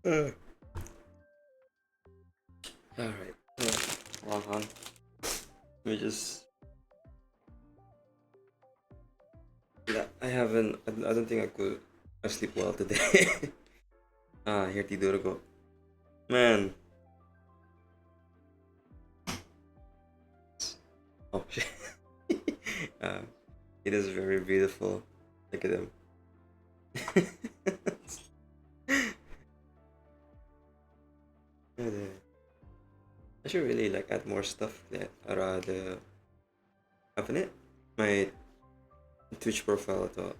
Uh, Alright. Log on. Let me just. Yeah, I haven't. I don't think I could. I sleep well today. Here tidur ko. Man. Oh shit. uh, it is very beautiful. Look at them. I should really like add more stuff that are the open it my Twitch profile to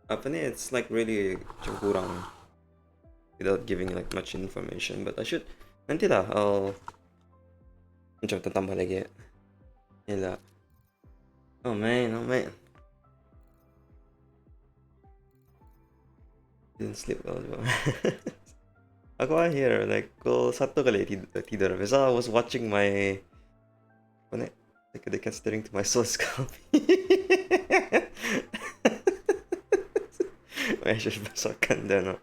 open it. It's like really kurang without giving like much information, but I should nanti lah I'll coba tambah lagi ya. Gila. Oh man. Didn't sleep well juga. Aku akhir like pukul 1 kali tidur. Besok I was watching my apa nih? Like they can staring to my source copy. I should masukkan dan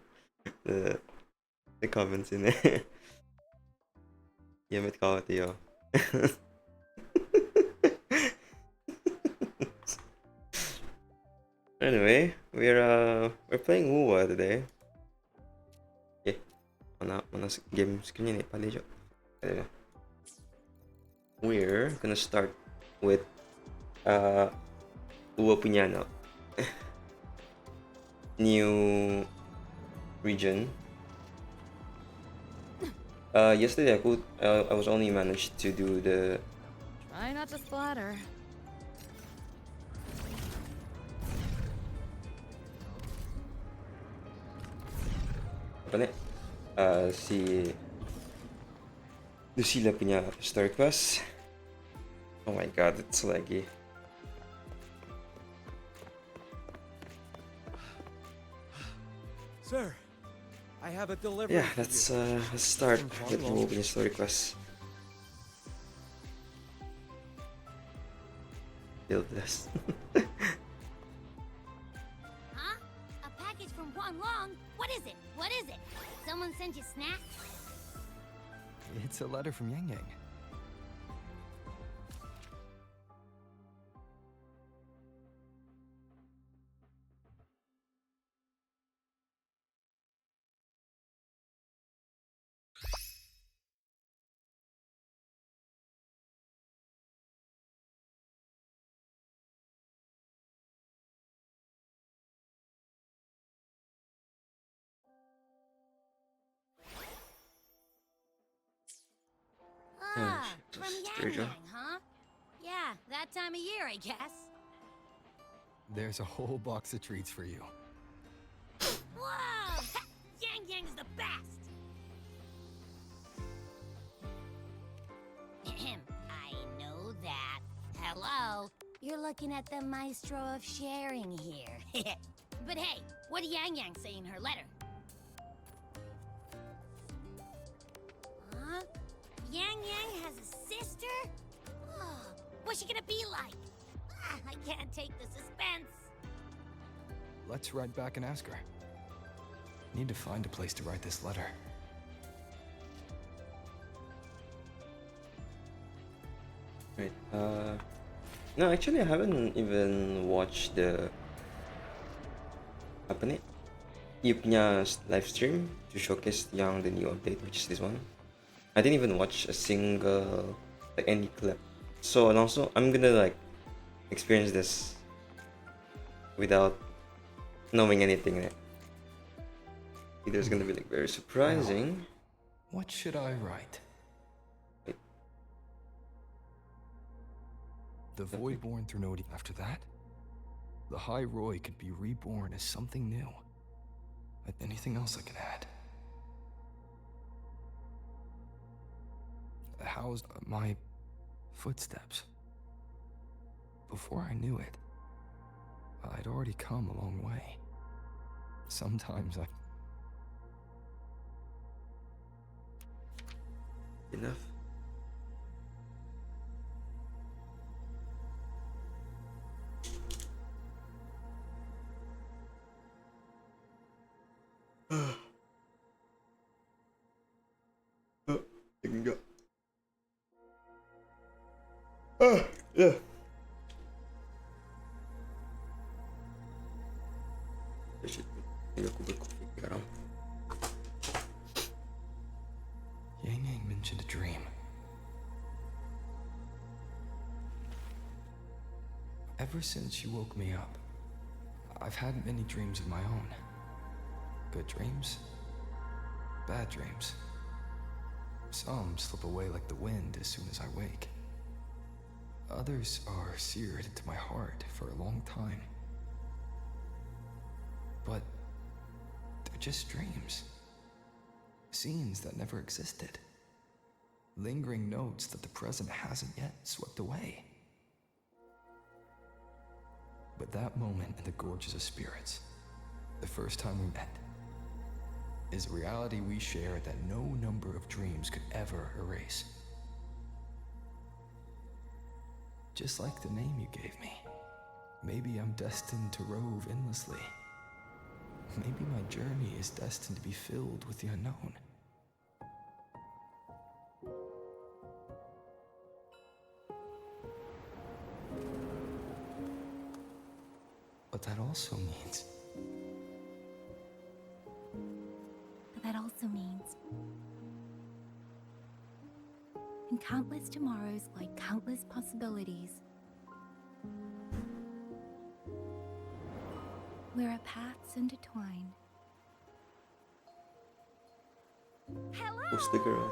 the comments ini. Ya met kau Tio. Anyway, we're playing Wuwa today. Okay, mana game screen ni pali jo. We're gonna start with Wuwa punya new region. Yesterday I was only managed to do the. Try not to splatter. Apa nih? Si Lucilla punya story quest. Oh my god, it's laggy. Sir, I have a delivery. Yeah, let's start with the story quest. Build this. Huh? A package from Huang Long? What is it? What is it? Someone sent you snacks? It's a letter from Yang Yang. Ah, shit, from that's Yang Sturgill. Yang, huh? Yeah, that time of year, I guess. There's a whole box of treats for you. Whoa! Yang Yang's the best! I know that. Hello? You're looking at the maestro of sharing here. But hey, what did Yang Yang say in her letter? Huh? Yang Yang has a sister? Oh, what's she gonna be like? I can't take the suspense. Let's write back and ask her. Need to find a place to write this letter. Wait, no, actually I haven't even watched the apa nih? You punya live stream to showcase the new update, which is this one. I didn't even watch a single like any clip. So and also I'm gonna like experience this without knowing anything. Right? It's gonna be like very surprising. What should I write? Wait. The Voidborn through Nodi. After that, the High Roy could be reborn as something new. Anything else I can add? How's my footsteps? Before I knew it, I'd already come a long way. Sometimes I... Enough. Yeah. Shit. Maybe aku berkopi sekarang. Yang Yang mentioned a dream. Ever since you woke me up, I've had many dreams of my own. Good dreams, bad dreams. Some slip away like the wind as soon as I wake. Others are seared into my heart for a long time. But they're just dreams. Scenes that never existed. Lingering notes that the present hasn't yet swept away. But that moment in the Gorges of Spirits, the first time we met, is a reality we share that no number of dreams could ever erase. Just like the name you gave me, maybe I'm destined to rove endlessly. Maybe my journey is destined to be filled with the unknown. But that also means in countless tomorrows lie countless possibilities. Where our paths intertwine. Hello? Who's the girl?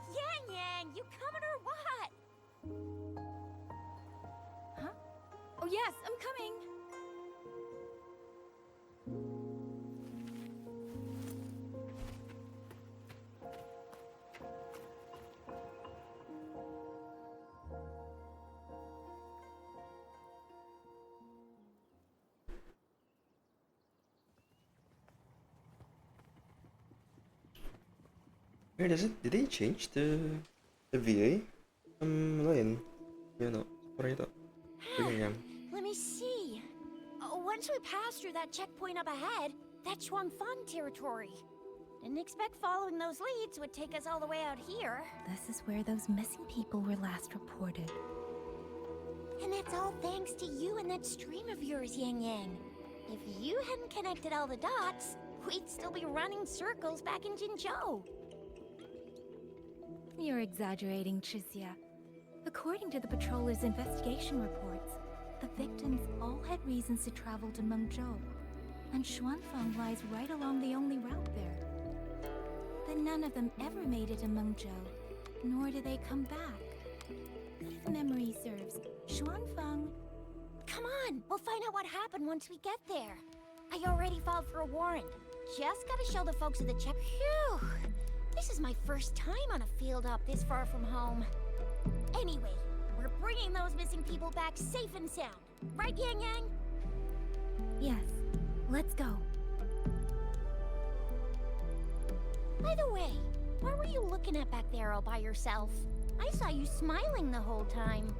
Yang Yang, you coming or what? Huh? Oh yes, I'm coming. Where does it? Did they change the VA? Lain. You know, sorry to. Let me see. Once we pass through that checkpoint up ahead, that's Shuangfang territory. Didn't expect following those leads would take us all the way out here. This is where those missing people were last reported. And that's all thanks to you and that stream of yours, Yang Yang. If you hadn't connected all the dots, we'd still be running circles back in Jinzhou. You're exaggerating, Chixia. According to the patroller's investigation reports, the victims all had reasons to travel to Mengzhou, and Xuanfang lies right along the only route there. But none of them ever made it to Mengzhou, nor did they come back. If memory serves, Xuanfang... Come on, we'll find out what happened once we get there. I already filed for a warrant. Just gotta show the folks at the check... Phew! This is my first time on a field op this far from home. Anyway, we're bringing those missing people back safe and sound. Right, Yang Yang? Yes, let's go. By the way, what were you looking at back there all by yourself? I saw you smiling the whole time.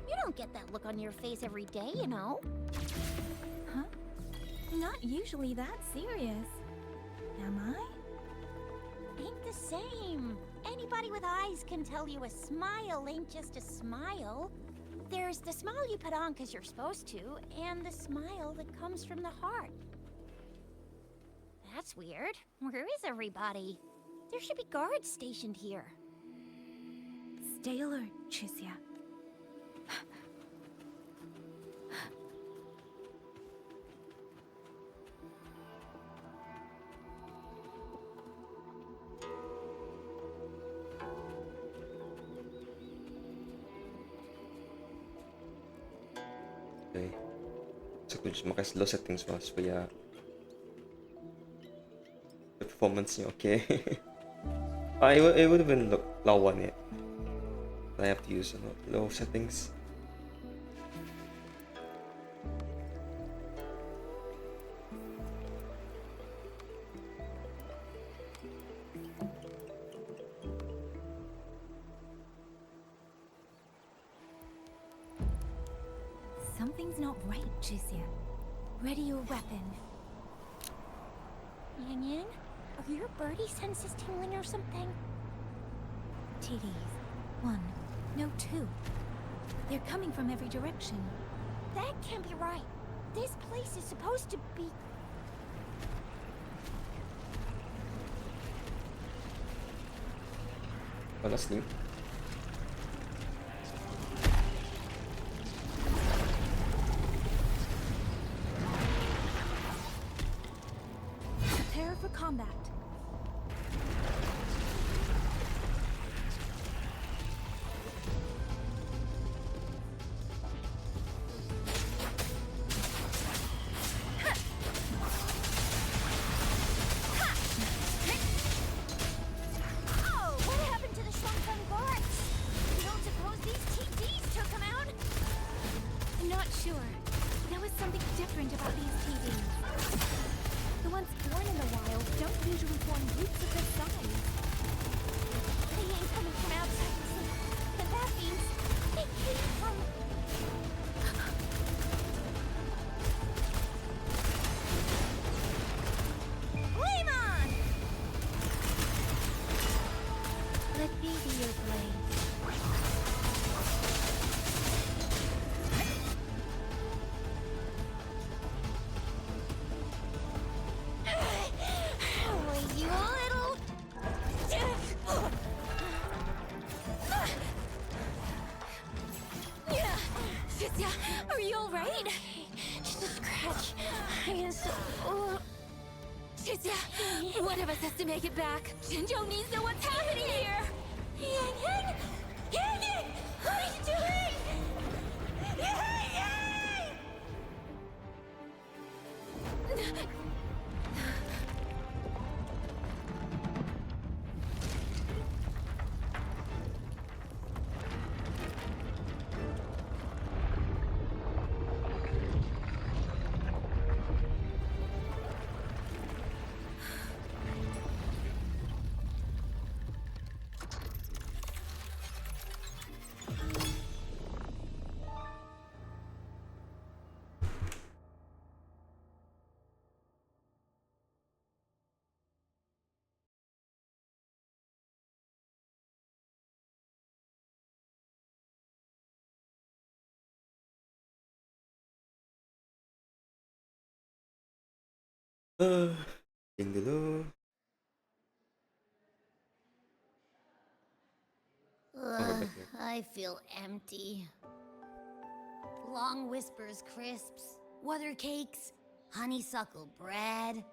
You don't get that look on your face every day, you know. Huh? Not usually that serious. Am I? Ain't the same. Anybody with eyes can tell you a smile ain't just a smile. There's the smile you put on because you're supposed to, and the smile that comes from the heart. That's weird. Where is everybody? There should be guards stationed here. Stay alert, Chixia. Okay. So kung makas low settings mo supaya the performance niya okay. It would have been lawan it. I have to use low settings. Something's not right, Chixia. Ready your weapon. Yang Yang, are your birdie senses tingling or something? TDs. 1, no 2. They're coming from every direction. That can't be right. This place is supposed to be... Oh, that's new. Prepare for combat. Oh, what happened to the Shuangfeng bullets? You don't suppose these TDs took them out? I'm not sure. There was something different about these TVs. The ones born in the wild don't usually form groups of this size. They ain't coming from outside the city. And that means they came from... Flame on! Let me be your blade. Will you little... Fitya, are you alright? Just a scratch. I just... Fitya, one of us has to make it back. Jinjo needs to know what's happening here. Yang Yang! Yang Yang! What are you doing? Yang Yang! Ding dulu. I feel empty. Long whispers crisps, weather cakes, honeysuckle bread.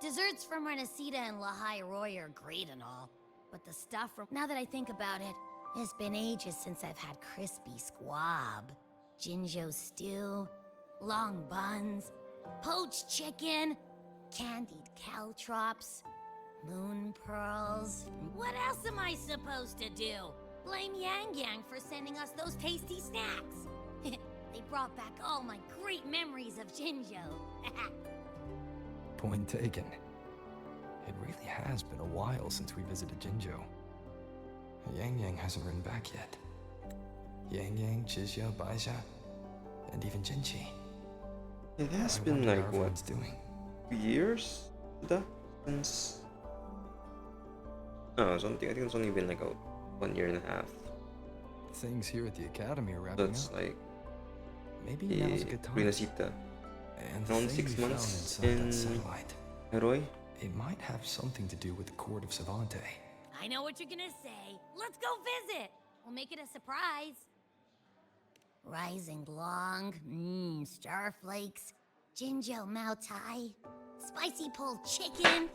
Desserts from Renacita and Lahai Roy are great and all, but the stuff from... Now that I think about it, it's been ages since I've had crispy squab, Jinjo stew, long buns, poached chicken, candied caltrops, moon pearls. What else am I supposed to do? Blame Yang Yang for sending us those tasty snacks. They brought back all my great memories of Jinjo. Point taken. It really has been a while since we visited Jinjo. Yang Yang hasn't written back yet. Yang Yang, Chizia, Baixia, and even Jinchi. It has I been wonder like how what, everyone's doing. 2 years? Since... No, I think it's only been like 1.5 years. Things here at the academy are So wrapping it's up. like Maybe now's a good time. Renacita. And the Around thing 6 we months found inside in that satellite, Heroi. it might have something to do with the court of Savante. I know what you're gonna say. Let's go visit. We'll make it a surprise. Rising long, starflakes, Jinjo Mao Tai, spicy pulled chicken.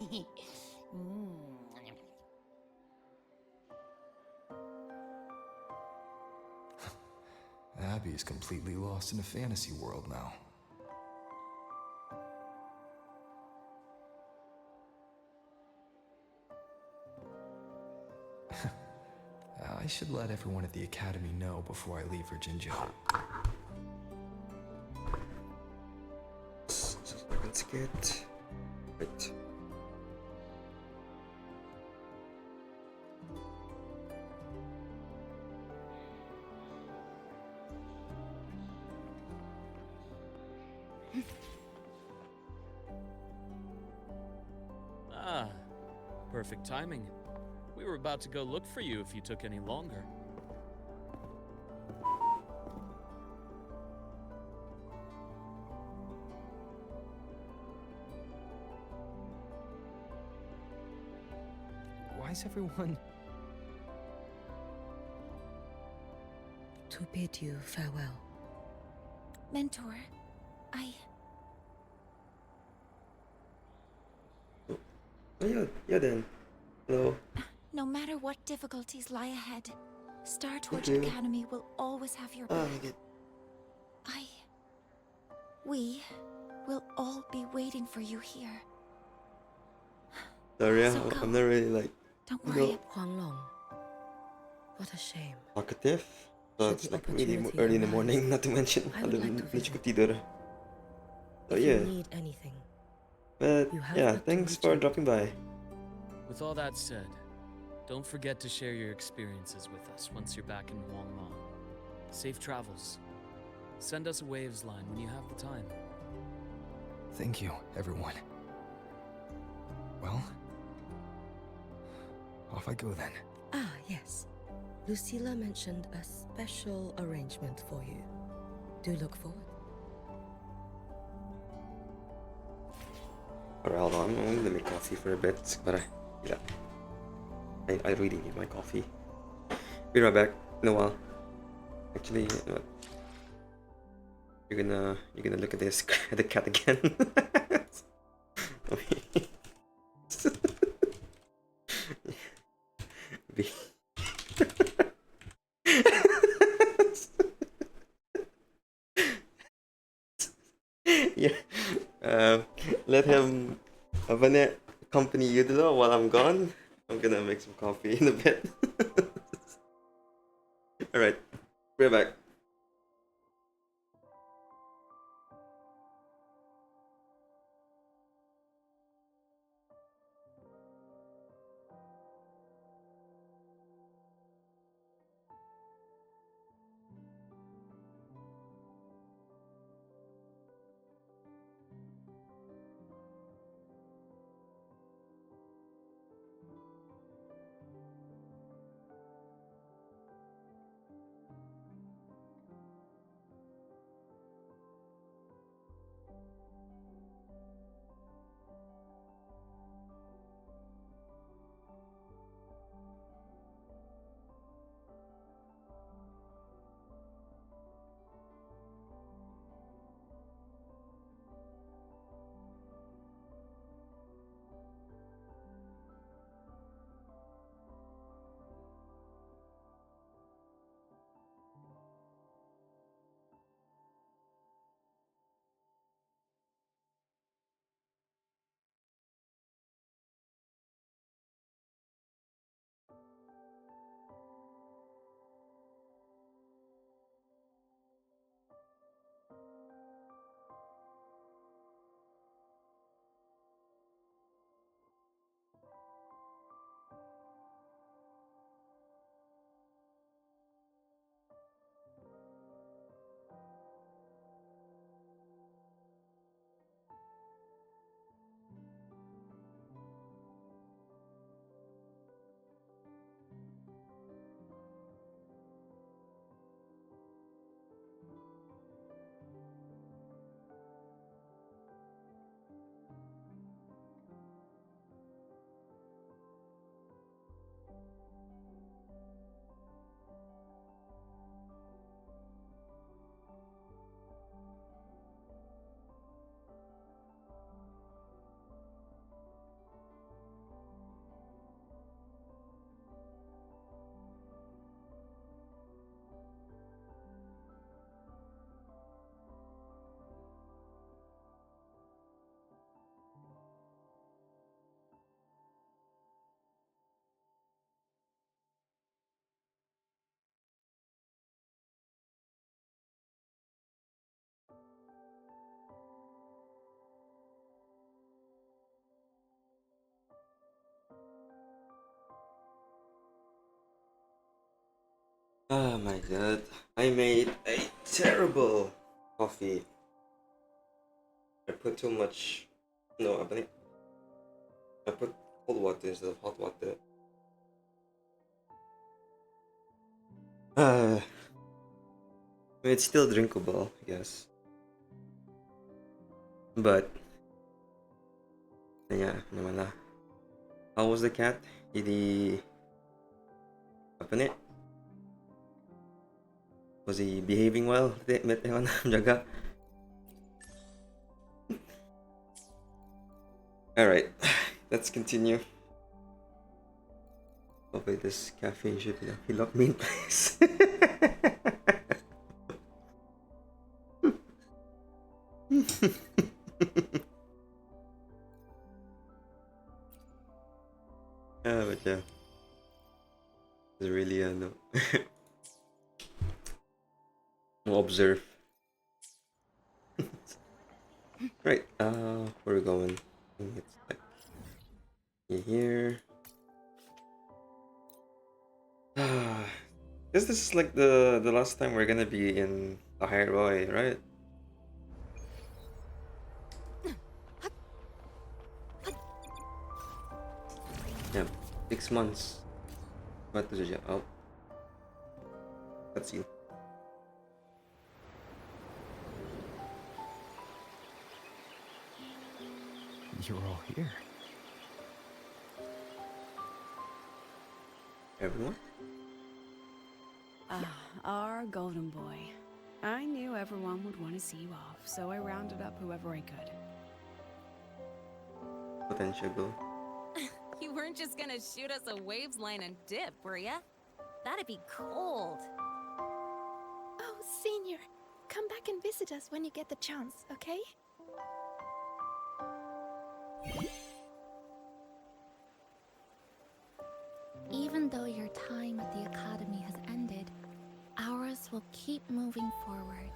Abby is completely lost in a fantasy world now. I should let everyone at the academy know before I leave for Jinjo. Let's get... Wait. Ah, perfect timing. We were about to go look for you if you took any longer. is everyone? To bid you farewell. Mentor, Oh, yeah then. Hello. no matter what difficulties lie ahead, Star Torch you. Academy will always have your Oh back. my god. We will all be waiting for you here. Sorry, So go. I'm not really like Don't you worry. know, Huang Long. What a shame. talkative. So Should it's the like really opportunity early in the arise, morning, not to mention I would like to hindi ko visit. tidur. So If yeah, you need anything, but you have yeah, but to thanks reach for out. dropping by. With all that said, don't forget to share your experiences with us once you're back in Huanglong. Safe travels. Send us a waves line when you have the time. Thank you, everyone. Well, off I go then. Ah, yes. Lucilla mentioned a special arrangement for you. Do look forward. Alright, hold on. I'm gonna make coffee for a bit, but I really need my coffee. Be right back in a while. Actually, you know what? You're gonna look at this at the cat again. Be- yeah. Let him accompany you though while I'm gone. I'm gonna make some coffee in a bit. Alright, be right back. Oh my god, I made a terrible coffee. I put too much. No, I put cold water instead of hot water. I mean, it's still drinkable, I guess. But yeah, naman lah. How was the cat? Hindi, apa nih? Was he behaving well? Met yang jaga. Alright, let's continue. Hopefully this cafe should fill up main place. But yeah. It's really no. We'll observe. Right, where are we going? I think it's like here. Guess this is like the last time we're gonna be in the higher boy, right? Yeah, 6 months. What to do? Oh, let's see. You're all here. Everyone? Our golden boy. I knew everyone would want to see you off, so I rounded up whoever I could. Potential goal. You weren't just gonna shoot us a waves line and dip, were ya? That'd be cold. Oh, Senior, come back and visit us when you get the chance, okay? Even though your time at the Academy has ended, ours will keep moving forward.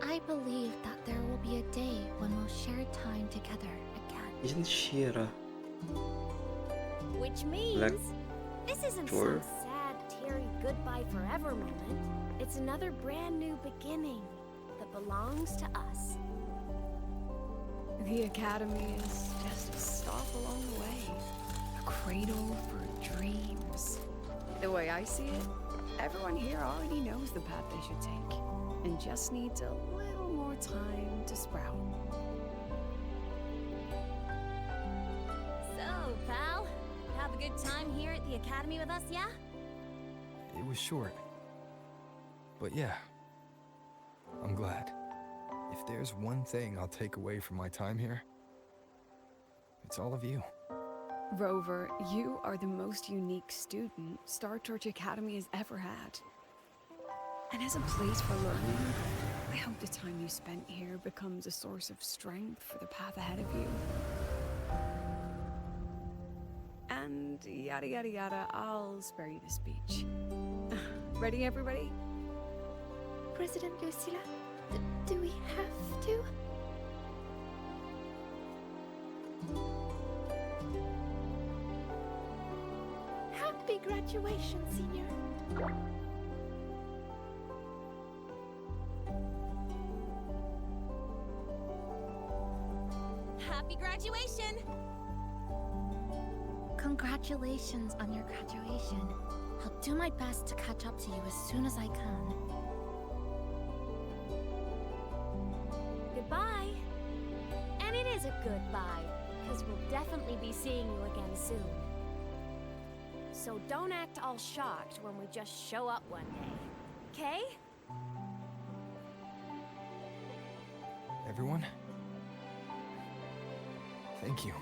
I believe that there will be a day when we'll share time together again. Isn't Shira? Which means Black this isn't dwarf? some sad, teary goodbye forever moment. It's another brand new beginning that belongs to us. The Academy is just a stop along the way. A cradle for dreams. The way I see it, everyone here already knows the path they should take, and just needs a little more time to sprout. So, pal, have a good time here at the Academy with us, yeah? It was short. But yeah, I'm glad. If there's one thing I'll take away from my time here, it's all of you. Rover, you are the most unique student Star Torch Academy has ever had. And as a place for learning, I hope the time you spent here becomes a source of strength for the path ahead of you. And yada yada yada, I'll spare you the speech. Ready, everybody? President Lucilla, do we have to? Happy graduation, Senior. Happy graduation! Congratulations on your graduation. I'll do my best to catch up to you as soon as I can. Goodbye. And it is a goodbye, because we'll definitely be seeing you again soon. So don't act all shocked when we just show up one day. Okay? Everyone? Thank you.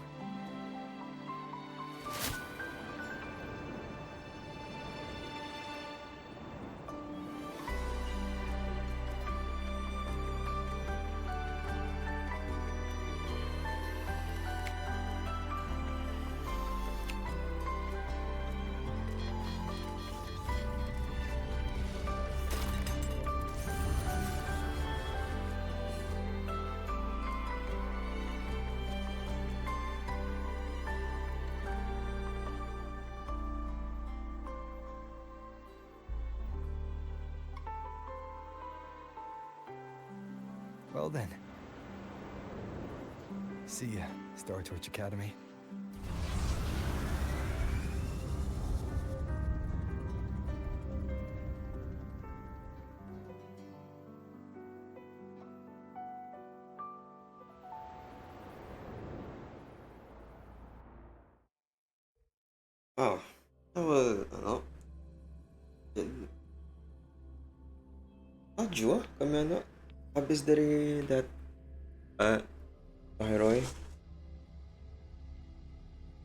Well then. See ya, Star Torch Academy. Oh, ano? Jua kami ano? Habis dari that uh Roy.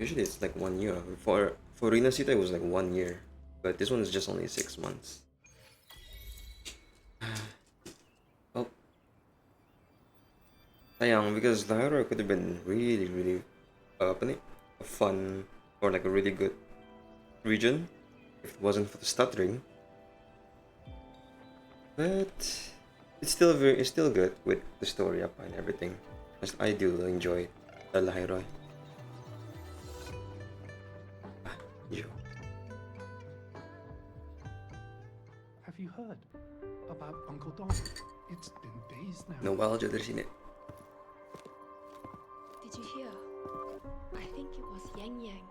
Usually it's like 1 year. For Rina Sita it was like 1 year. But this one is just only 6 months. Well, sayang because the Roy could have been really, really apa nih, a fun or like a really good region if it wasn't for the stuttering. But it's still good with the story up and everything. I do enjoy the Lahiroy. Yo. Have you heard about Uncle Don? It's been days now. Nostalgia dari sini. Did you hear? I think it was Yang Yang.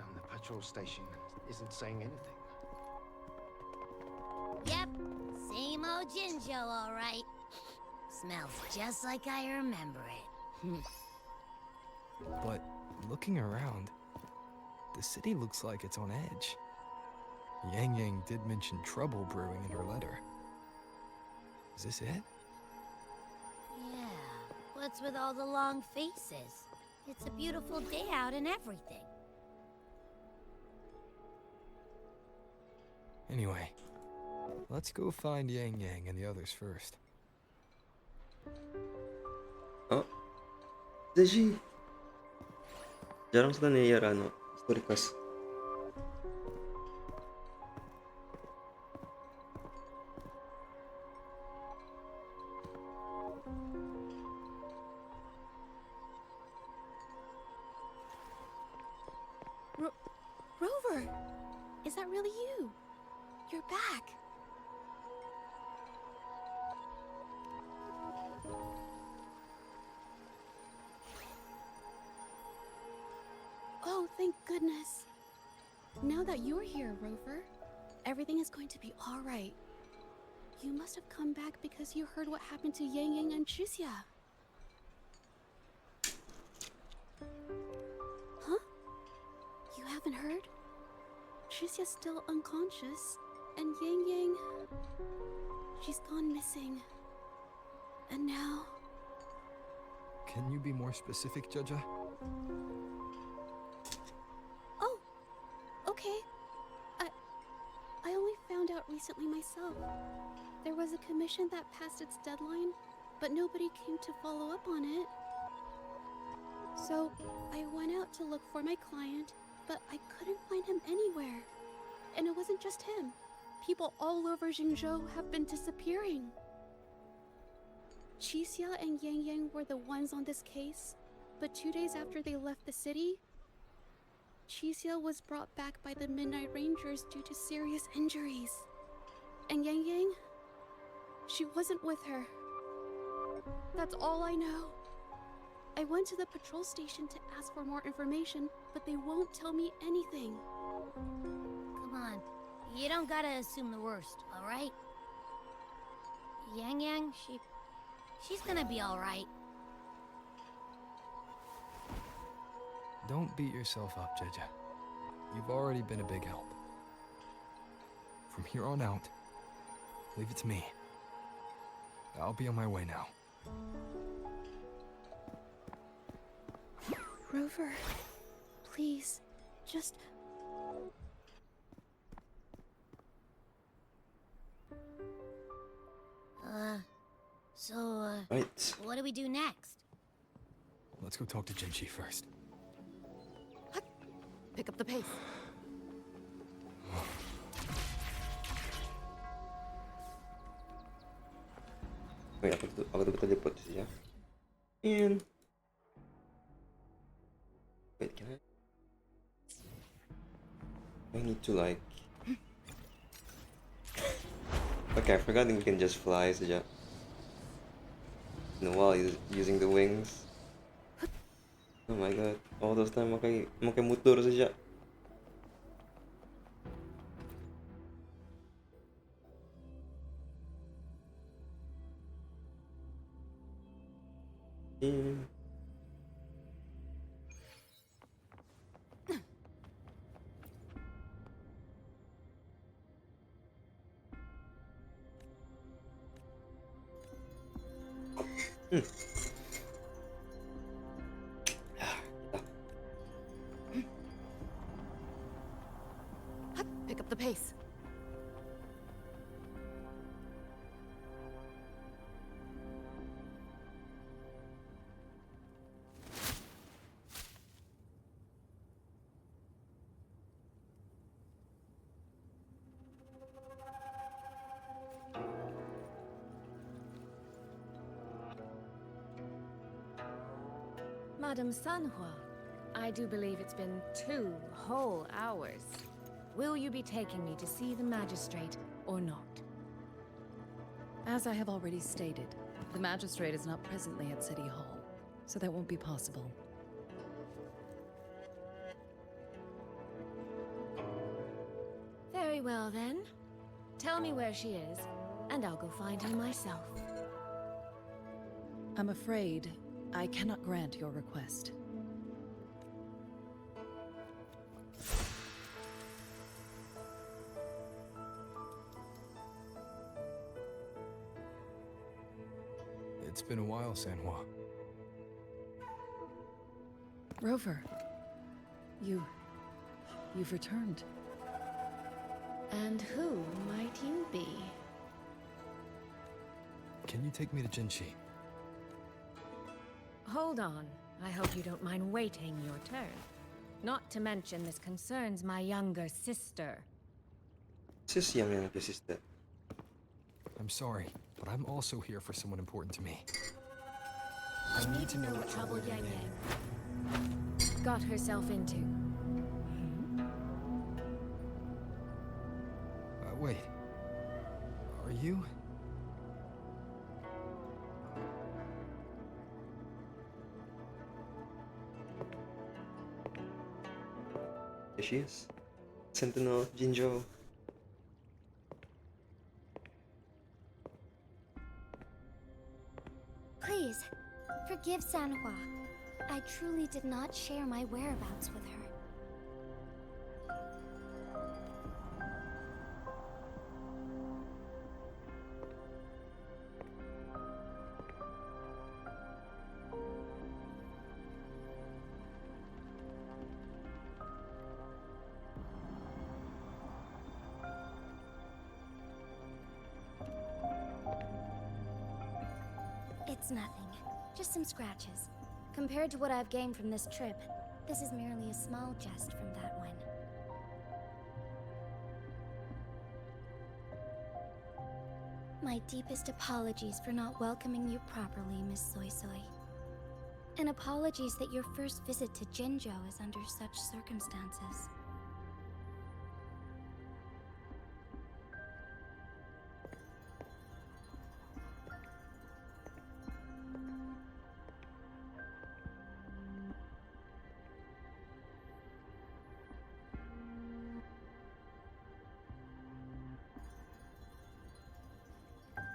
And the patrol station isn't saying anything. Yep, same old Jinjo, all right. Smells just like I remember it. But looking around, the city looks like it's on edge. Yang Yang did mention trouble brewing in her letter. Is this it? Yeah, what's with all the long faces? It's a beautiful day out and everything. Anyway, let's go find Yang Yang and the others first. Oh, Deji. Jarang sila nangyayari ano, story quest. Rover! Is that really you? You're back. Oh, thank goodness. Now that you're here, Rover, everything is going to be all right. You must have come back because you heard what happened to Yang Yang and Chixia. Huh? You haven't heard? Chixia's still unconscious, and Yang Yang... she's gone missing. And now... Can you be more specific, Jaja? Oh, okay. I only found out recently myself. There was a commission that passed its deadline, but nobody came to follow up on it. So, I went out to look for my client, but I couldn't find him anywhere. And it wasn't just him. People all over Jingzhou have been disappearing. Chixia and Yang Yang were the ones on this case, but 2 days after they left the city, Chixia was brought back by the Midnight Rangers due to serious injuries. And Yang Yang, she wasn't with her. That's all I know. I went to the patrol station to ask for more information, but they won't tell me anything. Come on, you don't gotta assume the worst, all right? Yang Yang, she's gonna be all right. Don't beat yourself up, Jaja. You've already been a big help. From here on out, leave it to me. I'll be on my way now. Rover, please, just... Right. What do we do next? Let's go talk to Jinchi first. Pick up the pace. Wait, ako betul lipot siya. And wait, can I need to like... Okay, I forgot that we can just fly saja. No, while he's using the wings. Oh my god, all those time makai motor saja. Hmm. Pick up the pace. Madame Sanhua, I do believe it's been 2 whole hours. Will you be taking me to see the magistrate or not? As I have already stated, the magistrate is not presently at City Hall, so that won't be possible. Very well then. Tell me where she is, and I'll go find her myself. I'm afraid I cannot grant your request. It's been a while, Sanhua. Rover, you've returned. And who might you be? Can you take me to Jinchi? Hold on. I hope you don't mind waiting your turn. Not to mention this concerns my younger sister. This is young younger sister. I'm sorry, but I'm also here for someone important to me. I need to know what trouble Yang Yang got herself into. Wait. Are you? There she is. Sentinel Jinzhou. Please, forgive Sanhua. I truly did not share my whereabouts with her. It's nothing. Just some scratches. Compared to what I've gained from this trip, this is merely a small jest from that one. My deepest apologies for not welcoming you properly, Miss Soy Soy. And apologies that your first visit to Jinzhou is under such circumstances.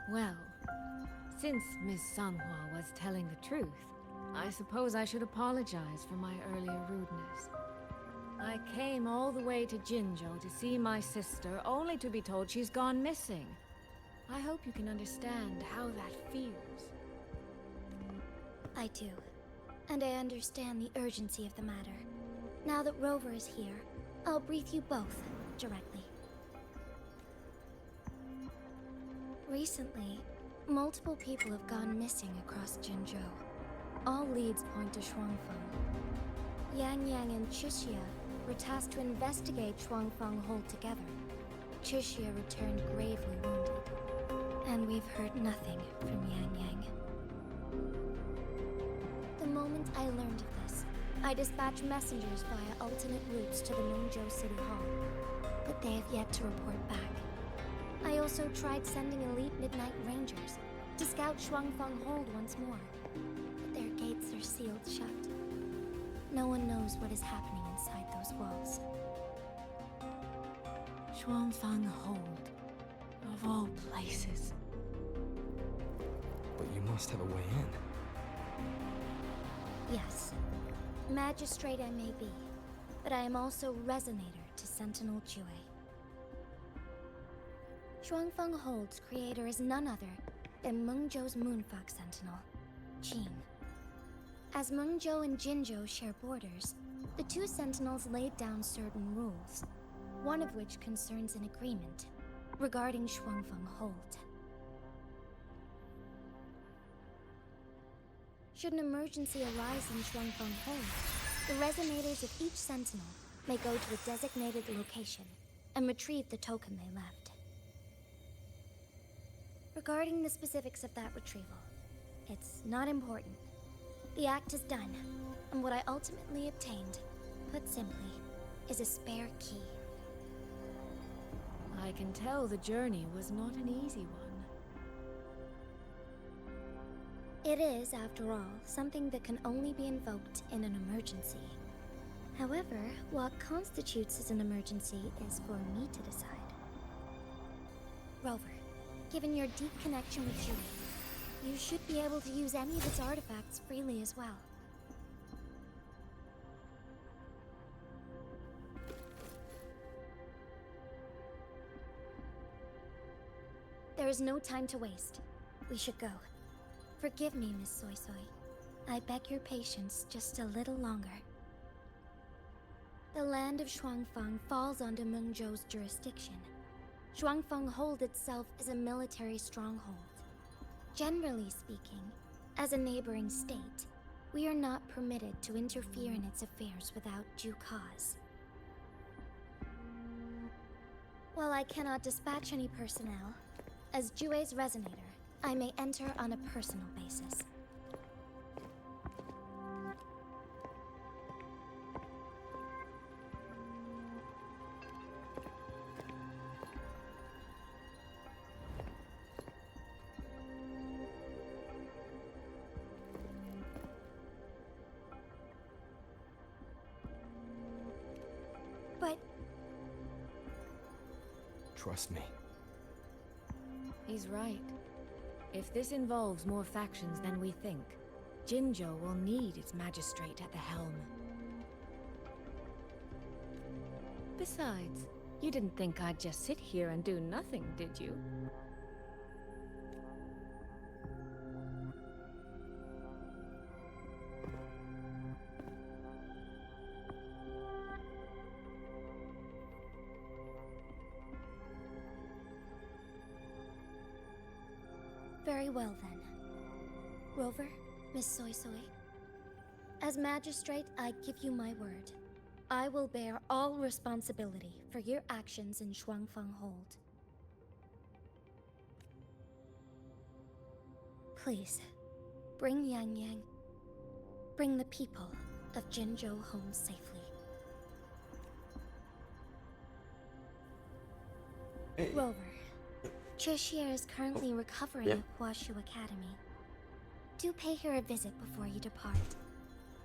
Well, since Miss Sanhua was telling the truth, I suppose I should apologize for my earlier rudeness. I came all the way to Jinzhou to see my sister, only to be told she's gone missing. I hope you can understand how that feels. I do. And I understand the urgency of the matter. Now that Rover is here, I'll brief you both directly. Recently, multiple people have gone missing across Jinzhou. All leads point to Shuangfeng. Yang Yang and Chixia were tasked to investigate Shuangfeng altogether. Chixia returned gravely wounded, and we've heard nothing from Yang Yang. The moment I learned of this, I dispatched messengers via alternate routes to the Nongzhou City Hall, but they have yet to report back. I also tried sending elite Midnight Rangers to scout Shuangfeng Hold once more, but their gates are sealed shut. No one knows what is happening inside those walls. Shuangfeng Hold, of all places. But you must have a way in. Yes. Magistrate I may be, but I am also Resonator to Sentinel Jue. Shuangfeng Hold's creator is none other than Mengzhou's Moonfuck Sentinel. Qing. As Mengzhou and Jinzhou share borders, the two sentinels laid down certain rules, one of which concerns an agreement regarding Shuangfeng Hold. Should an emergency arise in Shuangfeng Hold, the resonators of each sentinel may go to a designated location and retrieve the token they left. Regarding the specifics of that retrieval, it's not important. The act is done, and what I ultimately obtained, put simply, is a spare key. I can tell the journey was not an easy one. It is, after all, something that can only be invoked in an emergency. However, what constitutes as an emergency is for me to decide. Rover, given your deep connection with Julie, you should be able to use any of its artifacts freely as well. There is no time to waste. We should go. Forgive me, Miss Soy Soy. I beg your patience just a little longer. The land of Shuangfeng falls under Mengzhou's jurisdiction. Shuangfeng Hold itself is a military stronghold. Generally speaking, as a neighboring state, we are not permitted to interfere in its affairs without due cause. While I cannot dispatch any personnel, as Jue's resonator, I may enter on a personal basis. But Trust me. He's right. If this involves more factions than we think, Jinzhou will need its magistrate at the helm. Besides, you didn't think I'd just sit here and do nothing, did you? very well then. Rover, Miss Soy Soy. As magistrate, I give you my word. I will bear all responsibility for your actions in Shuangfeng Hold. Please, bring Yang Yang. Bring the people of Jinzhou home safely. Hey. Rover, Trishia is currently recovering at Huashu Academy. Do pay her a visit before you depart.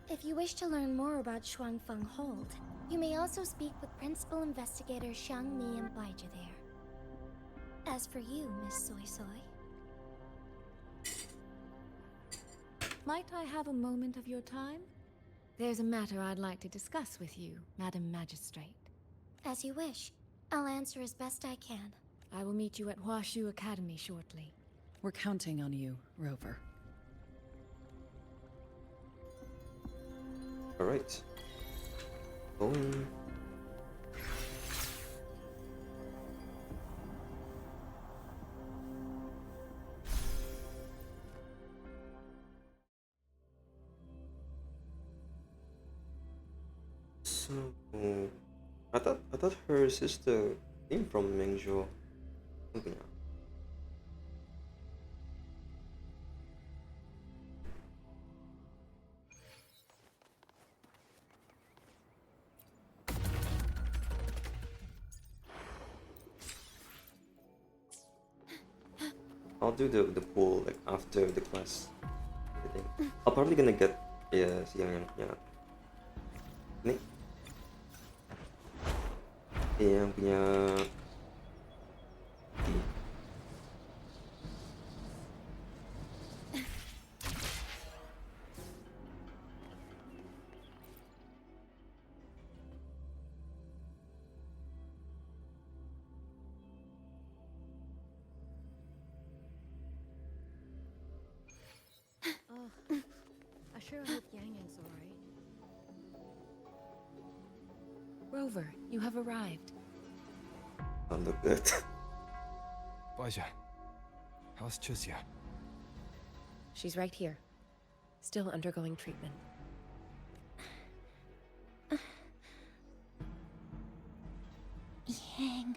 If you wish to learn more about Shuangfeng Hold, you may also speak with Principal Investigator Xiang Mi and Baizhi there. As for you, Miss Soy Soy... Might I have a moment of your time? There's a matter I'd like to discuss with you, Madam Magistrate. As you wish. I'll answer as best I can. I will meet you at Huashu Academy shortly. We're counting on you, Rover. Alright. Going. So I thought her sister came from Mengzhou. Something else. I'll do the pool like after the class. I think I'll probably gonna get si yang ini yang punya Sure hope Yang Yang's alright. Rover, you have arrived. Don't look good. Baja, how's Chisia? She's right here. Still undergoing treatment. Yang.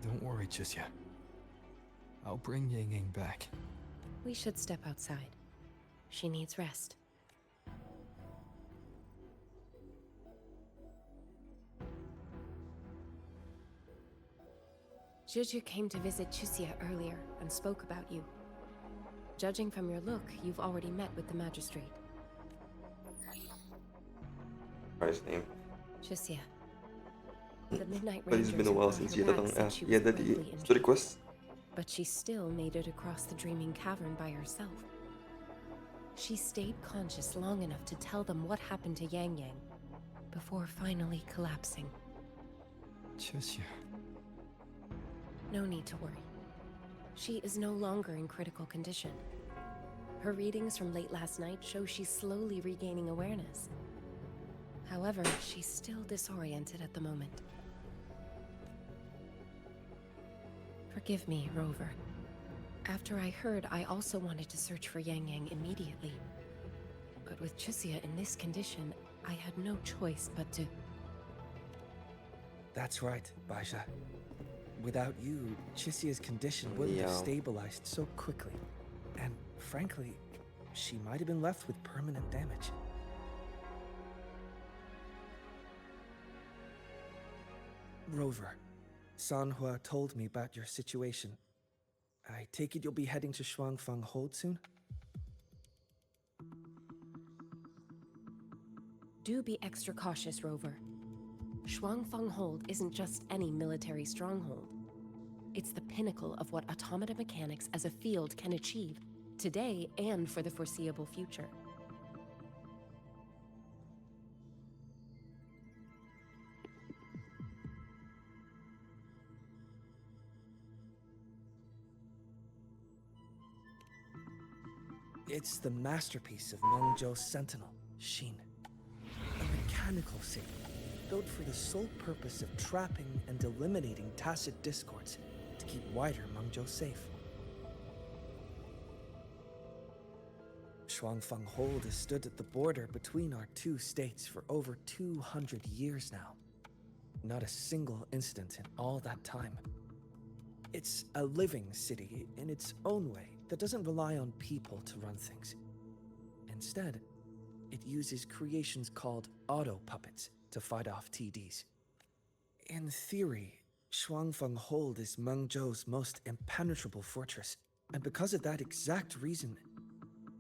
Don't worry, Chisia. I'll bring Yang Yang back. We should step outside. She needs rest. Juju came to visit Chisia earlier and spoke about you. Judging from your look, you've already met with the magistrate. What's his name? Chisia. The Midnight But it's Rangers been a who while brought since her you back had said she was the gravely injured. request. But she still made it across the Dreaming Cavern by herself. She stayed conscious long enough to tell them what happened to Yang Yang, before finally collapsing. Chisia. No need to worry. She is no longer in critical condition. Her readings from late last night show she's slowly regaining awareness. However, she's still disoriented at the moment. Forgive me, Rover. After I heard, I also wanted to search for Yang Yang immediately. But with Chisia in this condition, I had no choice but to... That's right, Baja. Without you, Chisia's condition wouldn't have stabilized so quickly. And frankly, she might have been left with permanent damage. Rover, Sanhua told me about your situation. I take it you'll be heading to Shuangfang Hold soon? Do be extra cautious, Rover. Shuangfang Hold isn't just any military stronghold. It's the pinnacle of what automata mechanics as a field can achieve, today and for the foreseeable future. It's the masterpiece of Mengzhou's Sentinel, Xin. A mechanical city, built for the sole purpose of trapping and eliminating tacit discords to keep wider Mengzhou safe. Shuangfang Hold has stood at the border between our two states for over 200 years now. Not a single incident in all that time. It's a living city in its own way that doesn't rely on people to run things. Instead, it uses creations called auto-puppets to fight off TDs. In theory, Shuangfang Hold is Mengzhou's most impenetrable fortress, and because of that exact reason,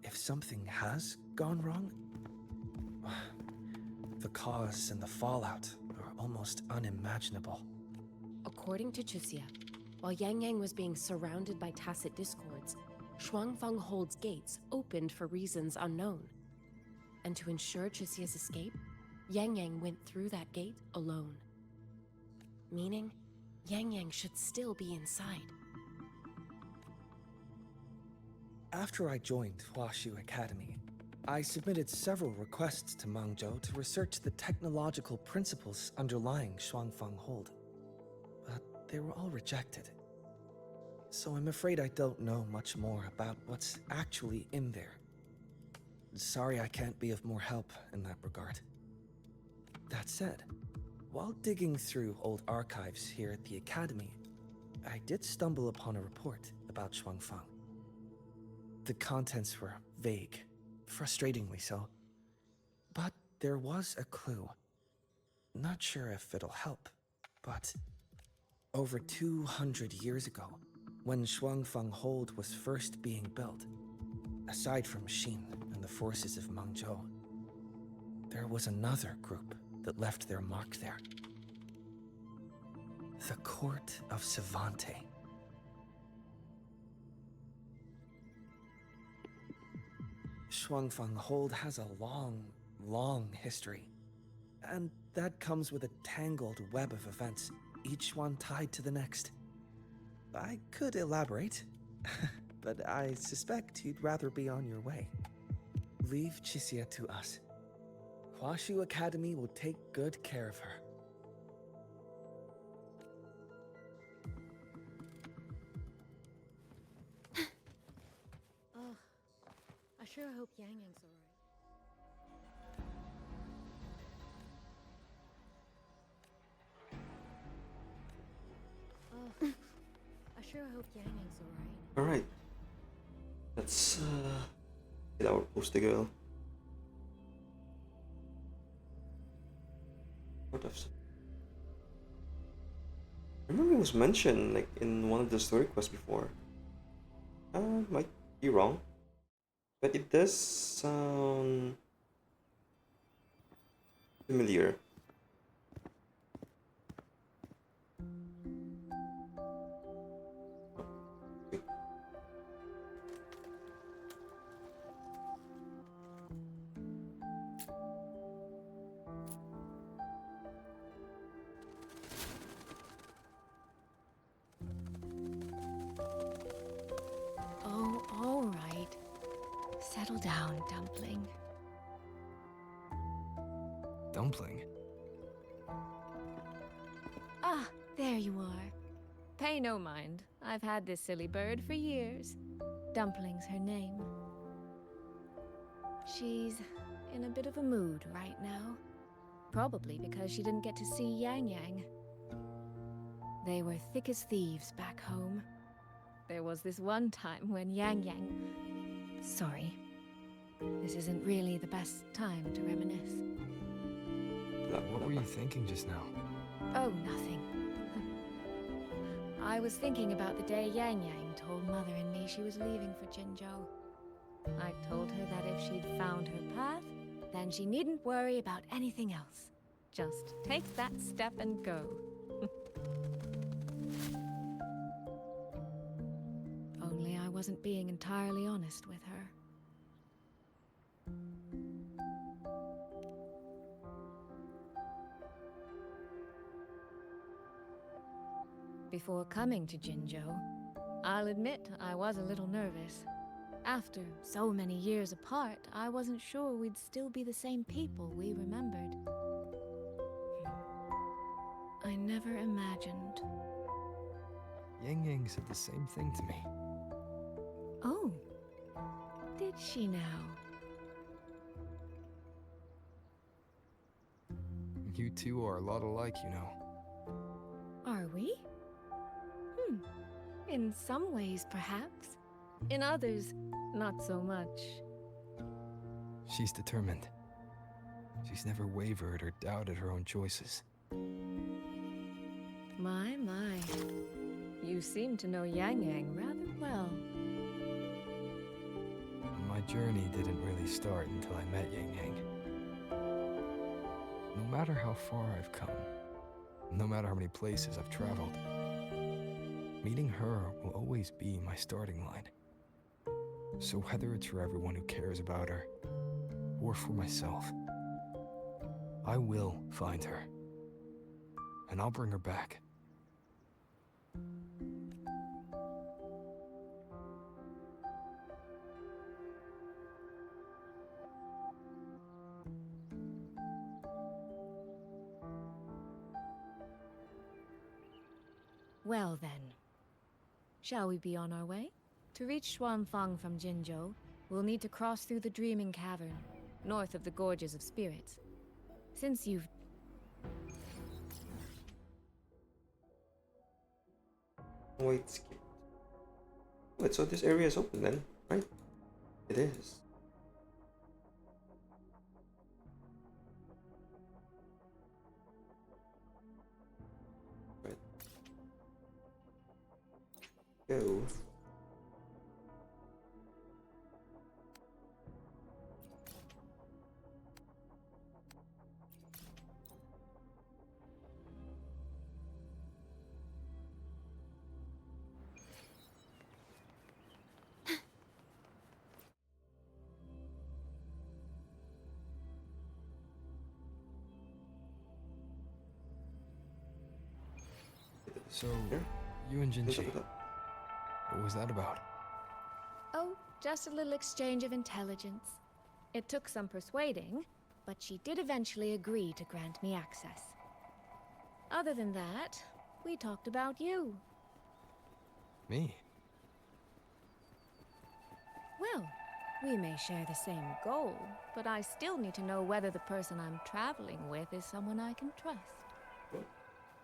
if something has gone wrong, the cause and the fallout are almost unimaginable. According to Chisia, while Yang Yang was being surrounded by tacit discords, Shuangfang Hold's gates opened for reasons unknown. And to ensure Chisia's escape, Yang Yang went through that gate alone. Meaning, Yang Yang should still be inside. After I joined Huaxu Academy, I submitted several requests to Mengzhou to research the technological principles underlying Shuangfang Hold. But they were all rejected. So I'm afraid I don't know much more about what's actually in there. Sorry I can't be of more help in that regard. That said, while digging through old archives here at the Academy, I did stumble upon a report about Shuangfang. The contents were vague, frustratingly so. But there was a clue. Not sure if it'll help, but over 200 years ago, when Shuangfang Hold was first being built, aside from Xin and the forces of Mengzhou, there was another group that left their mark there. The Court of Savante. Shuangfang Hold has a long history. And that comes with a tangled web of events, each one tied to the next. I could elaborate, but I suspect you'd rather be on your way. Leave Chixia to us. Huashu Academy will take good care of her. Oh, I sure hope Yang Yang's alright. Oh, I sure hope Yang Yang's alright. Alright. Let's get our poster girl. What of I remember it was mentioned like in one of the story quests before. Might be wrong. But it does sound familiar. Oh, all right. Settle down, Dumpling. Dumpling? Ah, there you are. Pay no mind. I've had this silly bird for years. Dumpling's her name. She's in a bit of a mood right now. Probably because she didn't get to see Yang Yang. They were thick as thieves back home. There was this one time when Yang Yang... Sorry. This isn't really the best time to reminisce. What were you thinking just now? Oh, nothing. I was thinking about the day Yang Yang told Mother and me she was leaving for Jinzhou. I told her that if she'd found her path, then she needn't worry about anything else. Just take that step and go. Only I wasn't being entirely honest with her. Before coming to Jinzhou, I'll admit I was a little nervous. After so many years apart, I wasn't sure we'd still be the same people we remembered. I never imagined. Yang Yang said the same thing to me. Oh, did she now? You two are a lot alike, you know. Are we? In some ways, perhaps. In others, not so much. She's determined. She's never wavered or doubted her own choices. My. You seem to know Yang Yang rather well. My journey didn't really start until I met Yang Yang. No matter how far I've come, no matter how many places I've traveled, meeting her will always be my starting line. So whether it's for everyone who cares about her, or for myself, I will find her. And I'll bring her back. Well then, shall we be on our way? To reach Xuanfang from Jinzhou, we'll need to cross through the Dreaming Cavern, north of the Gorges of Spirits. Since you've... Wait, skip. Wait, so this area is open then, right? It is. Right. Go. So, you and Jinji, what was that about? Oh, just a little exchange of intelligence. It took some persuading, but she did eventually agree to grant me access. Other than that, we talked about you. Me? Well, we may share the same goal, but I still need to know whether the person I'm traveling with is someone I can trust.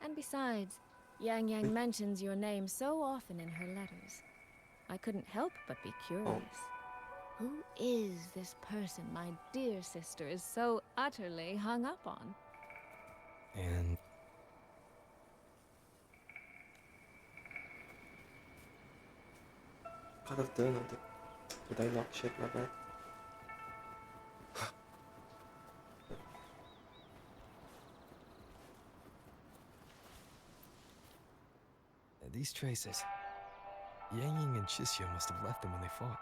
And besides, Yang Yang mentions your name so often in her letters. I couldn't help but be curious. Who is this person my dear sister is so utterly hung up on? And Kind of done the dialogue shit, my bad. these traces. Yang Ying and Shixia must have left them when they fought.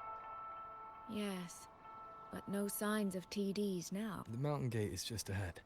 Yes, but no signs of TDs now. The mountain gate is just ahead.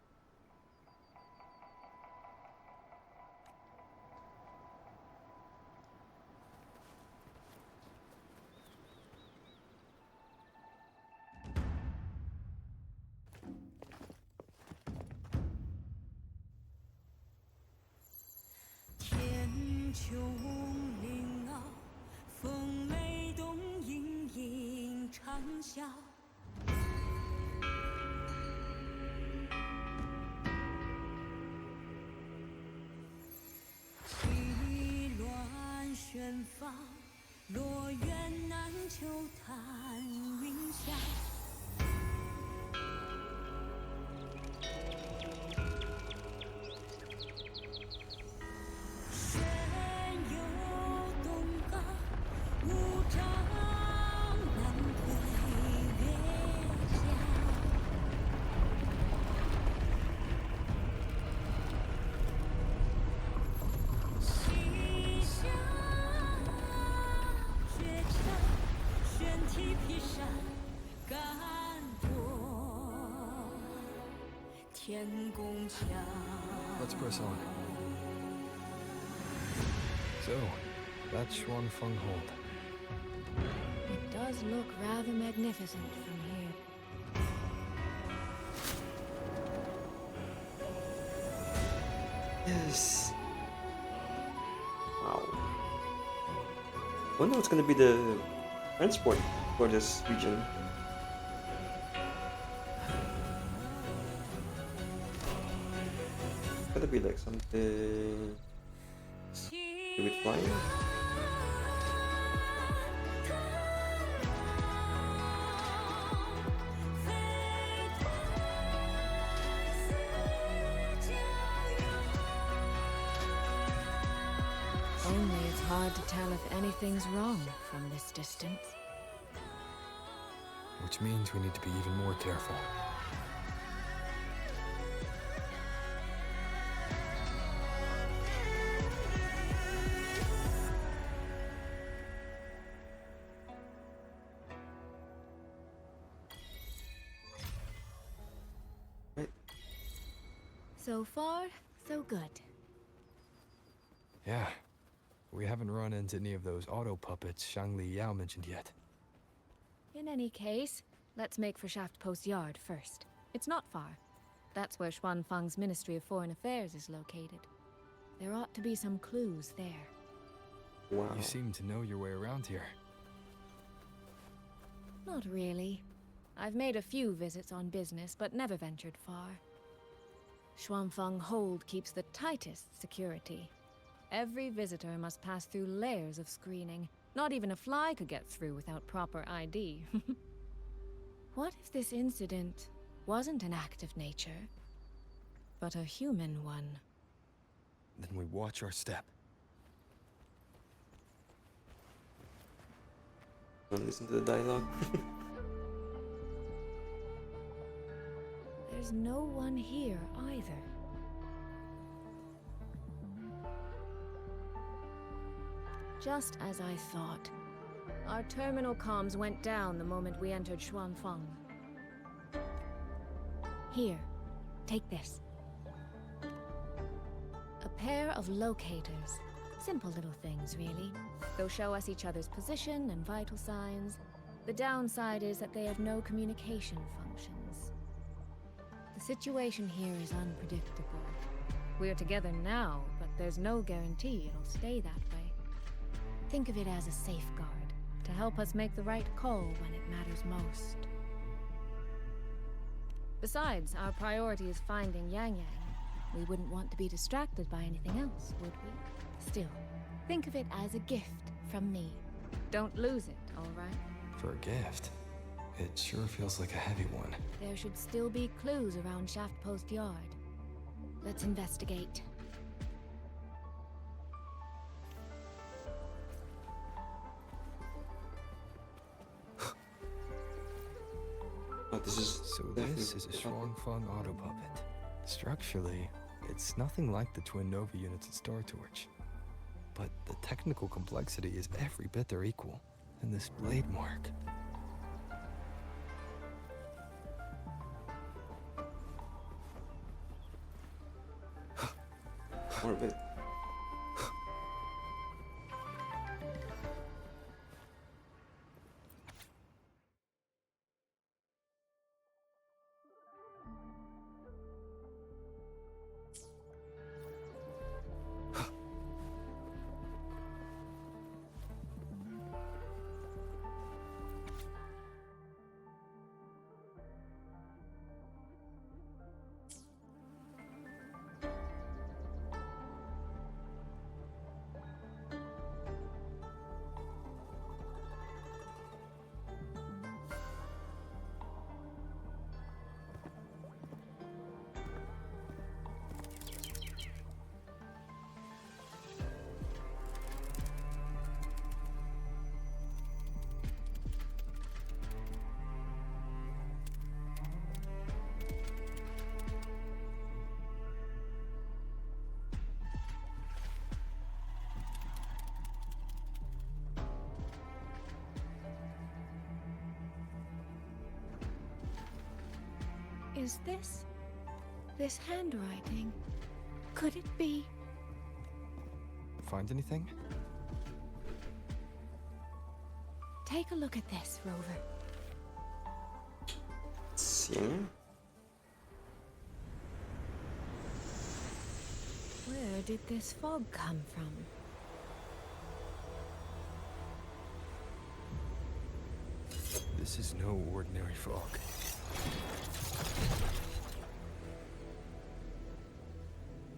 Let's press on. So, that's Xuanfeng Hold. It does look rather magnificent from here. Yes. Wow. Wonder what's gonna be the transport for this region. Gotta be like something to do with flying. Only it's hard to tell if anything's wrong from this distance. Which means we need to be even more careful. So far, so good. Yeah. We haven't run into any of those auto puppets Shangli Yao mentioned yet. In any case, let's make for Shaft Post Yard first. It's not far. That's where Xuanfeng's Ministry of Foreign Affairs is located. There ought to be some clues there. Wow. You seem to know your way around here. Not really. I've made a few visits on business, but never ventured far. Xuanfeng Hold keeps the tightest security. Every visitor must pass through layers of screening. Not even a fly could get through without proper ID. What if this incident wasn't an act of nature, but a human one? Then we watch our step. Don't listen to the dialogue. There's no one here either. Just as I thought. Our terminal comms went down the moment we entered Xuanfeng. Here, take this. A pair of locators. Simple little things, really. They'll show us each other's position and vital signs. The downside is that they have no communication function. situation here is unpredictable. We're together now, but there's no guarantee it'll stay that way. Think of it as a safeguard to help us make the right call when it matters most. Besides, our priority is finding Yang Yang. We wouldn't want to be distracted by anything else, would we? Still, think of it as a gift from me. Don't lose it, all right? For a gift, it sure feels like a heavy one. There should still be clues around Shaft Post Yard. Let's investigate. Oh, this is So this is a Shuangfeng auto puppet. Structurally, it's nothing like the twin Nova units at Star Torch. But the technical complexity is every bit their equal. And this blade mark. More of it. Is this handwriting? Could it be? Find anything? Take a look at this, Rover. See? Where did this fog come from? This is no ordinary fog.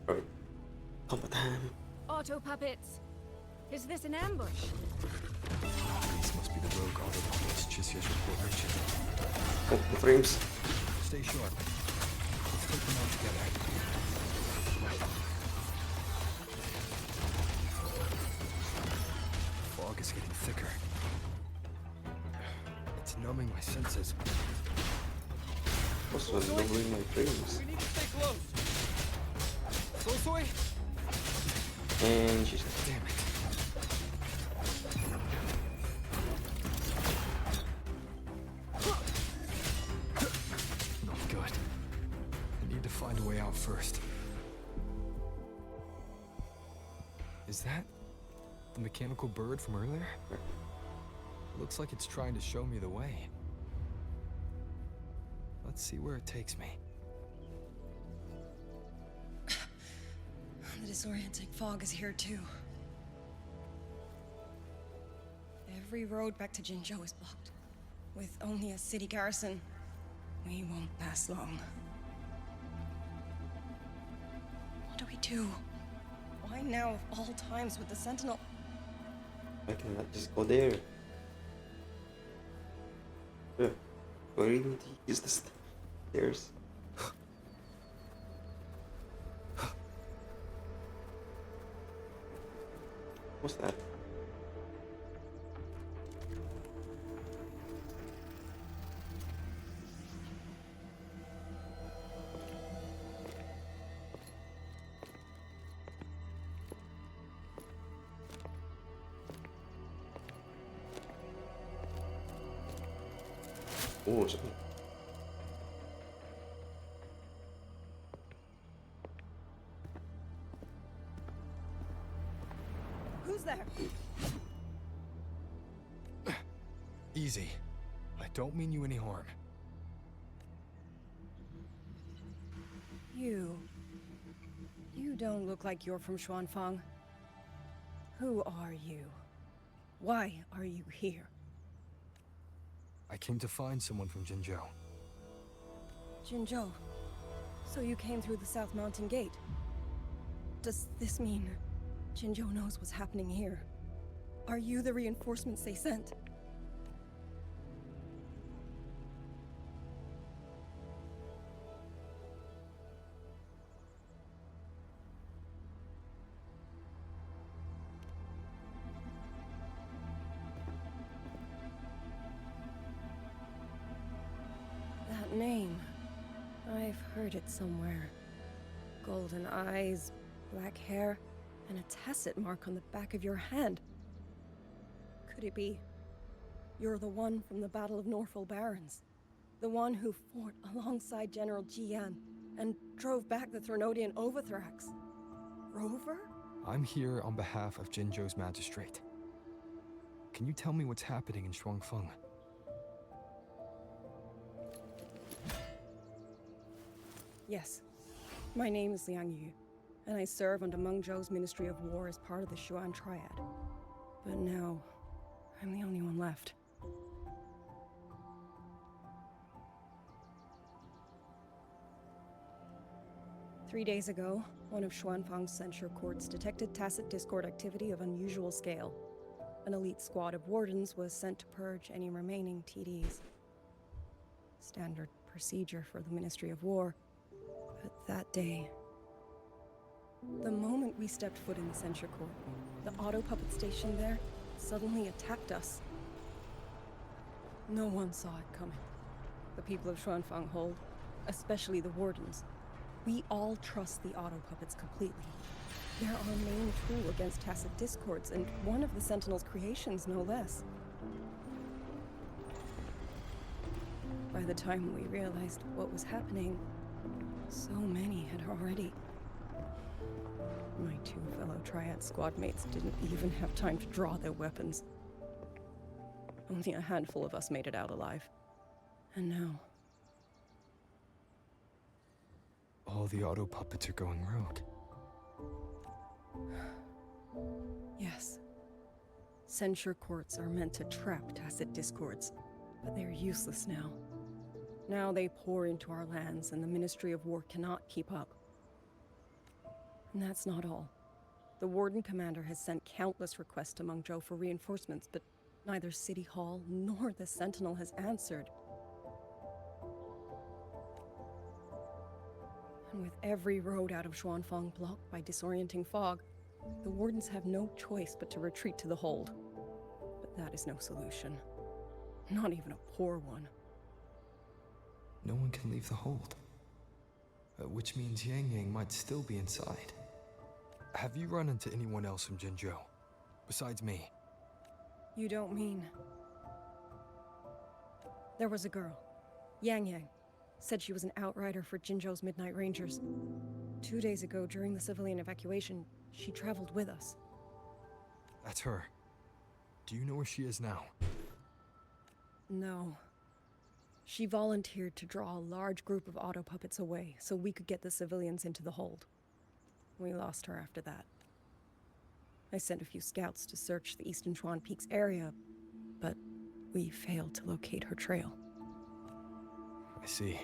Right. Pump time. Auto puppets! Is this an ambush? These must be the rogue auto puppets Chisia's report mentioned. Oh, the frames. Stay sharp. Let's take them out together. The fog is getting thicker. It's numbing my senses. Also lowering my frames. We need to stay close. Soy? And she's damn it. Not good. I need to find a way out first. Is that the mechanical bird from earlier? Looks like it's trying to show me the way. Let's see where it takes me. The disorienting fog is here too. Every road back to Jinzhou is blocked. With only a city garrison, we won't last long. What do we do? Why now of all times with the Sentinel? I cannot just go there. Yeah. Do I really need to use the stairs? What's that? Oh, something. Who's there? Easy. I don't mean you any harm. You don't look like you're from Xuanfang. Who are you? Why are you here? I came to find someone from Jinzhou. Jinzhou. So you came through the South Mountain Gate. Does this mean Jinzhou knows what's happening here? Are you the reinforcements they sent? That name. I've heard it somewhere. Golden eyes, black hair, and a tacit mark on the back of your hand. Could it be you're the one from the Battle of Norfolk Barrens? The one who fought alongside General Jiyan and drove back the Threnodian Overthrax? Rover? I'm here on behalf of Jinzhou's magistrate. Can you tell me what's happening in Shuangfeng? Yes. My name is Liang Yu, and I serve under Meng Zhou's Ministry of War as part of the Xuan Triad. But now, I'm the only one left. Three days ago, one of Xuanfang's censure courts detected tacit discord activity of unusual scale. An elite squad of wardens was sent to purge any remaining TDs. Standard procedure for the Ministry of War. But that day, the moment we stepped foot in the censure court, the auto puppet station there suddenly attacked us. No one saw it coming. The people of Xuanfang Hold, especially the wardens. We all trust the auto puppets completely. They're our main tool against tacit discords, and one of the Sentinel's creations, no less. By the time we realized what was happening, so many had already... My two fellow Triad squad mates didn't even have time to draw their weapons. Only a handful of us made it out alive. And now... All the auto puppets are going rogue. Yes. Censure courts are meant to trap tacit discords, but they're useless now. Now they pour into our lands, and the Ministry of War cannot keep up. And that's not all. The Warden Commander has sent countless requests to Mengzhou for reinforcements, but neither City Hall nor the Sentinel has answered. And with every road out of Xuanfang blocked by disorienting fog, the Wardens have no choice but to retreat to the Hold. But that is no solution. Not even a poor one. No one can leave the Hold. Which means Yang Yang might still be inside. Have you run into anyone else from Jinzhou? Besides me? You don't mean... There was a girl. Yang Yang. Said she was an outrider for Jinzhou's Midnight Rangers. 2 days ago, during the civilian evacuation, she traveled with us. That's her. Do you know where she is now? No. She volunteered to draw a large group of auto puppets away so we could get the civilians into the Hold. We lost her after that. I sent a few scouts to search the Eastern Chuan Peaks area, but we failed to locate her trail. I see.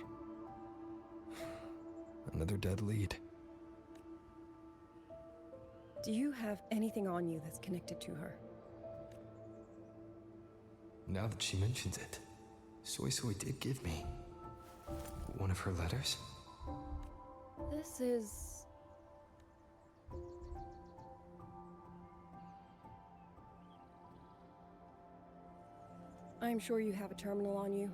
Another dead lead. Do you have anything on you that's connected to her? Now that she mentions it, Soy Soy did give me one of her letters. This is... I'm sure you have a terminal on you.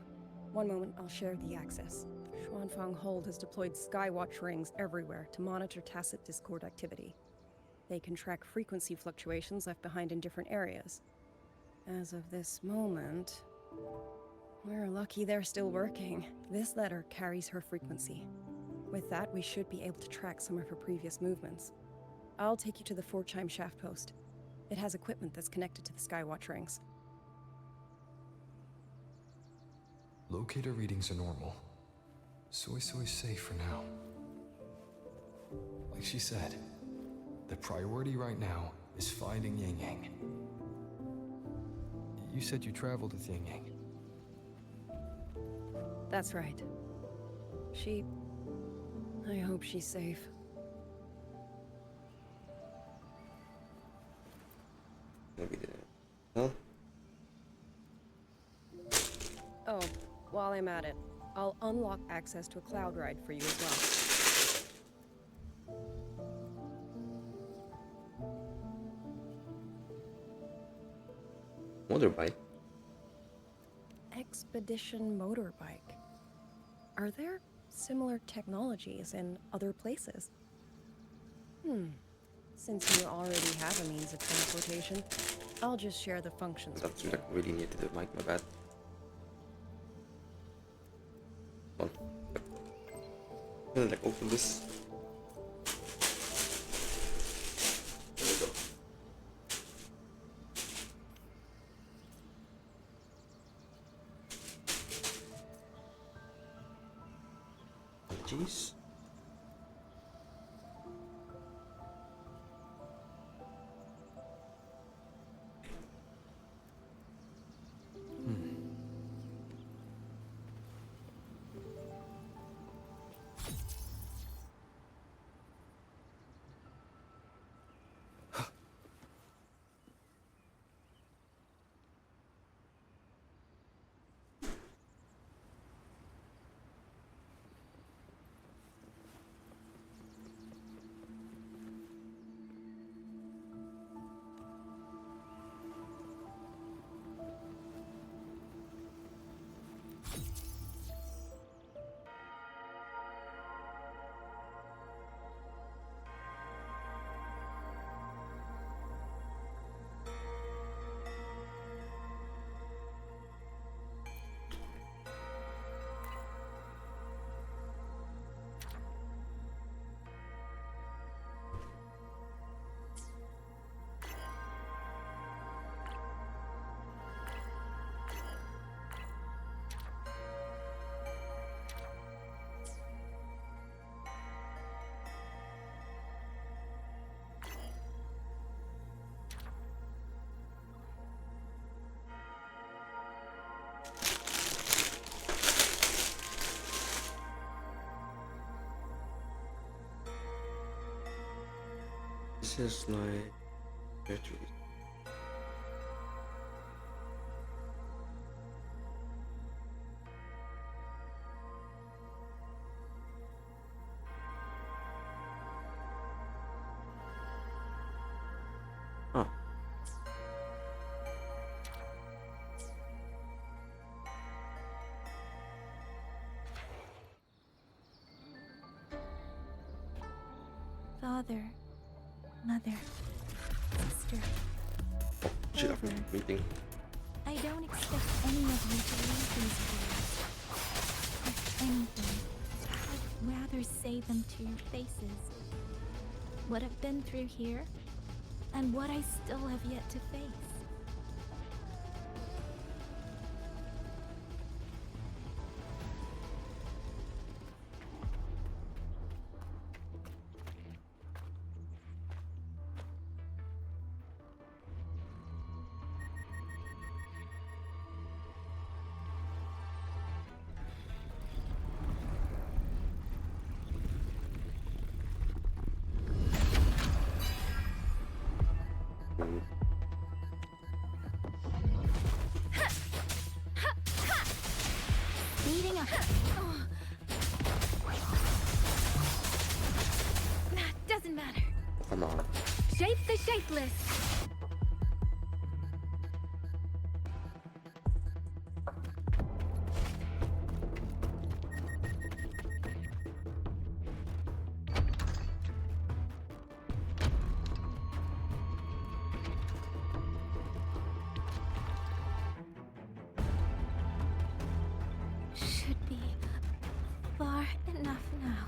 One moment, I'll share the access. Xuanfang Hold has deployed Skywatch rings everywhere to monitor tacit discord activity. They can track frequency fluctuations left behind in different areas. As of this moment, we're lucky they're still working. This letter carries her frequency. With that, we should be able to track some of her previous movements. I'll take you to the 4-chime shaft post. It has equipment that's connected to the Skywatch rings. Locator readings are normal. Soy Soy's safe for now. Like she said, the priority right now is finding Yang Yang. You said you traveled with Yang Yang. That's right. I hope she's safe. Maybe the... Huh? Oh, while I'm at it, I'll unlock access to a cloud ride for you as well. Motorbike? Expedition motorbike. Are there similar technologies in other places? Since you already have a means of transportation, I'll just share the functions. That's like really near to the mic, my bad. Hold on. I'm gonna like open this. There we go. Jeez. This is my battery. Huh. Father, mother, sister. Oh, shit, I've been meeting. I don't expect any of you to leave these words. If anything, I'd rather say them to your faces. What I've been through here, and what I still have yet to face. Speeding up. Doesn't matter. Come on. Shape the shapeless. Should be far enough now.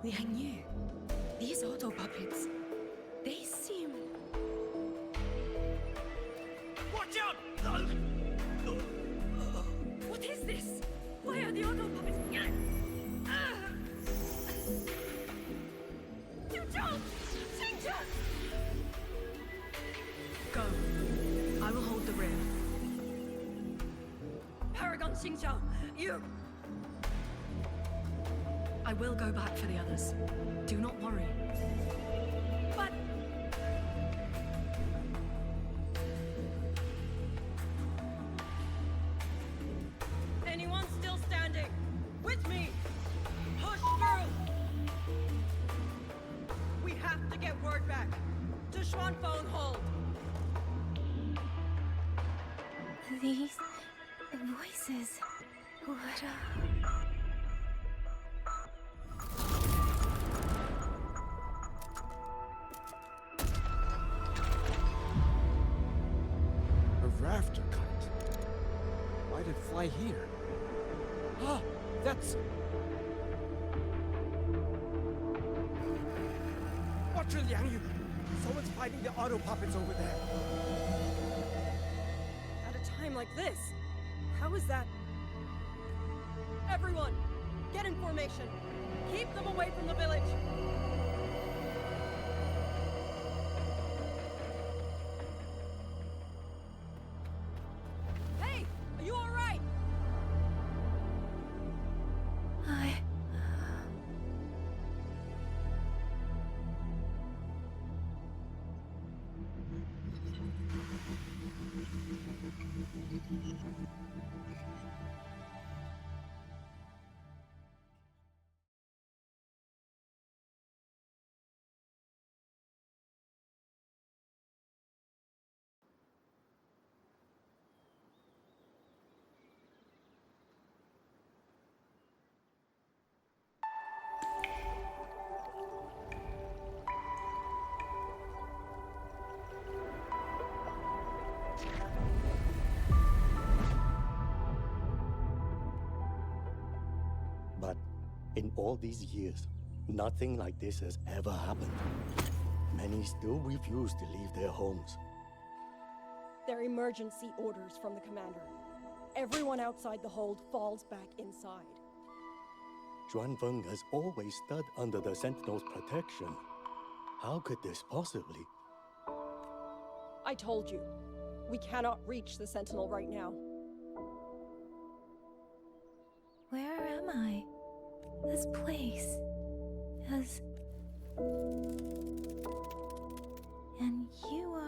Liang Yu, these auto puppets, they seem... Watch out! What is this? Why are the auto puppets... Go. I will hold the rear. Paragon Xingqiao, you... I will go back for the others. Do not worry. But... Anyone still standing? With me! Push through! We have to get word back. To Xuanfeng Hold. These voices. What A rafter kite. Why'd it fly here? Ah, that's... Watch it, Liang Yu! Someone's fighting the auto puppets over there. At a time like this, how is that? Everyone, get in formation. Keep them away from the village. Hey, are you all right? But in all these years, nothing like this has ever happened. Many still refuse to leave their homes. They're emergency orders from the commander. Everyone outside the hold falls back inside. Xuanfeng has always stood under the Sentinel's protection. How could this possibly? I told you, we cannot reach the Sentinel right now. Where am I? This place is... And you are...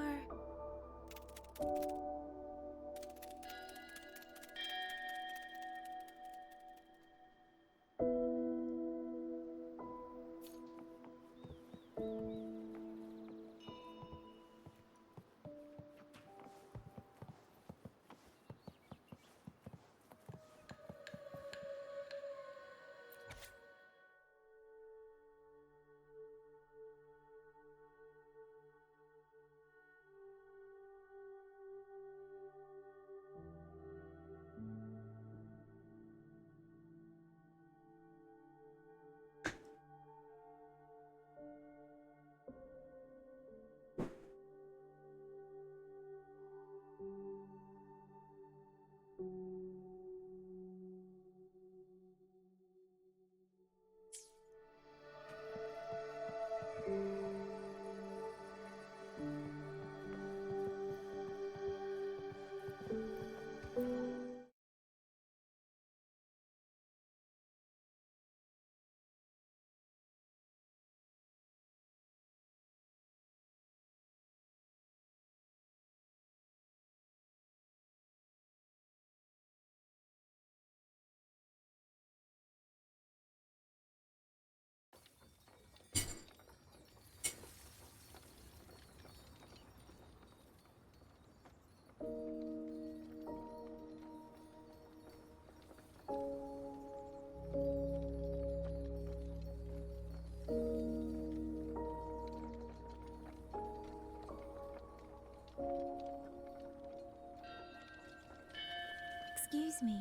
me.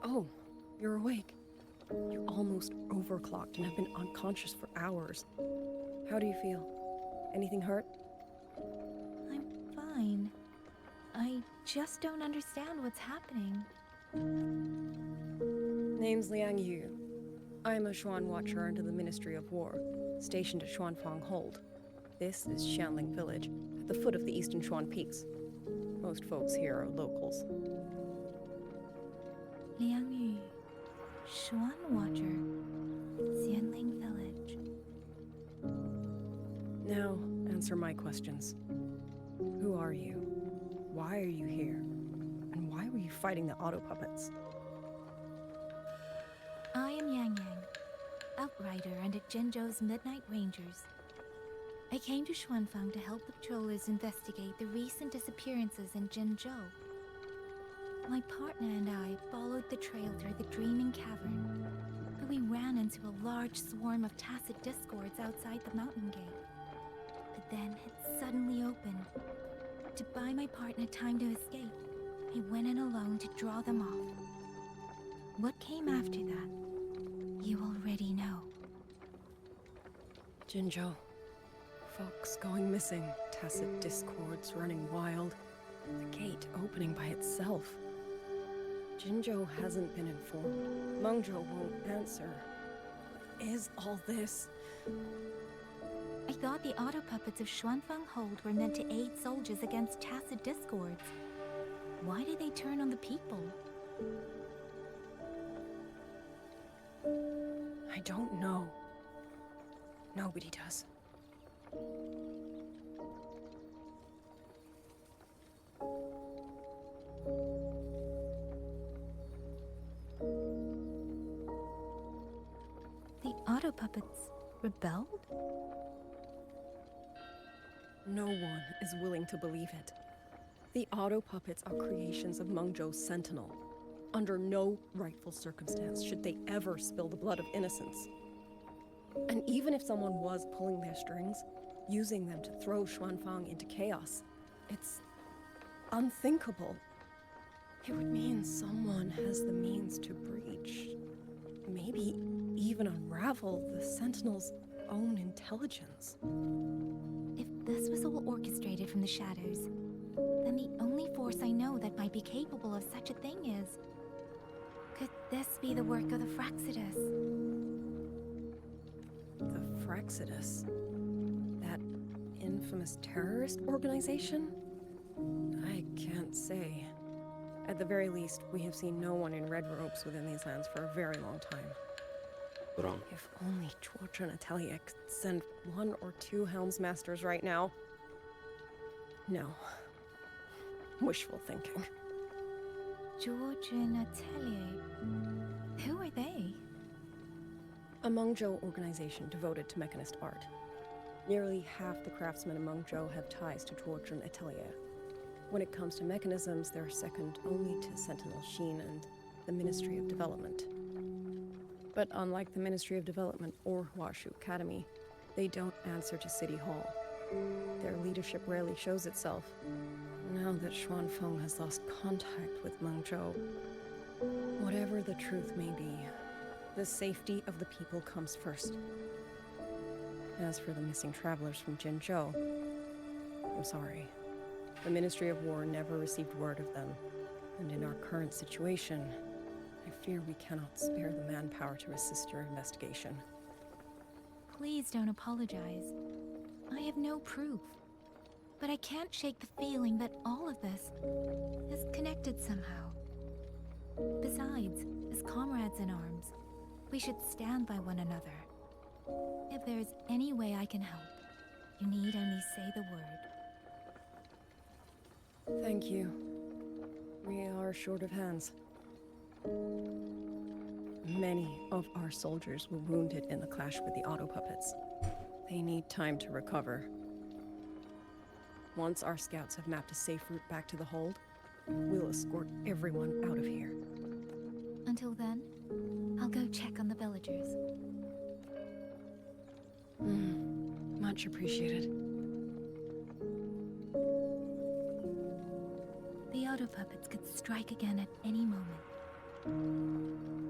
Oh, you're awake. You're almost overclocked and have been unconscious for hours. How do you feel? Anything hurt? I'm fine. I just don't understand what's happening. Name's Liang Yu. I'm a Xuan Watcher under the Ministry of War, stationed at Xuanfang Hold. This is Xianling Village, at the foot of the Eastern Xuan Peaks. Most folks here are locals. Liang Yu, Xuan Watcher, Xianling Village. Now, answer my questions. Who are you? Why are you here? And why were you fighting the auto puppets? I am Yang Yang, Outrider under Jinzhou's Midnight Rangers. I came to Xuanfang to help the patrollers investigate the recent disappearances in Jinzhou. My partner and I followed the trail through the Dreaming Cavern, but we ran into a large swarm of tacit discords outside the mountain gate. But then it suddenly opened. To buy my partner time to escape, I went in alone to draw them off. What came after that, you already know. Jinzhou. Folks going missing, tacit discords running wild, the gate opening by itself. Jinzhou hasn't been informed. Mengzhou won't answer. What is all this? I thought the auto puppets of Xuanfang Hold were meant to aid soldiers against tacit discords. Why did they turn on the people? I don't know. Nobody does. The auto puppets rebelled? No one is willing to believe it. The auto puppets are creations of Mengzhou's Sentinel. Under no rightful circumstance should they ever spill the blood of innocents. And even if someone was pulling their strings, using them to throw Xuanfang into chaos, it's unthinkable. It would mean someone has the means to breach, maybe even unravel the Sentinel's own intelligence. If this was all orchestrated from the shadows, then the only force I know that might be capable of such a thing is... Could this be the work of the Fraxidus? The Fraxidus? That infamous terrorist organization? I can't say. At the very least, we have seen no one in red robes within these lands for a very long time. Wrong. If only George and Atelier could send 1 or 2 Helmsmasters right now. No. Wishful thinking. George and Atelier? Who are they? A Mengzhou organization devoted to mechanist art. Nearly half the craftsmen in Mengzhou have ties to George and Atelier. When it comes to mechanisms, they're second only to Sentinel Sheen and the Ministry of Development. But unlike the Ministry of Development or Huashu Academy, they don't answer to City Hall. Their leadership rarely shows itself. Now that Xuanfeng has lost contact with Mengzhou, whatever the truth may be, the safety of the people comes first. As for the missing travelers from Jinzhou, I'm sorry. The Ministry of War never received word of them, and in our current situation, I fear we cannot spare the manpower to assist your investigation. Please don't apologize. I have no proof. But I can't shake the feeling that all of this is connected somehow. Besides, as comrades in arms, we should stand by one another. If there is any way I can help, you need only say the word. Thank you. We are short of hands. Many of our soldiers were wounded in the clash with the auto puppets. They need time to recover. Once our scouts have mapped a safe route back to the hold, we'll escort everyone out of here. Until then, I'll go check on the villagers. Much appreciated. puppets could strike again at any moment.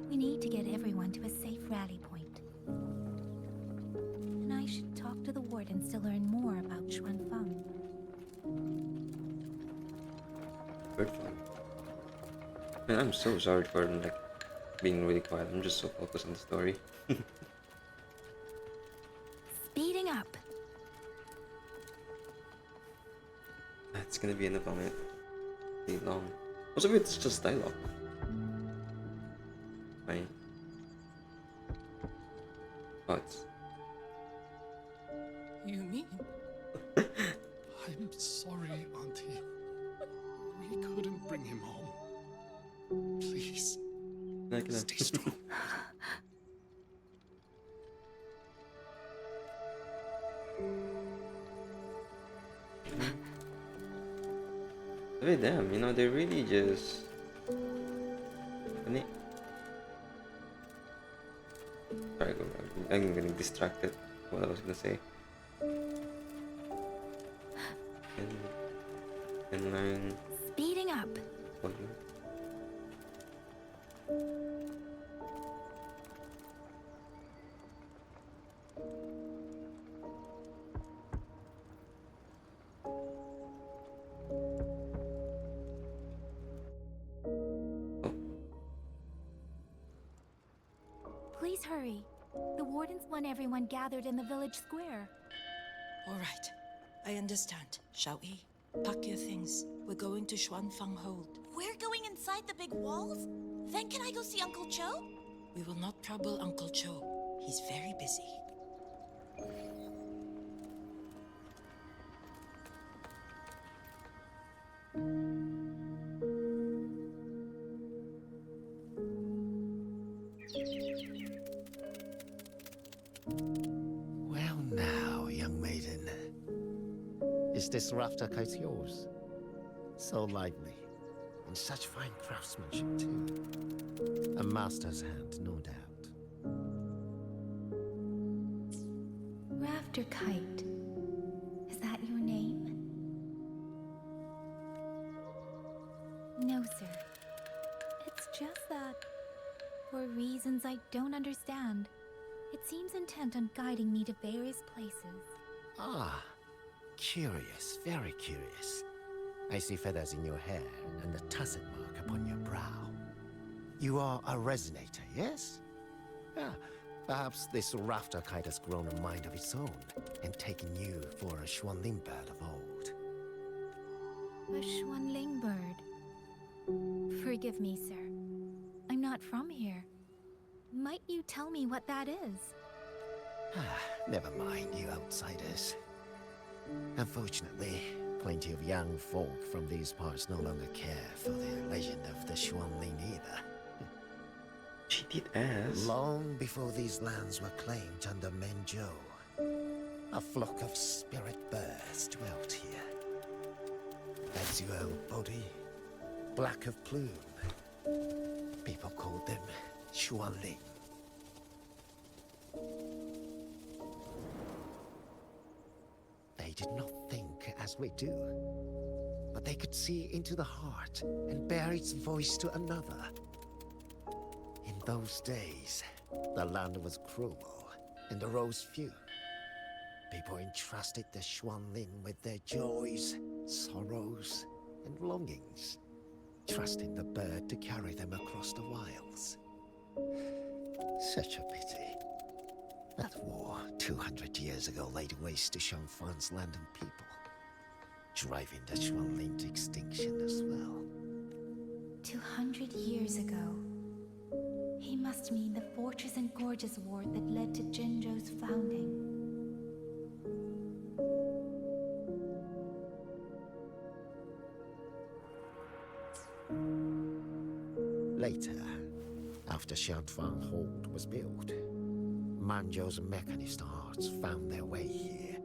We need to get everyone to a safe rally point. And I should talk to the wardens to learn more about Xuanfang. Good fun. Man, I'm so sorry for like being really quiet. I'm just so focused on the story. Speeding up. That's gonna be enough on it. Really long. Also, it's just dialogue. Fine. Thoughts? You mean? I'm sorry, Auntie. We couldn't bring him home. Please, stay strong. Hey, damn, you know, they really just... Sorry, I'm getting distracted. What I was gonna say. And learn... Speeding up. Volume. Please hurry. The wardens want everyone gathered in the village square. All right. I understand. Shall we? Pack your things. We're going to Xuanfang Hold. We're going inside the big walls? Then can I go see Uncle Cho? We will not trouble Uncle Cho. He's very busy. Well now, young maiden. Is this rafter kite yours? So lively. And such fine craftsmanship, too. A master's hand, no doubt. Rafter Kite. Is that your name? No, sir. It's just that, for reasons I don't understand, it seems intent on guiding me to various places. Ah, curious, very curious. I see feathers in your hair and a tusset mark upon your brow. You are a resonator, yes? Ah, perhaps this rafter kite has grown a mind of its own and taken you for a Xuanling bird of old. A Xuanling bird. Forgive me, sir. I'm not from here. Might you tell me what that is? Ah, never mind, you outsiders. Unfortunately, plenty of young folk from these parts no longer care for the legend of the Xuanling either. She did ask. Long before these lands were claimed under Menzhou, a flock of spirit birds dwelt here. Azure body, black of plume. People called them Xuanling. They did not think as we do, but they could see into the heart and bear its voice to another. In those days, the land was cruel and arose few. People entrusted the Xuanling with their joys, sorrows, and longings, trusting the bird to carry them across the wilds. Such a pity. That war 200 years ago laid waste to Xuanfang's land and people, driving the Xuanling to extinction as well. 200 years ago. He must mean the Fortress and Gorges War that led to Jinzhou's founding. Later, after Xuanfang Hold was built, Manzhou's mechanist arts found their way here.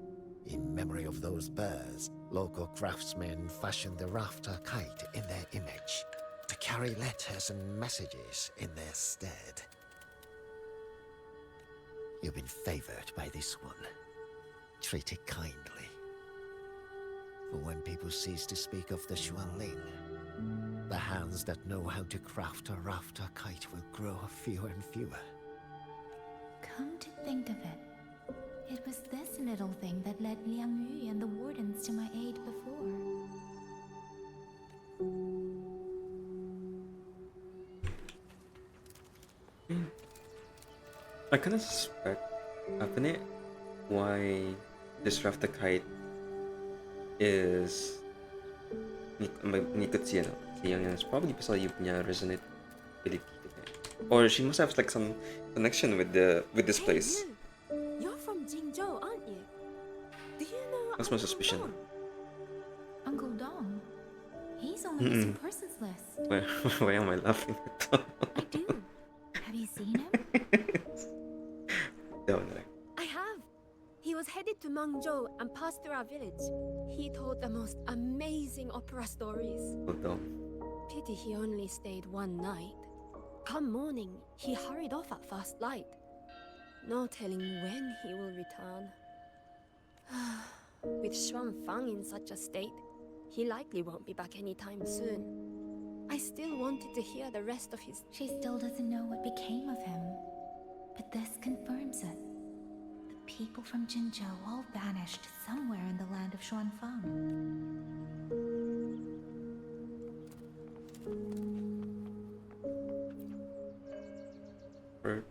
In memory of those birds, local craftsmen fashioned the rafter kite in their image to carry letters and messages in their stead. You've been favored by this one. Treat it kindly. For when people cease to speak of the Xuanling, the hands that know how to craft a rafter kite will grow fewer and fewer. Come to think of it, it was this little thing that led Liang Yu and the wardens to my aid before. I kind of suspect, why this rafter kite is ngikut si Liang Yang. It's probably pasal you punya resonate ability. Or she must have like some connection with this place. You're from Jingzhou, aren't you? Do you know That's my suspicion. Uncle Dong? He's on the missing persons list. Why am I laughing at that? I do. Have you seen him? No. I have. He was headed to Mangzhou and passed through our village. He told the most amazing opera stories. Pity he only stayed one night. Come morning, he hurried off at first light. No telling when he will return. With Xuanfang in such a state, he likely won't be back anytime soon. I still wanted to hear the rest of his... She still doesn't know what became of him. But this confirms it. The people from Jinzhou all vanished somewhere in the land of Xuanfang. Right.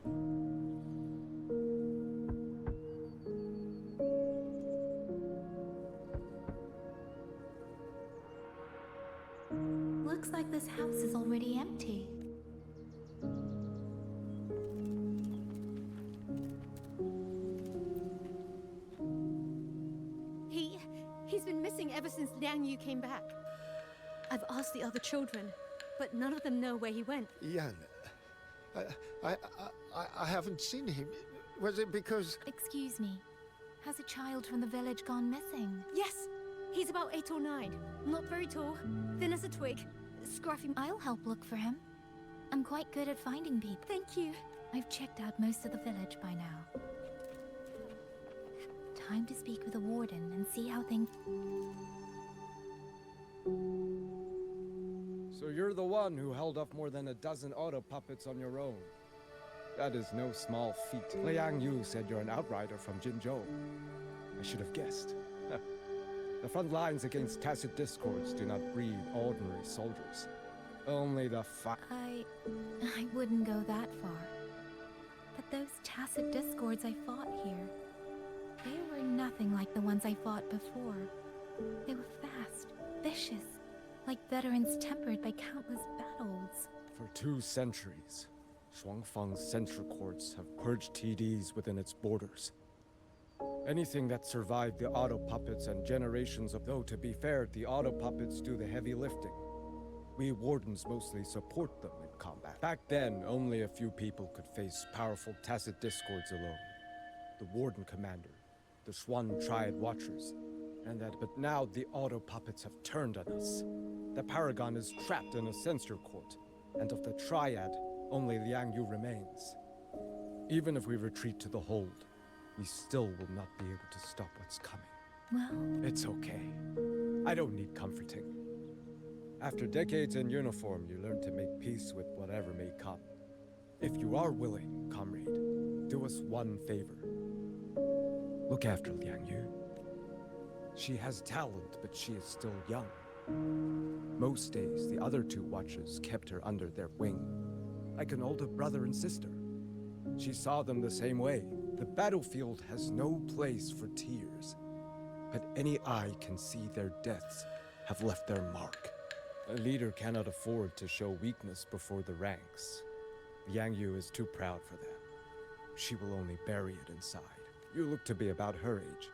Looks like this house is already empty. He's been missing ever since Liang Yu came back. I've asked the other children, but none of them know where he went. Yan, I haven't seen him. Was it because... Excuse me. Has a child from the village gone missing? Yes! He's about 8 or 9. Not very tall, thin as a twig, scruffy... I'll help look for him. I'm quite good at finding people. Thank you. I've checked out most of the village by now. Time to speak with the warden and see how things... So you're the one who held off more than a dozen auto puppets on your own. That is no small feat. Liang Yu said you're an outrider from Jinzhou. I should have guessed. The front lines against tacit discords do not breed ordinary soldiers. Only the I wouldn't go that far. But those tacit discords I fought here, they were nothing like the ones I fought before. They were fast, vicious, like veterans tempered by countless battles. For 2 centuries, Shuangfang's central courts have purged TDs within its borders. Anything that survived the auto puppets and generations of... Though, to be fair, the auto puppets do the heavy lifting. We wardens mostly support them in combat. Back then, only a few people could face powerful tacit discords alone. The warden commander, the Xuan Triad Watchers, and that... But now the auto puppets have turned on us. The Paragon is trapped in a censor court, and of the Triad, only Liang Yu remains. Even if we retreat to the hold, we still will not be able to stop what's coming. Well... It's okay. I don't need comforting. After decades in uniform, you learn to make peace with whatever may come. If you are willing, comrade, do us one favor. Look after Liang Yu. She has talent, but she is still young. Most days, the other 2 watchers kept her under their wing, like an older brother and sister. She saw them the same way. The battlefield has no place for tears, but any eye can see their deaths have left their mark. A leader cannot afford to show weakness before the ranks. Liang Yu is too proud for that. She will only bury it inside. You look to be about her age,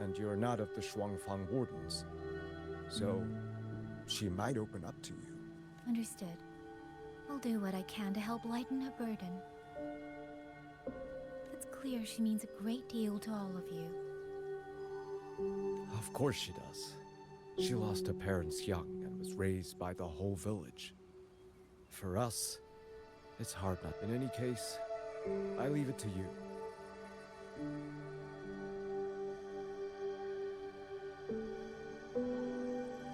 and you're not of the Shuangfang Wardens. So, she might open up to you. Understood. I'll do what I can to help lighten her burden. It's clear she means a great deal to all of you. Of course she does. She lost her parents young and was raised by the whole village. For us, it's hard not. In any case, I leave it to you.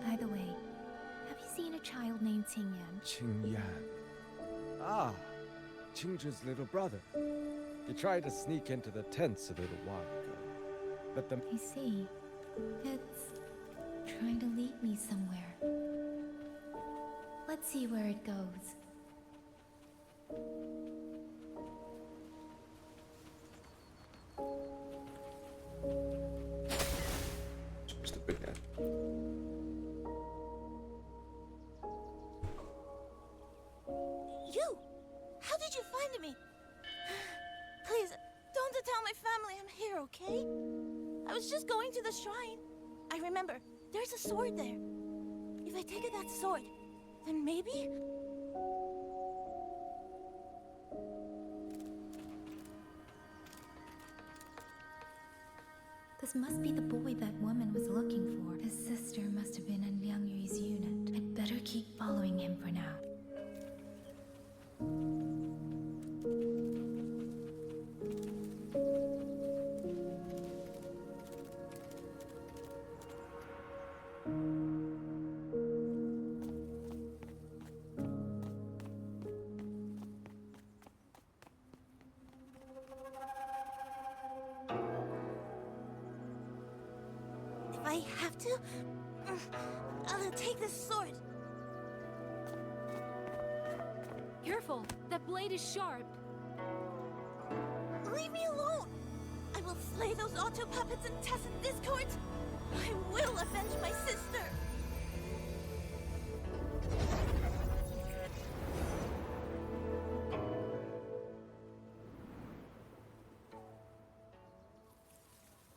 By the way, have you seen a child named Ting Qingyan. Ah, Qingzhi's little brother. He tried to sneak into the tents a little while ago. But the... I see. It's trying to lead me somewhere. Let's see where it goes. Supposed to pick that. You! How did you find me? Please, don't tell my family I'm here, okay? I was just going to the shrine. I remember, there's a sword there. If I take that sword, then maybe... This must be the boy that woman was looking for. His sister must have been in Liang Yu's unit. I'd better keep following him for now. If I have to, I'll take this sword. Careful! That blade is sharp! Leave me alone! I will slay those auto puppets and test discords! I will avenge my sister!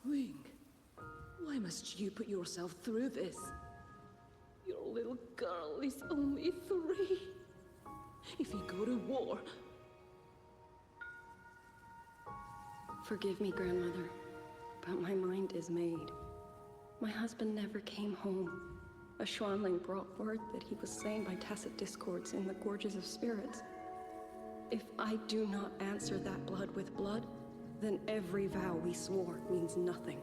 Wing, why must you put yourself through this? Your little girl is only 3. If you go to war... Forgive me, Grandmother, but my mind is made. My husband never came home. A Xuanling brought word that he was slain by tacit discords in the Gorges of Spirits. If I do not answer that blood with blood, then every vow we swore means nothing.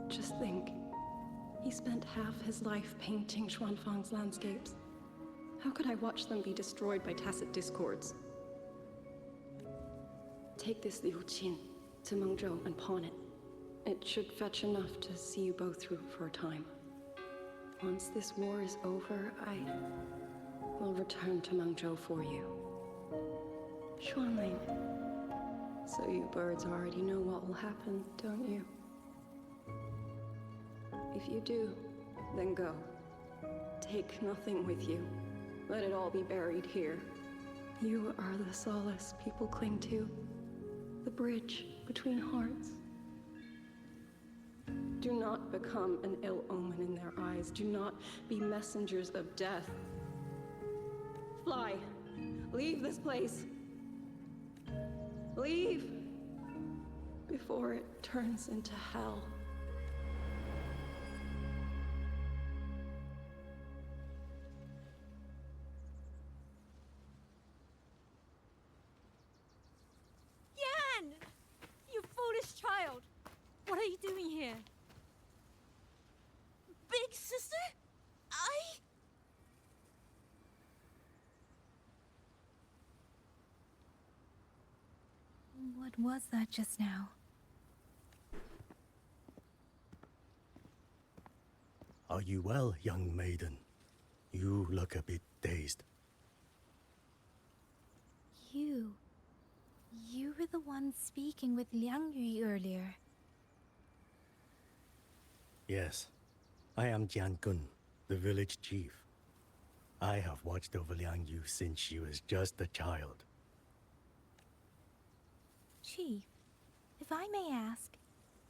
Just think, he spent half his life painting Xuanfang's landscapes. How could I watch them be destroyed by tacit discords? Take this Liu Qin to Mengzhou and pawn it. It should fetch enough to see you both through for a time. Once this war is over, I will return to Mengzhou for you. Xuanling. So you birds already know what will happen, don't you? If you do, then go. Take nothing with you. Let it all be buried here. You are the solace people cling to. The bridge between hearts. Do not become an ill omen in their eyes. Do not be messengers of death. Fly. Leave this place. Leave before it turns into hell. Yan! You foolish child! What are you doing here? Big sister? What was that just now? Are you well, young maiden? You look a bit dazed. You were the one speaking with Liang Yu earlier. Yes, I am Jian Gun, the village chief. I have watched over Liang Yu since she was just a child. Chief, if I may ask,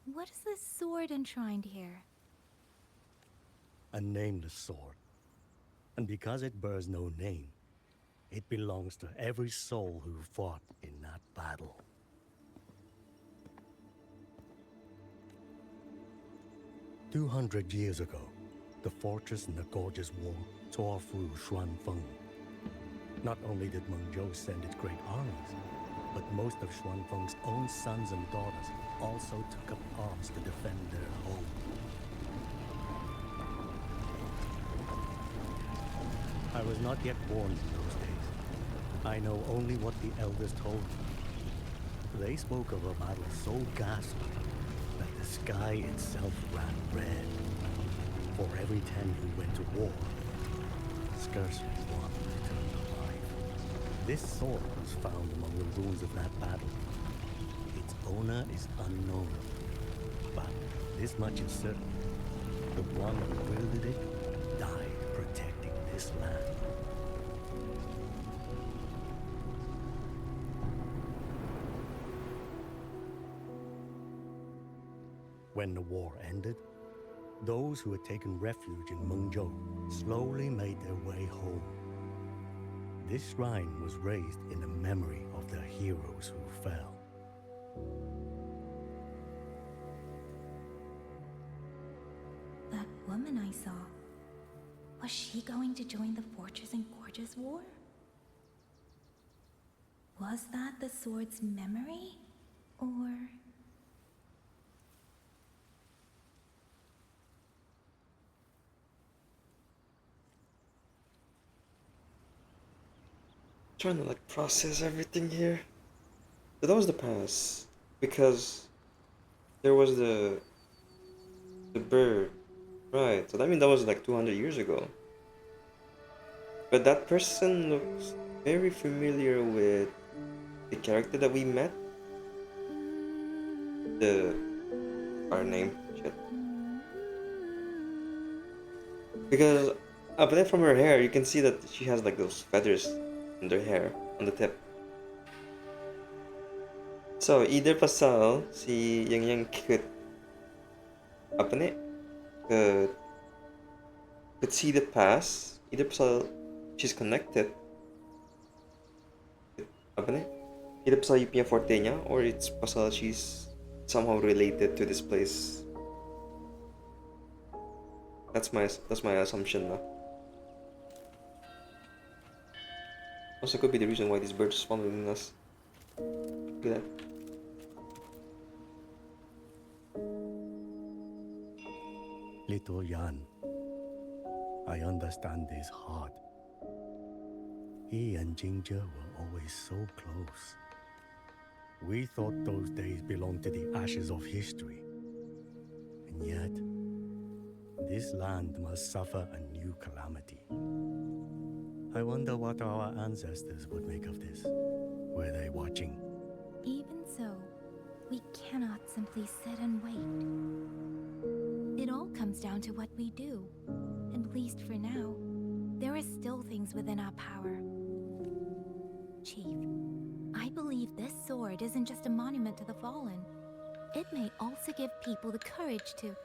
what is this sword enshrined here? A nameless sword. And because it bears no name, it belongs to every soul who fought in that battle. "200 years ago, the fortress in the Gorgeous War tore through Xuanfeng. Not only did Mengzhou send its great armies, but most of Xuanfeng's own sons and daughters also took up arms to defend their home. I I was not yet born in those days. I know only what the elders told me. They spoke of a battle so ghastly that the sky itself ran red. For every 10 who went to war, scarcely one returned alive. This sword was found among the ruins of that battle. Its owner is unknown, but this much is certain. The one who wielded it died protecting this land. When the war ended, those who had taken refuge in Mengzhou slowly made their way home. This shrine was raised in the memory of the heroes who fell. That woman I saw, was she going to join the Fortress and Gorges War? Was that the sword's memory? Or... Trying to like process everything here. But that was the past, because there was the bird, right? So that means that was like 200 years ago. But that person looks very familiar with the character that we met. Our name, shit. Because up there from her hair, you can see that she has like those feathers in her hair on the tip. So either pasal si yang could see the past, either pasal she's connected either pasal yung punya forte niya, or it's pasal she's somehow related to this place. That's my assumption na. Also could be the reason why these birds are following us. Look at that. Little Yan, I understand his heart. He and Ginger were always so close. We thought those days belonged to the ashes of history. And yet, this land must suffer a new calamity. I wonder what our ancestors would make of this. Were they watching? Even so, we cannot simply sit and wait. It all comes down to what we do. At least for now, there are still things within our power. Chief, I believe this sword isn't just a monument to the fallen. It may also give people the courage to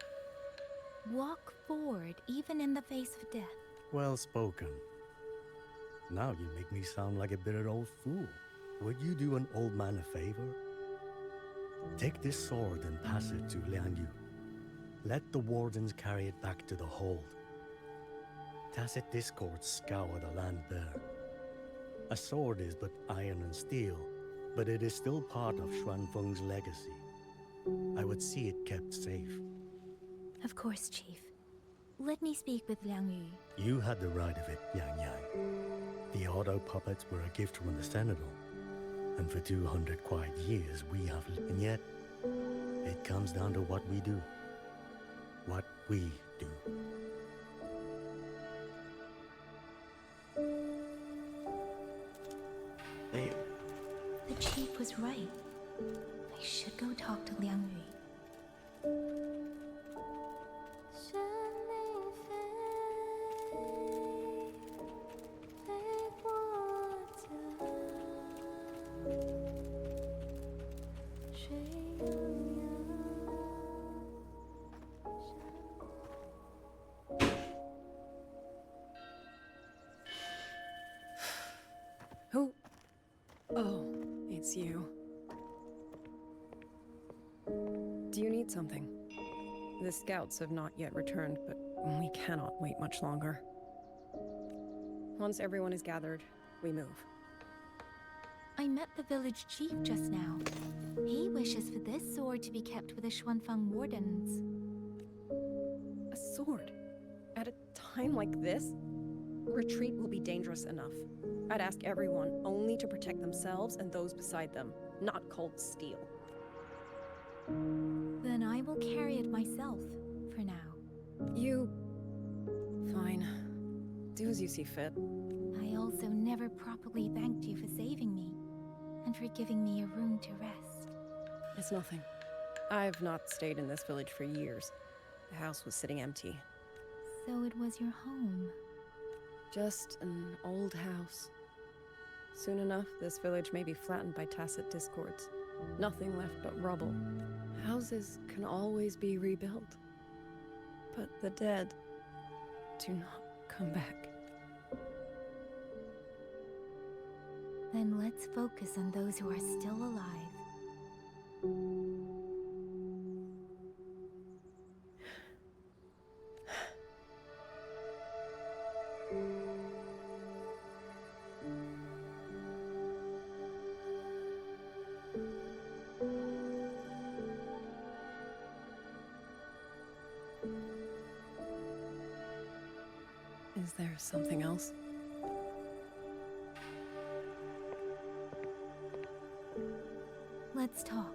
walk forward even in the face of death. Well spoken. Now you make me sound like a bitter old fool. Would you do an old man a favor? Take this sword and pass it to Liang Yu. Let the wardens carry it back to the hold. Tacit discords scour the land bare. A sword is but iron and steel, but it is still part of Xuanfeng's legacy. I would see it kept safe. Of course, Chief. Let me speak with Liang Yu. You had the right of it, Yang Yang. The auto puppets were a gift from the Sentinel. And for 200 quiet years we have... And yet, it comes down to what we do. What we do. Damn. The Chief was right. I should go talk to Liang Yu. Who? Oh, it's you. Do you need something? The scouts have not yet returned, but we cannot wait much longer. Once everyone is gathered, we move. I met the village chief just now. He wishes for this sword to be kept with the Xuanfang wardens. A sword? At a time like this? retreat will be dangerous enough. I'd ask everyone only to protect themselves and those beside them, not cold steel. Then I will carry it myself, for now. You... Fine. Do as you see fit. I also never properly thanked you for saving me, and for giving me a room to rest. It's nothing. I've not stayed in this village for years. The house was sitting empty. So it was your home. Just an old house. Soon enough, this village may be flattened by tacit discords. Nothing left but rubble. Houses can always be rebuilt. But the dead do not come back. Then let's focus on those who are still alive. Is there something else? Let's talk.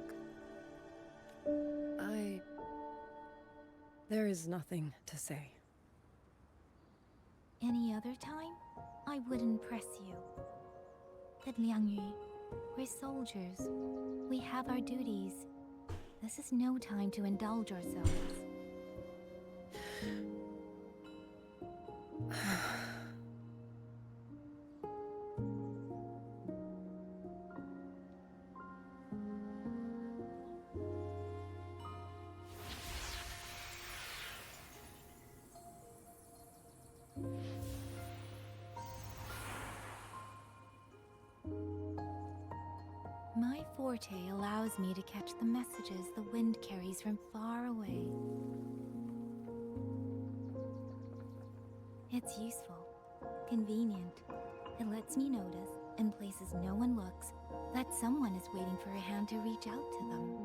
There is nothing to say. Any other time, I wouldn't press you. But Liangyu, we're soldiers. We have our duties. This is no time to indulge ourselves. My forte allows me to catch the messages the wind carries from far away. It's useful, convenient. It lets me notice, in places no one looks, that someone is waiting for a hand to reach out to them.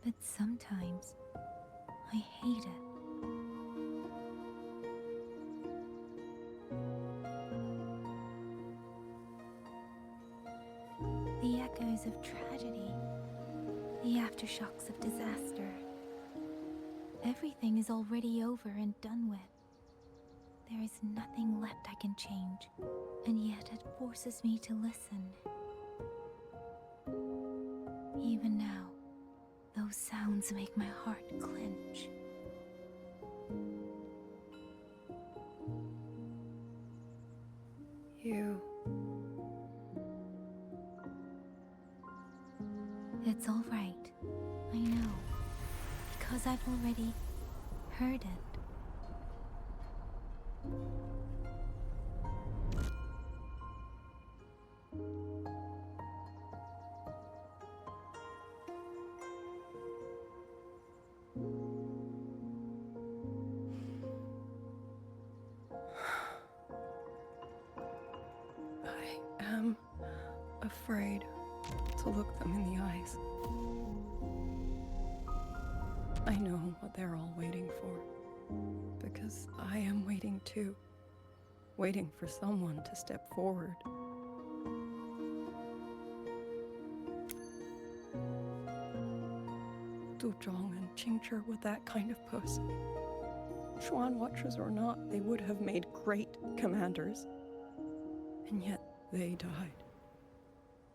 But sometimes, I hate it. The echoes of tragedy, the aftershocks of disaster. Everything is already over and done with. There is nothing left I can change, and yet it forces me to listen. Even now, those sounds make my heart clench. It's all right. I know. Because I've already heard it. I am afraid to look them in the eyes. I know what they're all waiting for, because I am waiting too. Waiting for someone to step forward. Du Zhong and Qingzhi were that kind of person. Xuan Watchers or not, they would have made great commanders. And yet they died.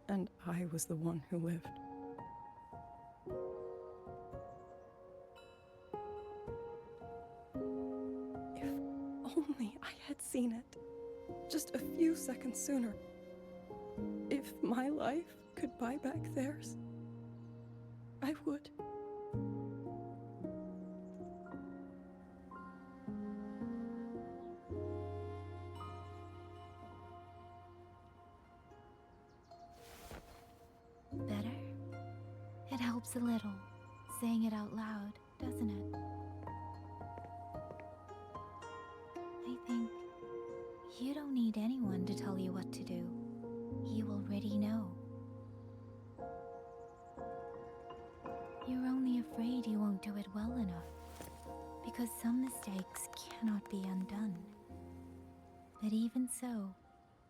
And I was the one who lived. If only I had seen it. Just a few seconds sooner. If my life could buy back theirs, I would. Better? It helps a little, saying it out loud, doesn't it? I think you don't need anyone to tell you what to do. You already know. You're only afraid you won't do it well enough, because some mistakes cannot be undone. But even so,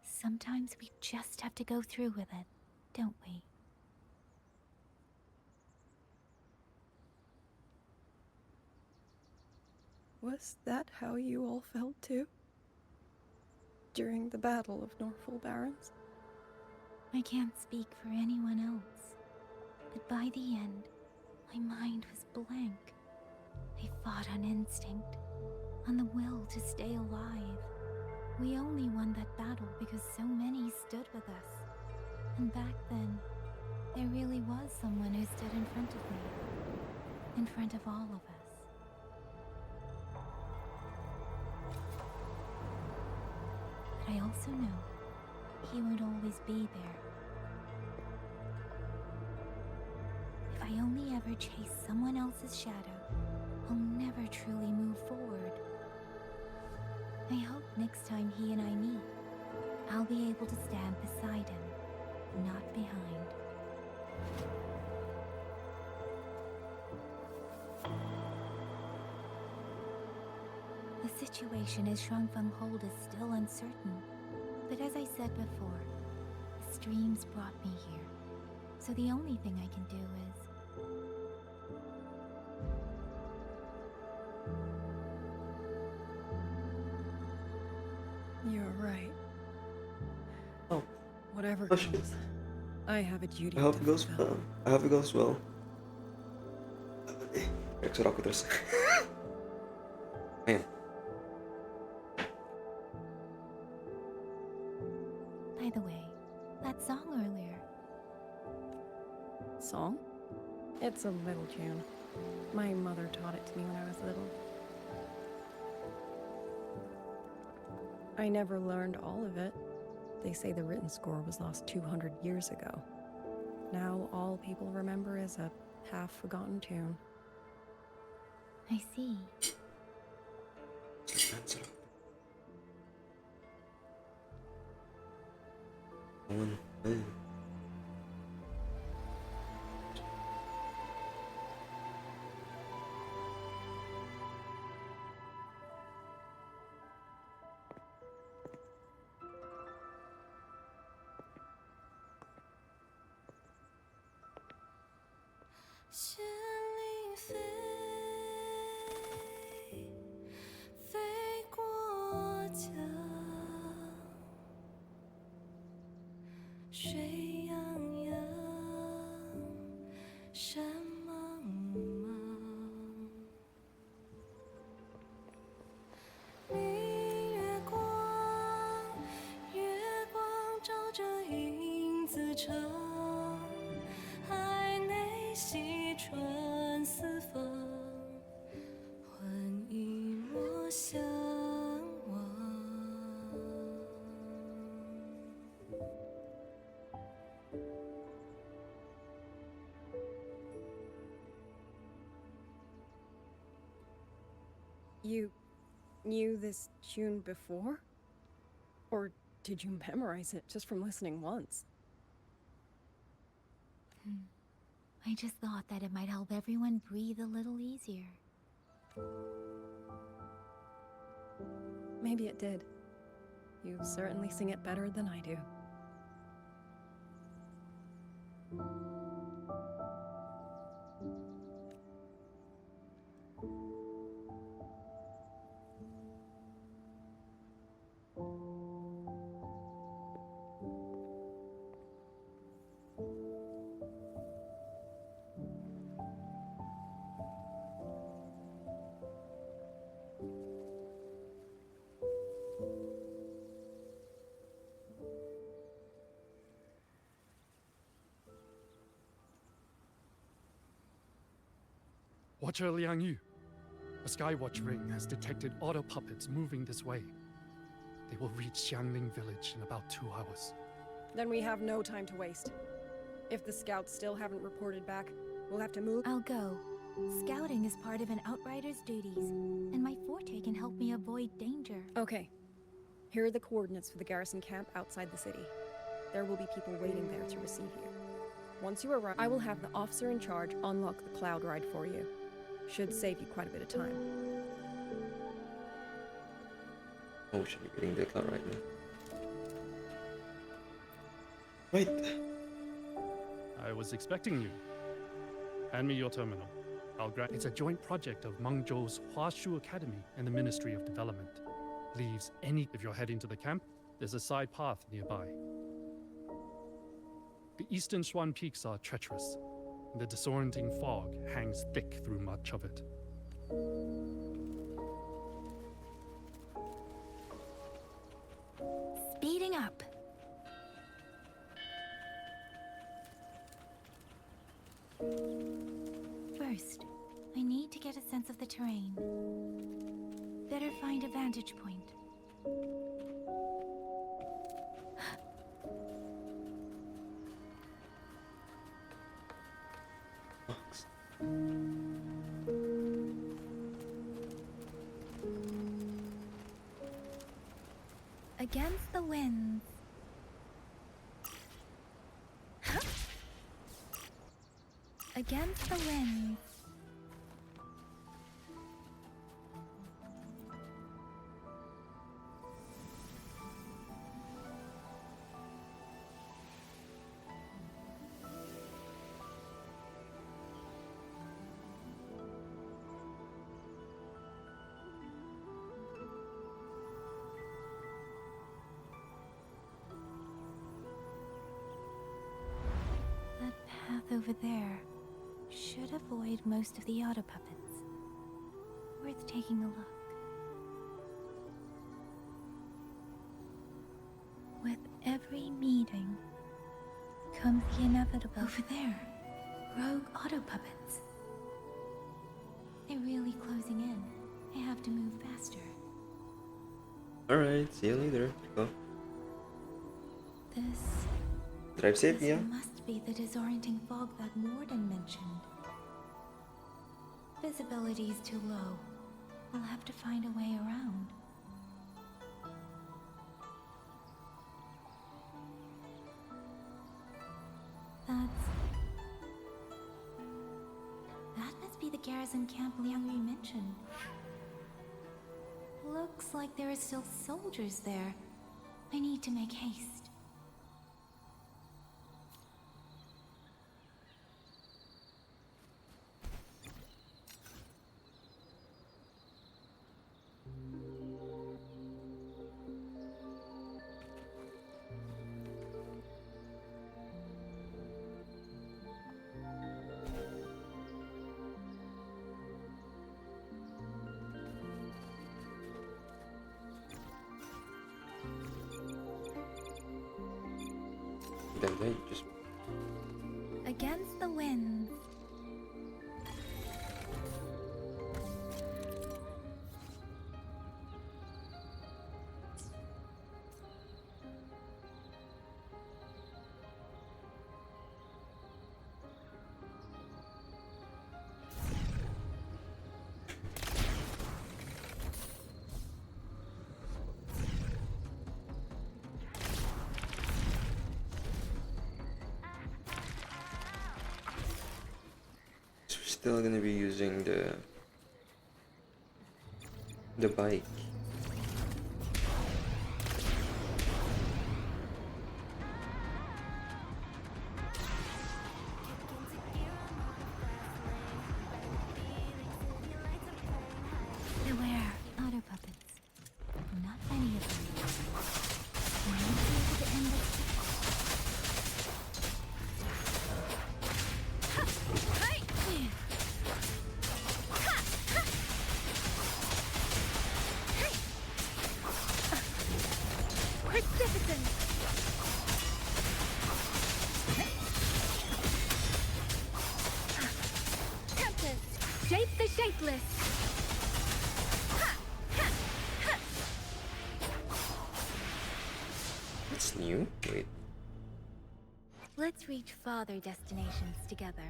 sometimes we just have to go through with it, don't we? Was that how you all felt too? During the Battle of Norfolk Barrens? I can't speak for anyone else, but by the end, my mind was blank. I fought on instinct, on the will to stay alive. We only won that battle because so many stood with us. And back then, there really was someone who stood in front of me. In front of all of us. But I also know he won't always be there. If I only ever chase someone else's shadow, I'll never truly move forward. I hope next time he and I meet, I'll be able to stand beside him, not behind. The situation as Shuangfeng Hold is still uncertain, but as I said before, the streams brought me here, so the only thing I can do is... You're right. Oh. Whatever Gosh. comes, I have a duty I hope to it goes fulfill. well. I hope it goes well. Suara aku terus. Man. By the way, that song earlier. Song? It's a little tune. My mother taught it to me when I was little. I never learned all of it. They say the written score was lost 200 years ago. Now all people remember is a half-forgotten tune. I see. You knew this tune before? Or did you memorize it just from listening once? I just thought that it might help everyone breathe a little easier. Maybe it did. You certainly sing it better than I do. Watcher Liang Yu, a Skywatch ring has detected auto puppets moving this way. They will reach Xiangling village in about 2 hours. Then we have no time to waste. If the scouts still haven't reported back, we'll have to move. I'll go. Scouting is part of an outrider's duties, and my forte can help me avoid danger. Okay. Here are the coordinates for the garrison camp outside the city. There will be people waiting there to receive you. Once you arrive, I will have the officer in charge unlock the cloud ride for you. Should save you quite a bit of time. Oh, should be getting the cloud right now. Right. I was expecting you. Hand me your terminal. I'll grant it's a joint project of Mengzhou's Huashu Academy and the Ministry of Development. Leaves any if you're heading to the camp, there's a side path nearby. The eastern Shuan peaks are treacherous. The disorienting fog hangs thick through much of it. Speeding up. First, I need to get a sense of the terrain. Better find a vantage point. Against the winds. Against the winds. That path over there should avoid most of the auto puppets. Worth taking a look. With every meeting comes the inevitable. Over there, rogue auto puppets. They're really closing in. I have to move faster. Alright, see you later. Go. This Drive safe, yeah? must be the disorienting fog that Warden mentioned. Visibility's too low. We'll have to find a way around. That must be the garrison camp Liang Yu mentioned. Looks like there are still soldiers there. I need to make haste. Then they just Against the winds. still gonna be using the bike. Beware, auto puppets. Not many of them. I need to be able to end this. Magnificent! Tempest, shape the shapeless! It's new? Wait. Let's reach farther destinations together.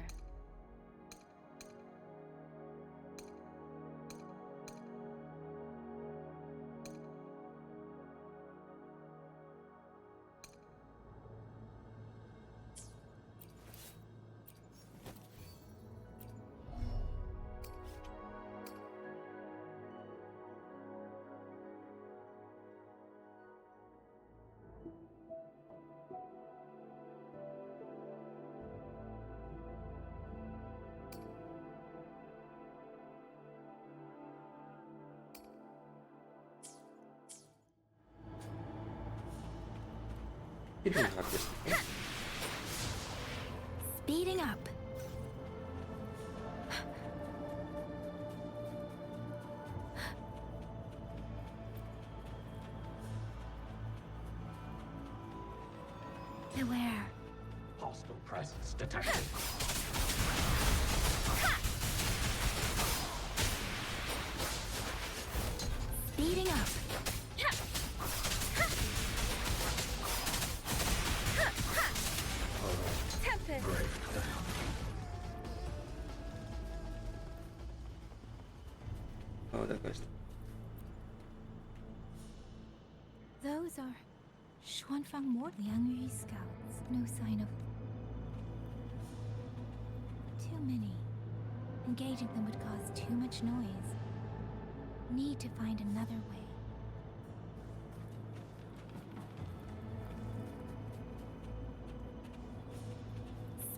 You didn't have this before. Speeding up. Beware. Hostile presence detected. Speeding up. Tempest. Oh, that goes. Those are Xuanfang Mort Liangyu scouts. No sign of... Too many. Engaging them would cause too much noise. Need to find another way.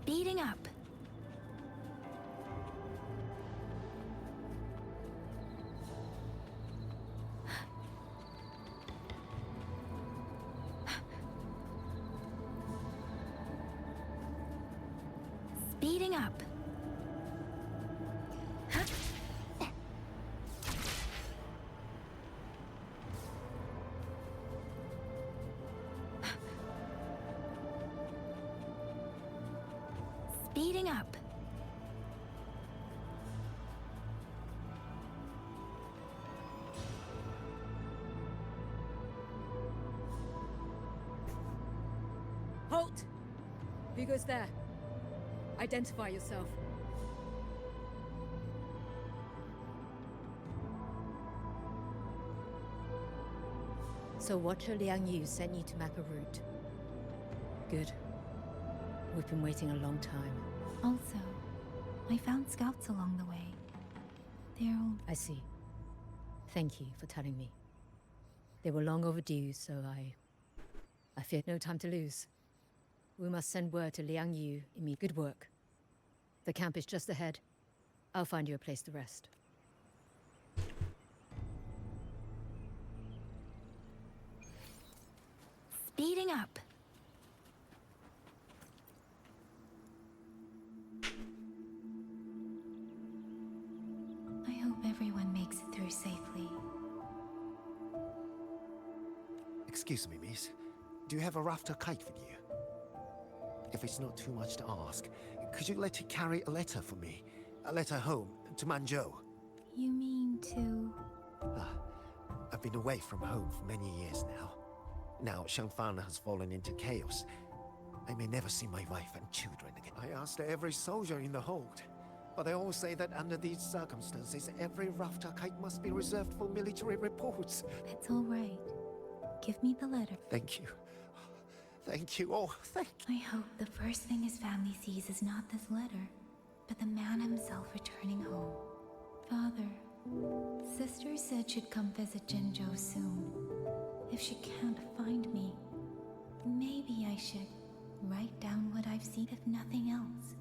Speeding up. Speeding up. Speeding up. Halt! Who goes there? Identify yourself. So Watcher Liang Yu sent you to map a route. Good. We've been waiting a long time. Also, I found scouts along the way. They're all... I see. Thank you for telling me. They were long overdue, so I feared no time to lose. We must send word to Liang Yu immediately. Good work. The camp is just ahead. I'll find you a place to rest. Speeding up. I hope everyone makes it through safely. Excuse me, miss. Do you have a rafter kite with you? If it's not too much to ask, could you let it carry a letter for me? A letter home, to Manzhou. You mean to... I've been away from home for many years now. Now Shangfan has fallen into chaos. I may never see my wife and children again. I asked every soldier in the hold, but they all say that under these circumstances, every rafter kite must be reserved for military reports. It's all right. Give me the letter. Thank you. Thank you. Oh, thank you. I hope the first thing his family sees is not this letter, but the man himself returning home. Father, Sister said she'd come visit Jinzhou soon. If she can't find me, maybe I should write down what I've seen. If nothing else,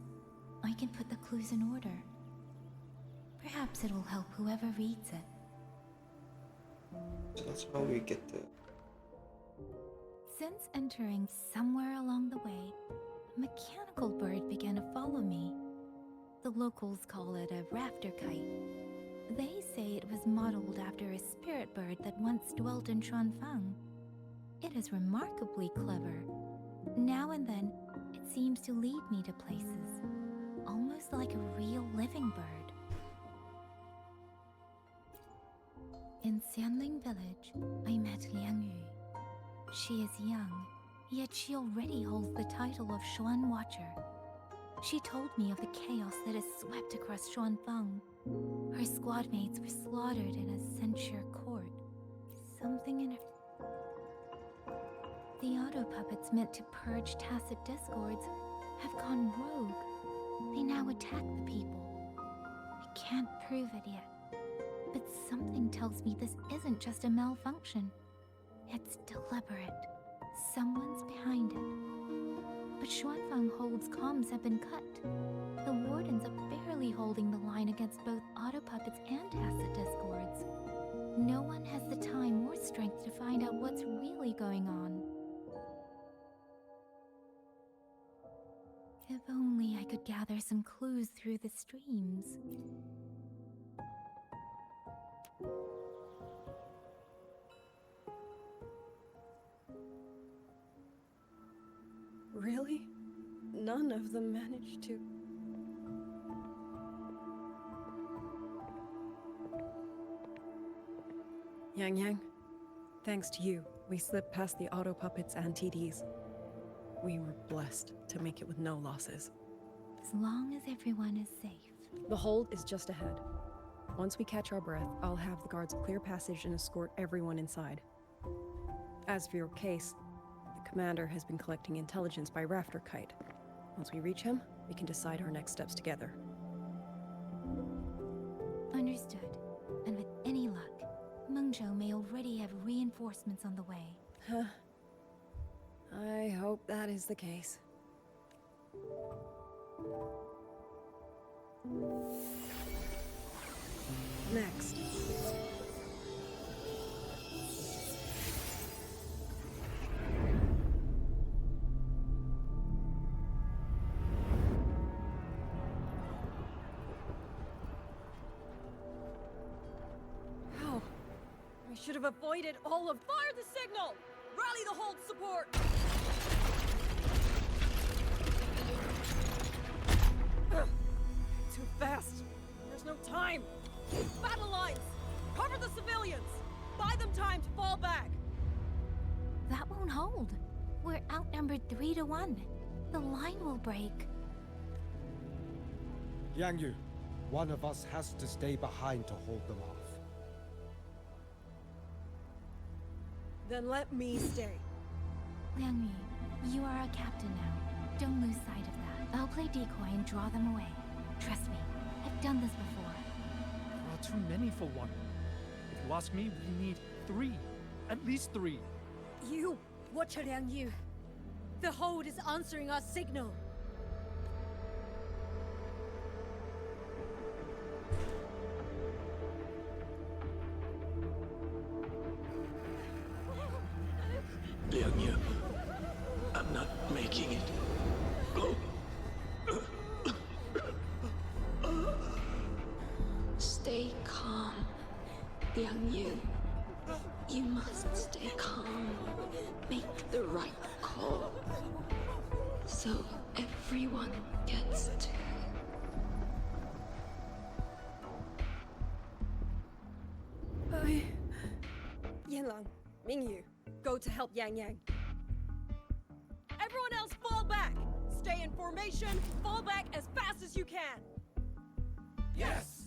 I can put the clues in order. Perhaps it'll help whoever reads it. So that's how we get the... Since entering somewhere along the way, a mechanical bird began to follow me. The locals call it a rafter kite. They say it was modeled after a spirit bird that once dwelt in Xuanfang. It is remarkably clever. Now and then, it seems to lead me to places, almost like a real living bird. In Xianling village, I met Liang Yu. She is young, yet she already holds the title of Xuan Watcher. She told me of the chaos that has swept across Xuanfang. Her squad mates were slaughtered in a censure court. Something in her... The auto puppets meant to purge tacit discords have gone rogue. They now attack the people. I can't prove it yet, but something tells me this isn't just a malfunction. It's deliberate. Someone's behind it. But Xuanfang Hold's comms have been cut. The wardens are barely holding the line against both auto puppets and tacit discords. No one has the time or strength to find out what's really going on. If only I could gather some clues through the streams. Really? None of them managed to... Yang Yang, thanks to you, we slipped past the auto puppets and TDs. We were blessed to make it with no losses. As long as everyone is safe. The hold is just ahead. Once we catch our breath, I'll have the guards clear passage and escort everyone inside. As for your case, the commander has been collecting intelligence by Rafter Kite. Once we reach him, we can decide our next steps together. Understood. And with any luck, Mengzhou may already have reinforcements on the way. Huh. I hope that is the case. Next. How? We should have avoided all of... Fire the signal! Rally the hold support! Ugh. Too fast. There's no time. Battle lines! Cover the civilians! Buy them time to fall back! That won't hold. We're outnumbered 3 to 1. The line will break. Yang Yu, one of us has to stay behind to hold them off. Then let me stay. Liang Yu, you are a captain now. Don't lose sight of that. I'll play decoy and draw them away. Trust me, I've done this before. There are too many for one. If you ask me, we need 3. At least 3. You, watch Liang Yu. The hold is answering our signal. Liang Yu, I'm not making it. Stay calm, Liang Yu. You must stay calm. Make the right call. So everyone gets to... Yanlang, Mingyu, go to help Yang Yang. Everyone else fall back! Stay in formation, fall back as fast as you can! Yes!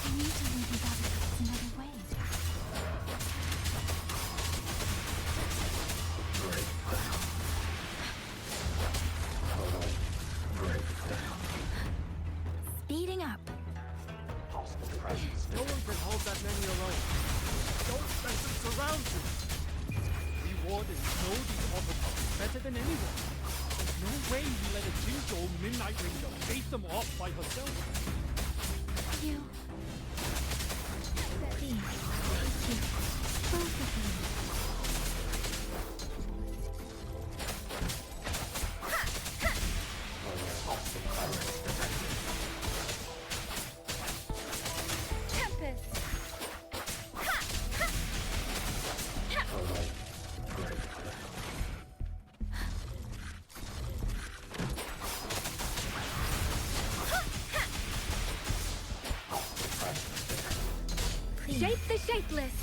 We need to leave these artifacts another way. Speeding up. No one can hold that many alone. Don't let them surround you! We wardens know these autobots better than anyone. There's no way we let a Jinzhou Midnight Ranger face them off by herself. You. Please, thank you. Both of you. Tempest. Shape the shapeless.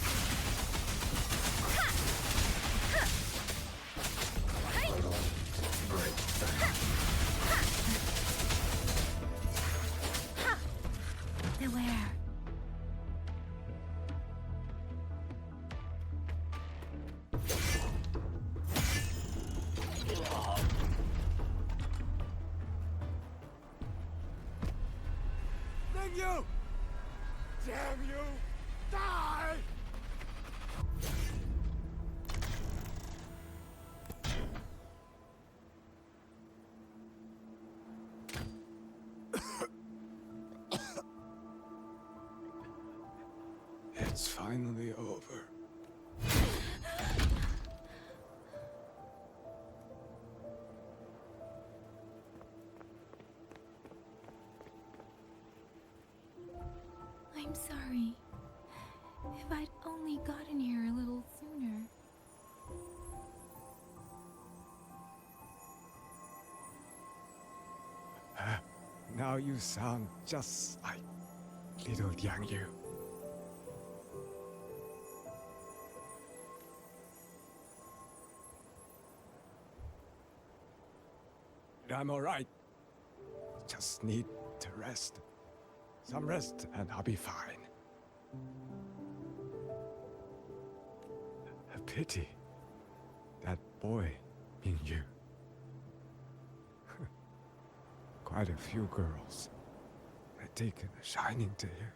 Beware. Then you! Damn you! Die! It's finally over. I'm sorry. If I'd only gotten here a little sooner. Now you sound just like little Liang Yu. I'm alright. Just need to rest. Some rest and I'll be fine. A pity. That boy in you. Quite a few girls had taken a shining to you.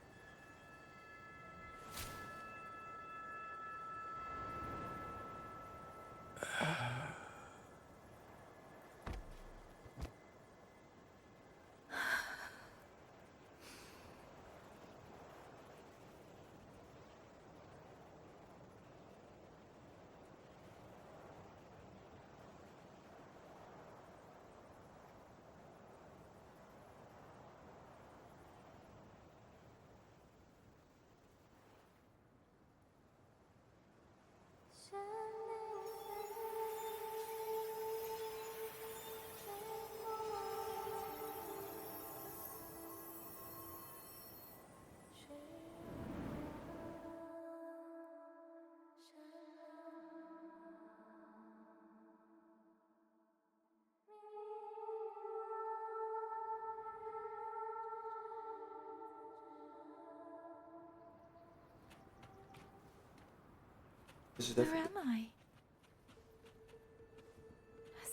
Where am I?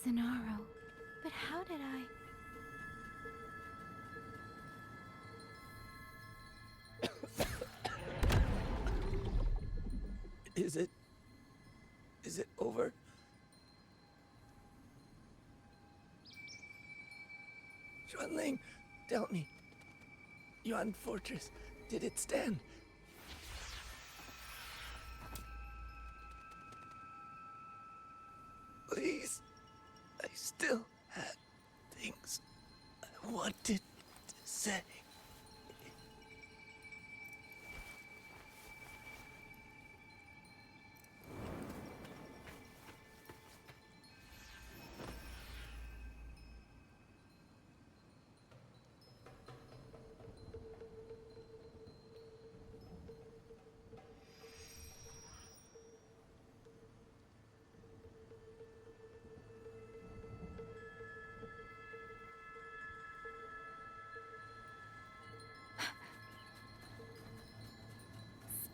Zenaro. But how did I... Is it over? Xuanling, tell me. Yuan Fortress, did it stand? Please. I still had things I wanted to say.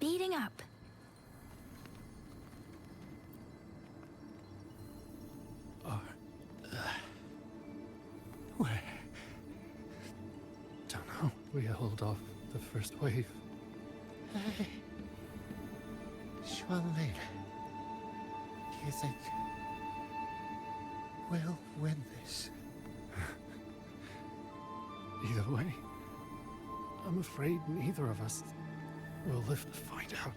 Speeding up. Where? Don't know. We held off the first wave. Hey, Xuanling, do you think we'll win this? Either way, I'm afraid neither of us will live to find out.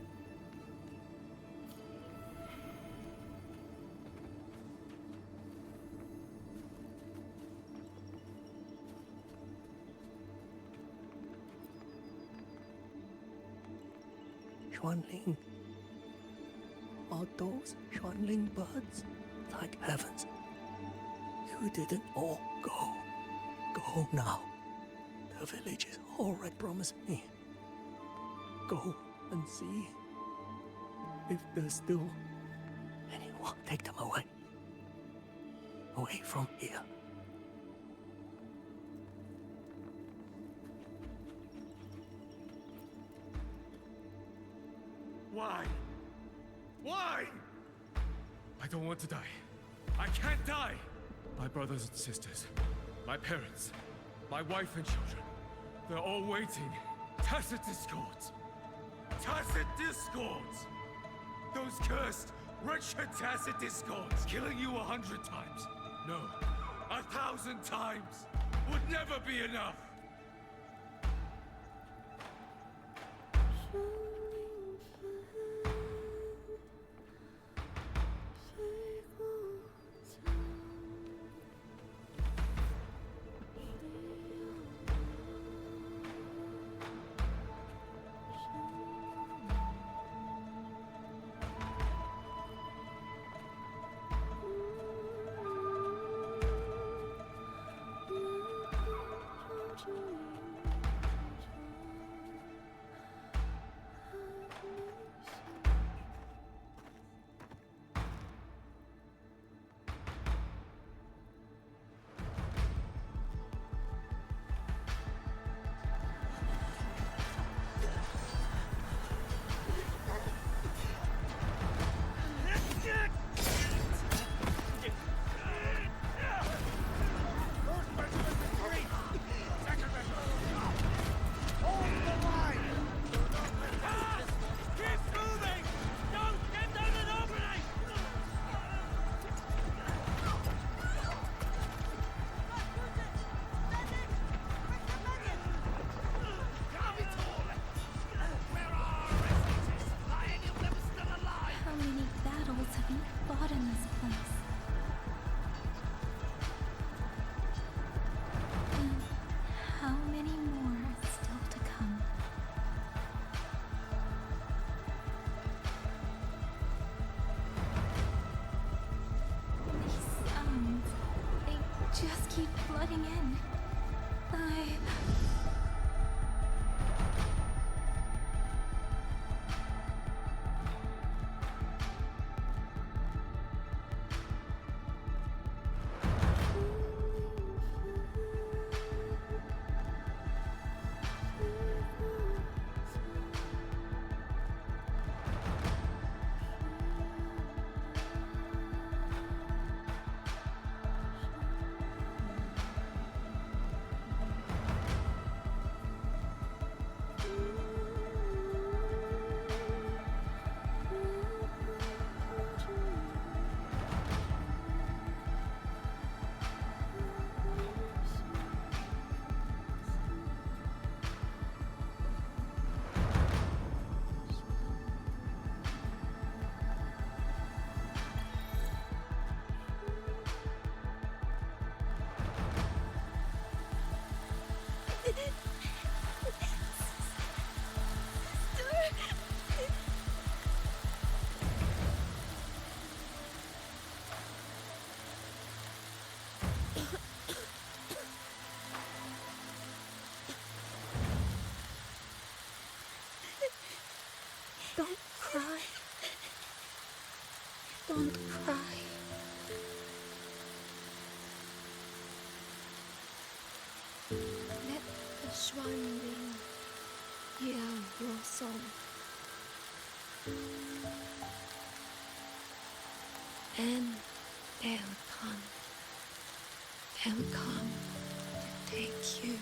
Xuanling. Are those Xuanling birds? Thank heavens. You didn't all go. Go now. The village is all Red promised me. Go and see if there's still anyone. Take them away. Away from here. Why? Why? I don't want to die. I can't die! My brothers and sisters, my parents, my wife and children, they're all waiting. Tacit discords. Tacit discords! Those cursed, wretched tacit discords, killing you 100 times. No, 1,000 times would never be enough! again. Don't cry. Don't cry. Let the swan ring hear your song. And they'll come. They'll come to take you.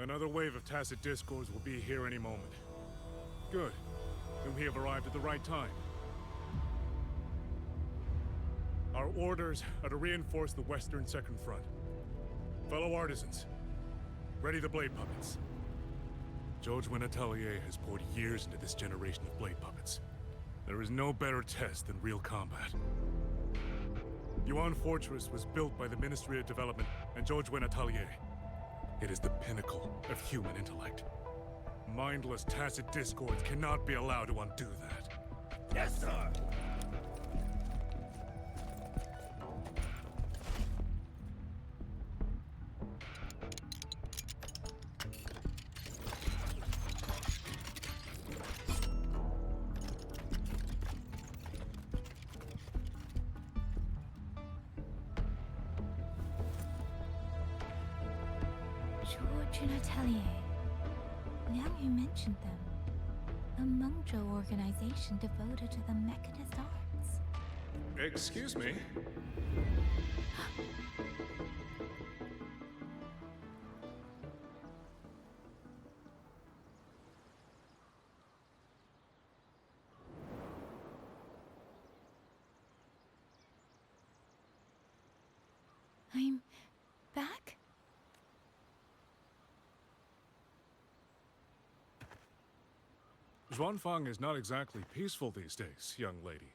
Another wave of tacit discords will be here any moment. Good. Then we have arrived at the right time. Our orders are to reinforce the Western Second Front. Fellow artisans, ready the blade puppets. George Atelier has poured years into this generation of blade puppets. There is no better test than real combat. Yuan Fortress was built by the Ministry of Development and George Atelier. It is the pinnacle of human intellect. Mindless, tacit discords cannot be allowed to undo that. Yes, George and Atelier. Liang Yu mentioned them. A Mengzhou organization devoted to the mechanist arts. Excuse me? I'm back? Xuanfang is not exactly peaceful these days, young lady.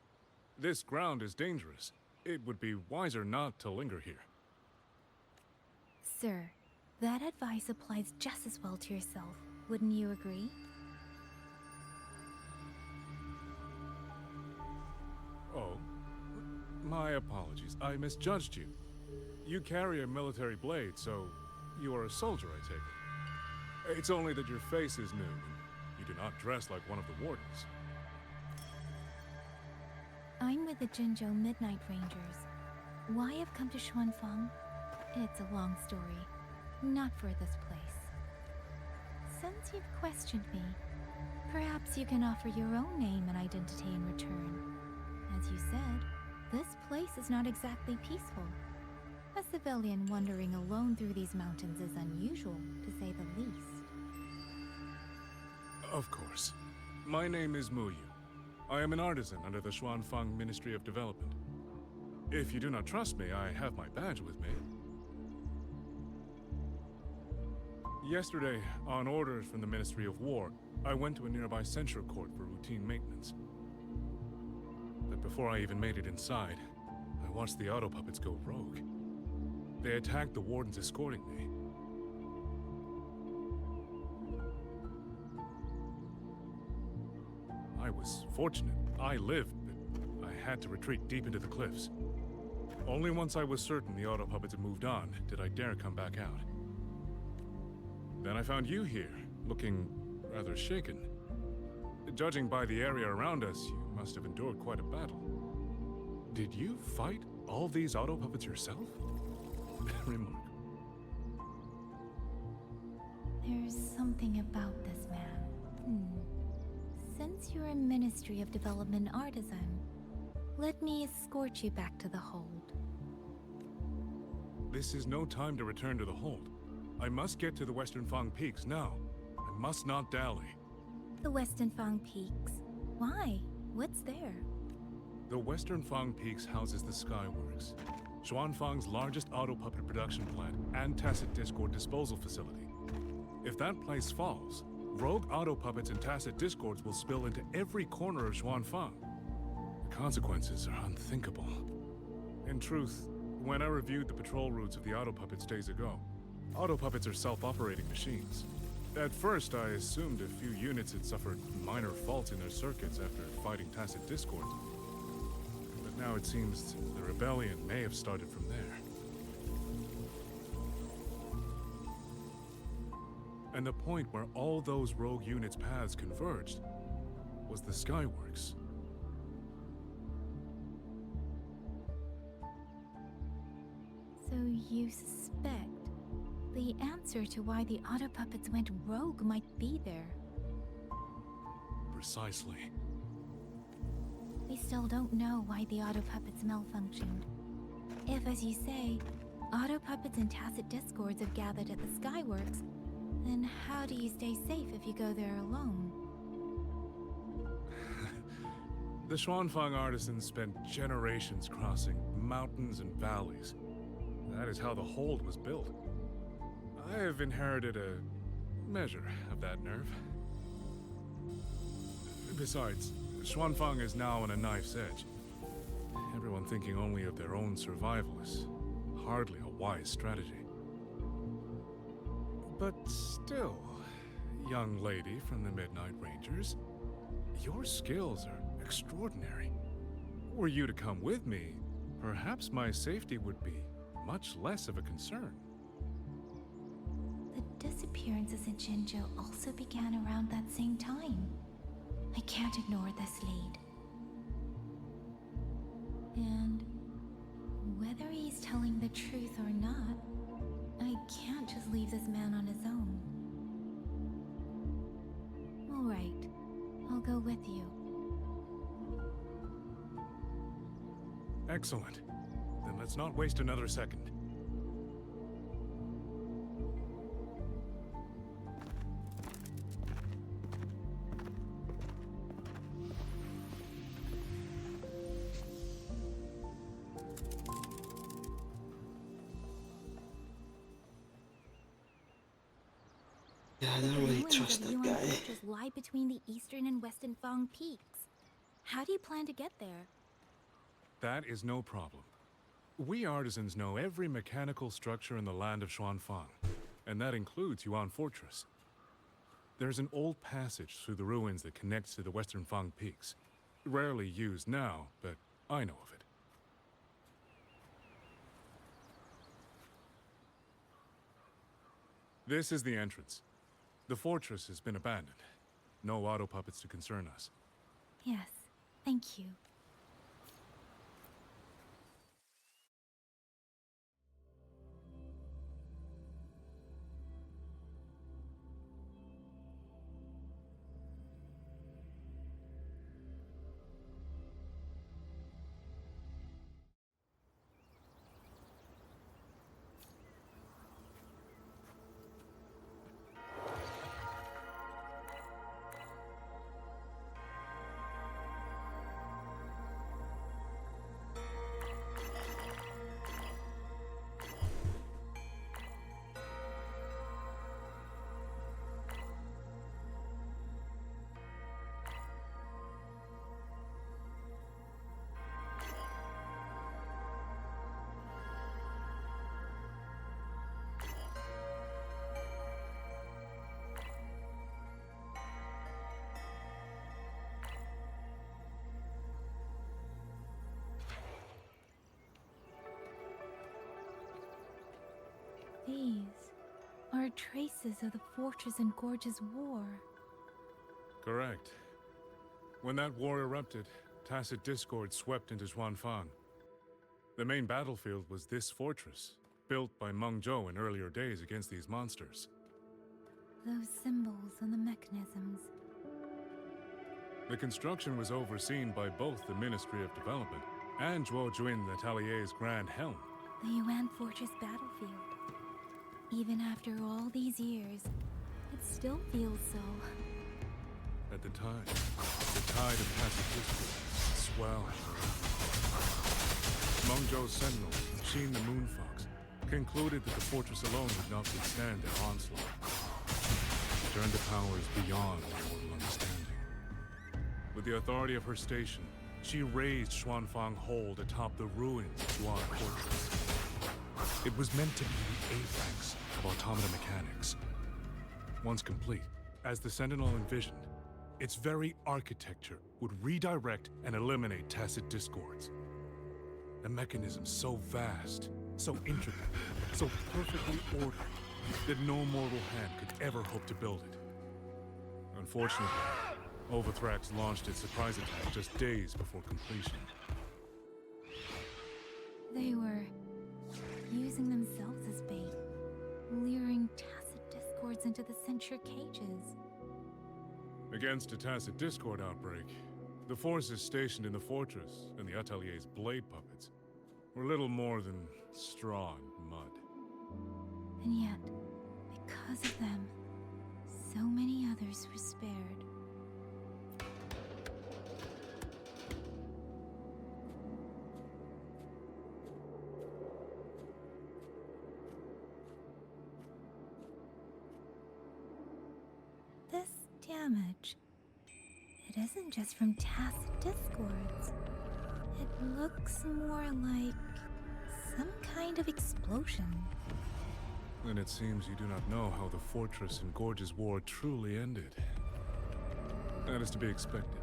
This ground is dangerous. It would be wiser not to linger here. Sir, that advice applies just as well to yourself. Wouldn't you agree? Oh, my apologies. I misjudged you. You carry a military blade, so you are a soldier, I take it. It's only that your face is new, and you do not dress like one of the wardens. I'm with the Jinzhou Midnight Rangers. Why I've come to Xuanfang? It's a long story. Not for this place. Since you've questioned me, perhaps you can offer your own name and identity in return. As you said, this place is not exactly peaceful. A civilian wandering alone through these mountains is unusual, to say the least. Of course. My name is Mu Yu. I am an artisan under the Xuanfang Ministry of Development. If you do not trust me, I have my badge with me. Yesterday, on orders from the Ministry of War, I went to a nearby censure court for routine maintenance. But before I even made it inside, I watched the auto puppets go rogue. They attacked the wardens escorting me. I was fortunate. I lived, but I had to retreat deep into the cliffs. Only once I was certain the auto puppets had moved on did I dare come back out. Then I found you here, looking rather shaken. Judging by the area around us, you must have endured quite a battle. Did you fight all these auto puppets yourself? Remarkable. There's something about this man. Since you're a Ministry of Development artisan, let me escort you back to the hold. This is no time to return to the hold. I must get to the Western Fang Peaks now. I must not dally. The Western Fang Peaks? Why? What's there? The Western Fang Peaks houses the Skyworks, Xuanfang's largest auto puppet production plant and tacit discord disposal facility. If that place falls, rogue auto puppets and tacit discords will spill into every corner of Xuanfang. The consequences are unthinkable. In truth, when I reviewed the patrol routes of the auto puppets days ago, auto puppets are self-operating machines. At first, I assumed a few units had suffered minor faults in their circuits after fighting tacit discords. But now it seems the rebellion may have started from there. And the point where all those rogue units' paths converged was the Skyworks. So you suspect the answer to why the auto puppets went rogue might be there? Precisely. We still don't know why the auto puppets malfunctioned. If, as you say, auto puppets and tacit discords have gathered at the Skyworks, then how do you stay safe if you go there alone? The Xuanfang artisans spent generations crossing mountains and valleys. That is how the hold was built. I have inherited a measure of that nerve. Besides, Xuanfang is now on a knife's edge. Everyone thinking only of their own survival is hardly a wise strategy. But still, young lady from the Midnight Rangers, your skills are extraordinary. Were you to come with me, perhaps my safety would be much less of a concern. The disappearances in Jinzhou also began around that same time. I can't ignore this lead. And whether he's telling the truth or not, I can't just leave this man on his own. All right, I'll go with you. Excellent. Then let's not waste another second. Yeah, I don't The really ruins trust of that Yuan guy. Fortress lie between the eastern and western Fang peaks. How do you plan to get there? That is no problem. We artisans know every mechanical structure in the land of Xuanfang, and that includes Yuan Fortress. There's an old passage through the ruins that connects to the western Fang peaks. Rarely used now, but I know of it. This is the entrance. The fortress has been abandoned. No auto puppets to concern us. Yes, thank you. These are traces of the Fortress and Gorge's war. Correct. When that war erupted, tacit discord swept into Xuanfang. The main battlefield was this fortress, built by Meng Zhou in earlier days against these monsters. Those symbols and the mechanisms. The construction was overseen by both the Ministry of Development and Zhuo Juin Letalier's Grand Helm. The Yuan Fortress battlefield. Even after all these years, it still feels so. At the time, the tide of tacit discord swelled. Meng Zhou's sentinel, Xin the Moonfox, concluded that the fortress alone would not withstand their onslaught. She turned to powers beyond mortal understanding. With the authority of her station, she raised Xuanfang Hold atop the ruins of Yuan Fortress. It was meant to be the apex of automata mechanics. Once complete, as the Sentinel envisioned, its very architecture would redirect and eliminate tacit discords. A mechanism so vast, so intricate, so perfectly ordered, that no mortal hand could ever hope to build it. Unfortunately, Overthrax launched its surprise attack just days before completion. They were using themselves as bait, luring tacit discords into the censure cages. Against a tacit discord outbreak, the forces stationed in the fortress and the Atelier's blade puppets were little more than straw and mud. And yet, because of them, so many others were spared. This damage, it isn't just from tacit discords. It looks more like some kind of explosion. Then it seems you do not know how the Fortress and Gorge's war truly ended. That is to be expected.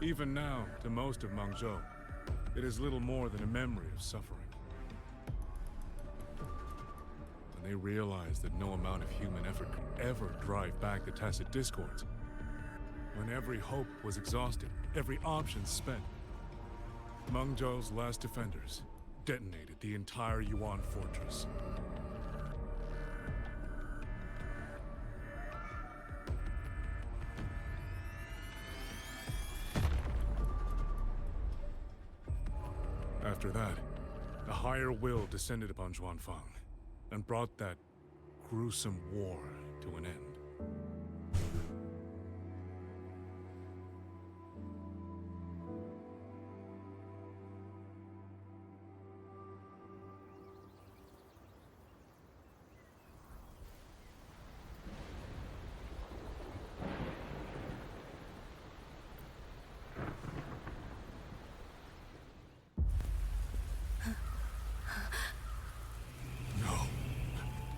Even now, to most of Meng Zhou, it is little more than a memory of suffering. When they realized that no amount of human effort could ever drive back the tacit discords, when every hope was exhausted, every option spent, Meng Zhou's last defenders detonated the entire Yuan Fortress. After that, a higher will descended upon Xuanfang and brought that gruesome war to an end.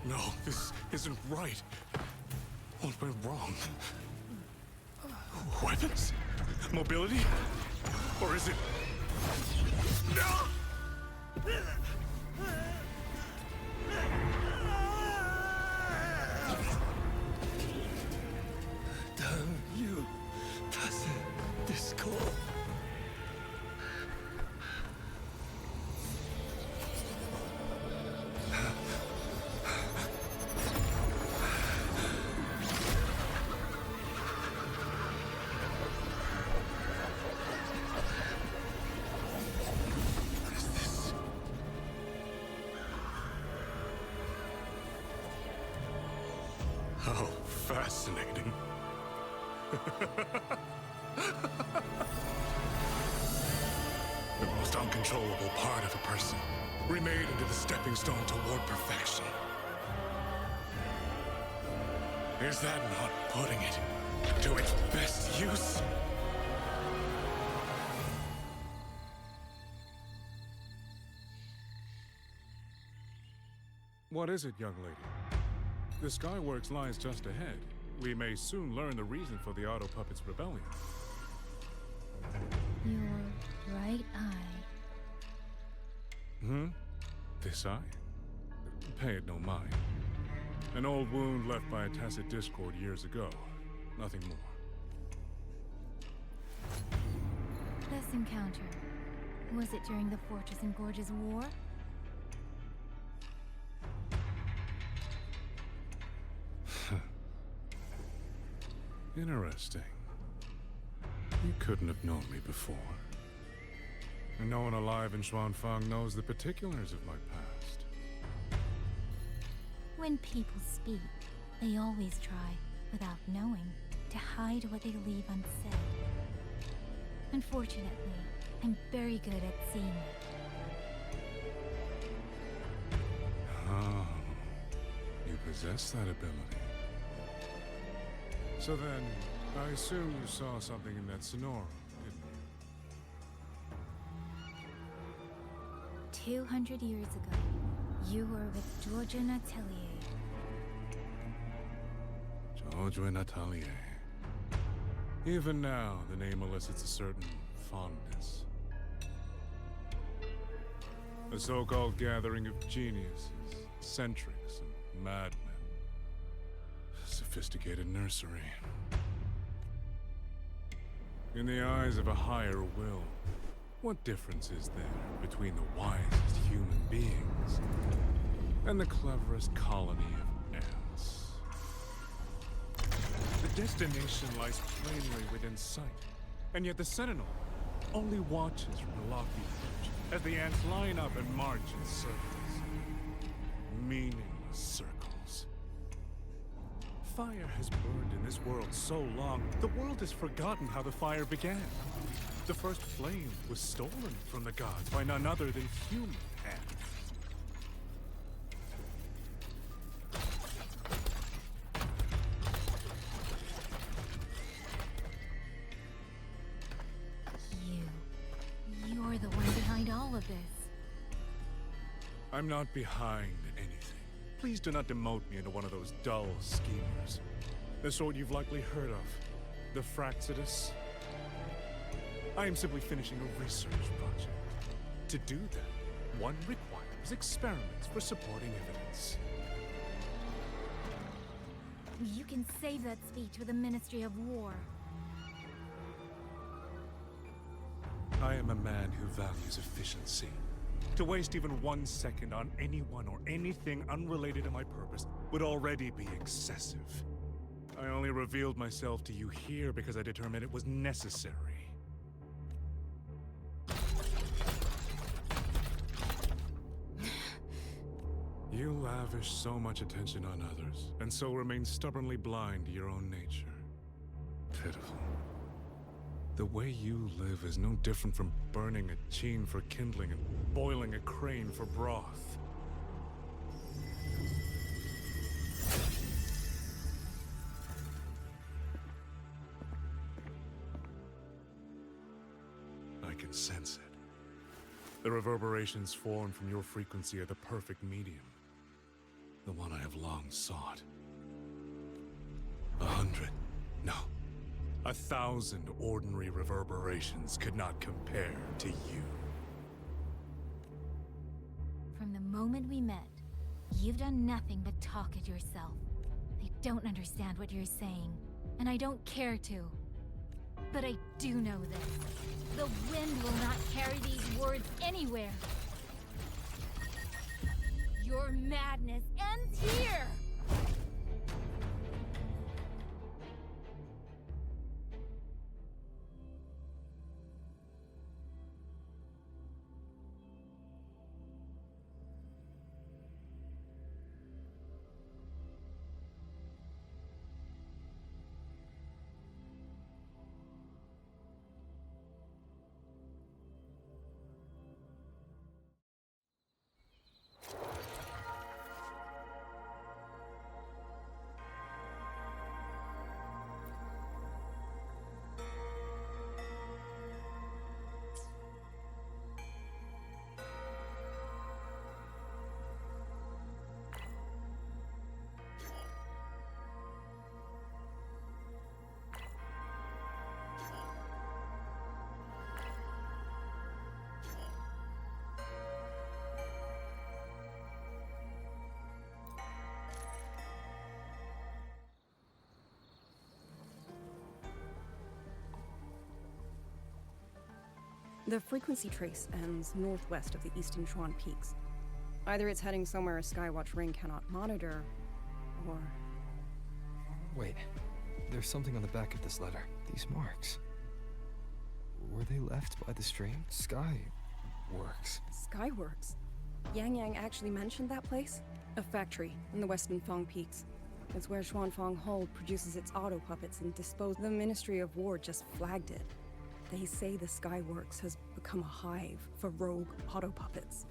No, this isn't right. What went wrong? Weapons? Mobility? Or is it... Damn you, tacit discord. How fascinating. The most uncontrollable part of a person, remade into the stepping stone toward perfection. Is that not putting it to its best use? What is it, young lady? The Skyworks lies just ahead. We may soon learn the reason for the Auto Puppet's rebellion. Your right eye. This eye? Pay it no mind. An old wound left by a tacit discord years ago. Nothing more. This encounter, was it during the Fortress and Gorges War? Interesting. You couldn't have known me before. And no one alive in Xuanfang knows the particulars of my past. When people speak, they always try, without knowing, to hide what they leave unsaid. Unfortunately, I'm very good at seeing it. Oh, you possess that ability. So then, I assume you saw something in that Sonora, didn't you? 200 years ago, you were with Georgia Natelier. Georgia Natelier. Even now, the name elicits a certain fondness. A so-called gathering of geniuses, eccentrics, and madmen. Sophisticated nursery. In the eyes of a higher will, what difference is there between the wisest human beings and the cleverest colony of ants? The destination lies plainly within sight, and yet the Sentinel only watches from the lofty perch as the ants line up and march in circles. Meaningless circles. Fire has burned in this world so long, the world has forgotten how the fire began. The first flame was stolen from the gods by none other than human hands. You're the one behind all of this. I'm not behind anything. Please do not demote me into one of those dull schemers. The sort you've likely heard of. The Fraxidus. I am simply finishing a research project. To do that, one requires experiments for supporting evidence. You can save that speech with the Ministry of War. I am a man who values efficiency. To waste even 1 second on anyone or anything unrelated to my purpose would already be excessive. I only revealed myself to you here because I determined it was necessary. You lavish so much attention on others, and so remain stubbornly blind to your own nature. Pitiful. The way you live is no different from burning a cheen for kindling and boiling a crane for broth. I can sense it. The reverberations formed from your frequency are the perfect medium. The one I have long sought. 100, no, 1,000 ordinary reverberations could not compare to you. From the moment we met, you've done nothing but talk at yourself. I don't understand what you're saying, and I don't care to. But I do know this. The wind will not carry these words anywhere. Your madness ends here! The frequency trace ends northwest of the eastern Chuan Peaks. Either it's heading somewhere a Skywatch ring cannot monitor, or... Wait, there's something on the back of this letter. These marks. Were they left by the stream? Skyworks. Skyworks? Yang Yang actually mentioned that place? A factory in the western Fang Peaks. It's where Xuanfang Hold produces its auto puppets and disposed. The Ministry of War just flagged it. They say the Skyworks has become a hive for rogue auto puppets.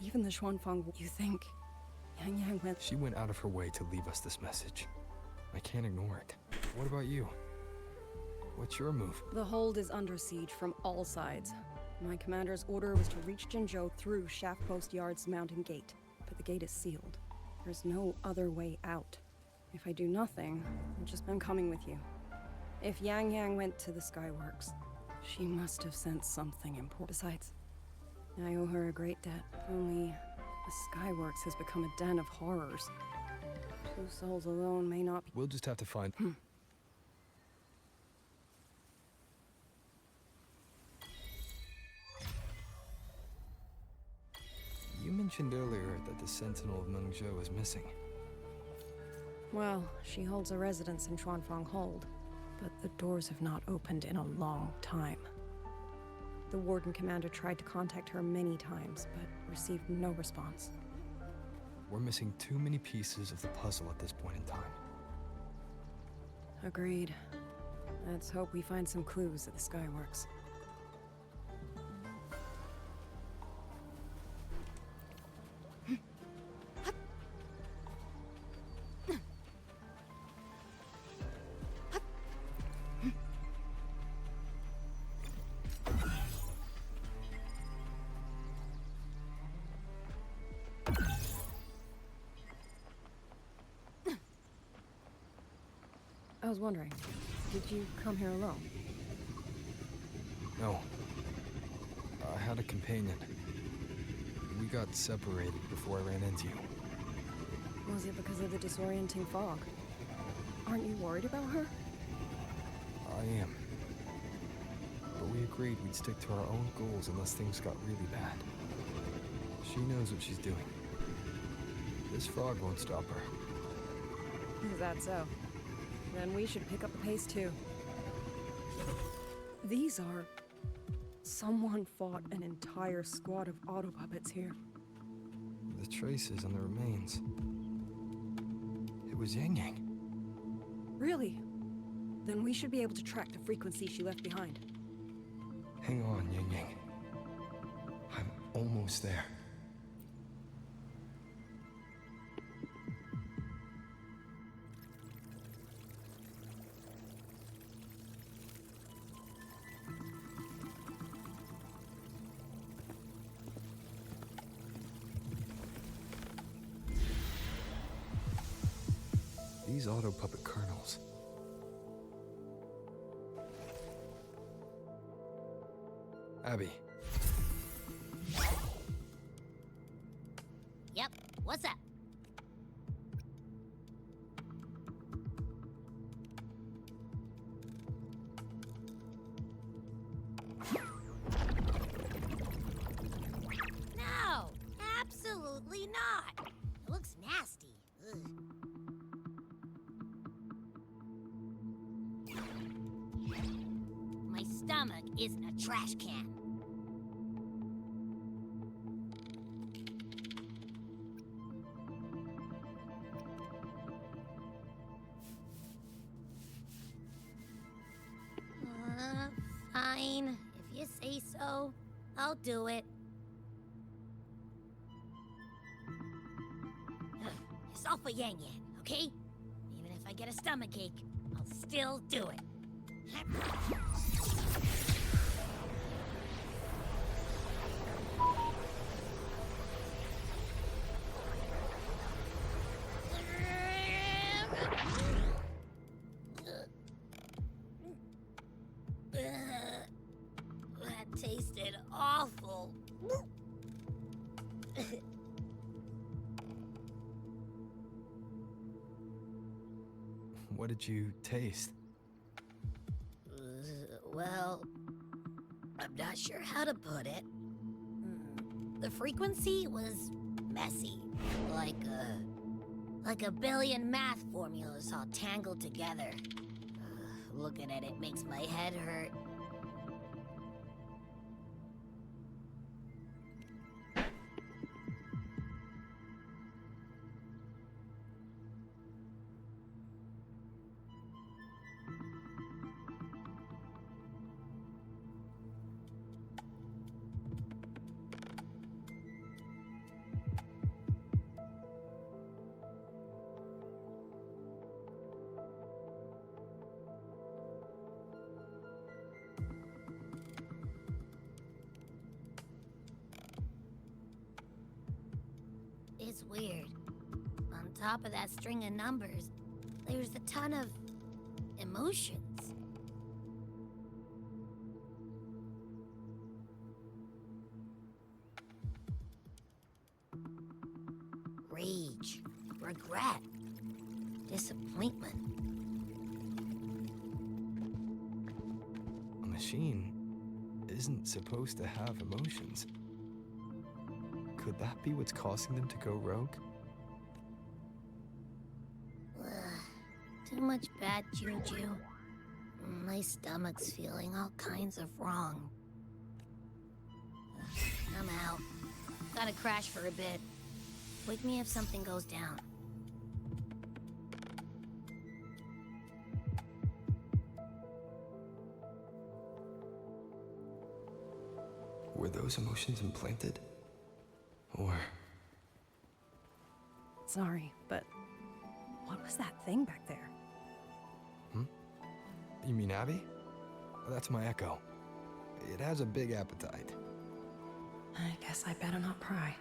Even the Xuanfang... You think Yang Yang went... She went out of her way to leave us this message. I can't ignore it. What about you? What's your move? The hold is under siege from all sides. My commander's order was to reach Jinzhou through Shaft Post Yard's mountain gate, but the gate is sealed. There's no other way out. If I do nothing, I'm coming with you. If Yang Yang went to the Skyworks, she must have sensed something important. Besides, I owe her a great debt. Only the Skyworks has become a den of horrors. 2 souls alone may not be... We'll just have to find... You mentioned earlier that the Sentinel of Mengzhou is missing. Well, she holds a residence in Xuanfang Hold, but the doors have not opened in a long time. The Warden Commander tried to contact her many times, but received no response. We're missing too many pieces of the puzzle at this point in time. Agreed. Let's hope we find some clues at the Skyworks. I was wondering, did you come here alone? No. I had a companion. We got separated before I ran into you. Was it because of the disorienting fog? Aren't you worried about her? I am. But we agreed we'd stick to our own goals unless things got really bad. She knows what she's doing. This frog won't stop her. Is that so? Then we should pick up the pace too. These are... Someone fought an entire squad of auto puppets here. The the traces on the remains. It was Yang Yang. Really? Then we should be able to track the frequency she left behind. Hang on, Yang Yang. I'm almost there. These auto puppet kernels. Abby. Yep, what's up? No, absolutely not. It looks nasty. Ugh. My stomach isn't a trash can. Fine. If you say so, I'll do it. It's all for Yang Yang, okay? Even if I get a stomachache, I'll still do it. That tasted awful. What did you taste? Well, I'm not sure how to put it. The frequency was messy, like a billion math formulas all tangled together. Looking at it makes my head hurt. It's weird. On top of that string of numbers, there's a ton of emotions. Rage, regret, disappointment. A machine isn't supposed to have emotions. Could that be what's causing them to go rogue? Too much bad juju. My stomach's feeling all kinds of wrong. I'm out. Gotta crash for a bit. Wake me if something goes down. Were those emotions implanted? Or... Sorry, but what was that thing back there? You mean Abby? That's my echo. It has a big appetite. I guess I better not pry.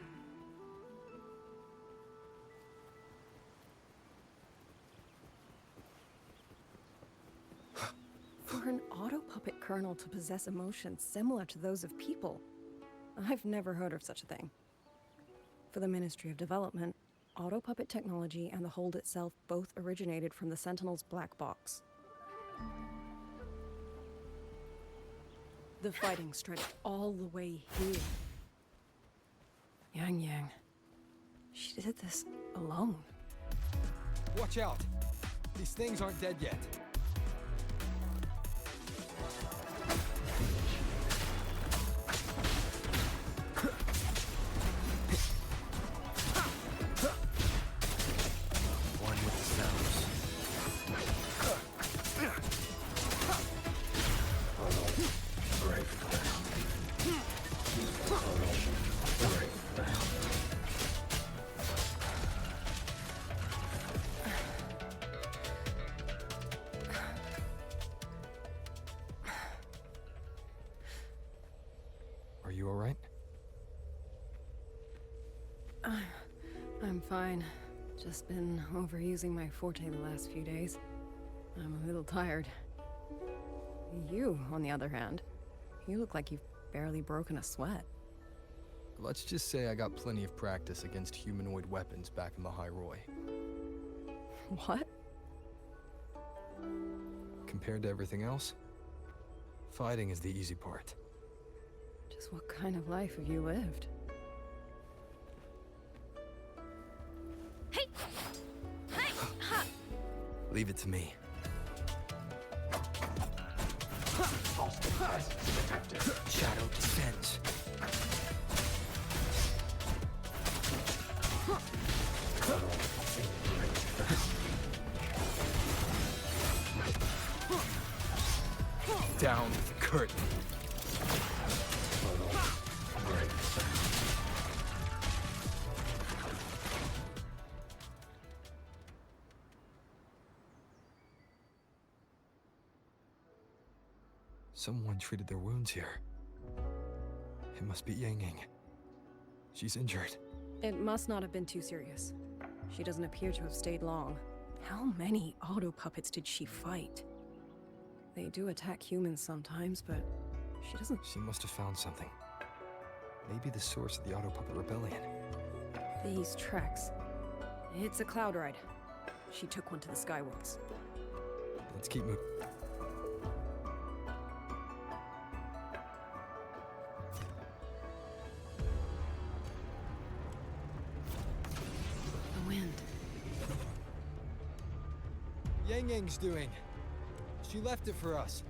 For an auto-puppet kernel to possess emotions similar to those of people, I've never heard of such a thing. For the Ministry of Development, auto-puppet technology and the hold itself both originated from the Sentinel's black box. The fighting stretched all the way here. Yang Yang. She did this alone. Watch out! These things aren't dead yet. Are you alright? I'm fine. Just been overusing my forte the last few days. I'm a little tired. You, on the other hand, you look like you've barely broken a sweat. Let's just say I got plenty of practice against humanoid weapons back in the High Roy. What? Compared to everything else, fighting is the easy part. Just what kind of life have you lived? Hey! Hey! Ha! Leave it to me. Shadow descends. Down with the curtain. Someone treated their wounds here. It must be Yang Yang. She's injured. It must not have been too serious. She doesn't appear to have stayed long. How many auto puppets did she fight? They do attack humans sometimes, but she doesn't... She must have found something. Maybe the source of the auto puppet rebellion. These tracks. It's a cloud ride. She took one to the Skyworlds. Let's keep moving. The wind. Yang Yang's doing. She left it for us.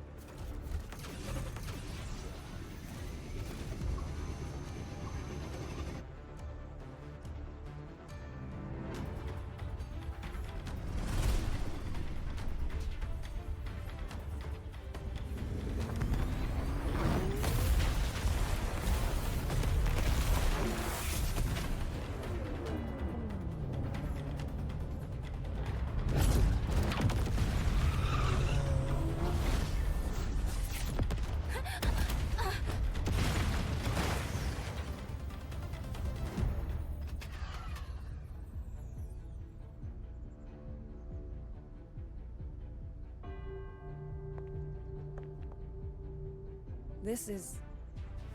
This is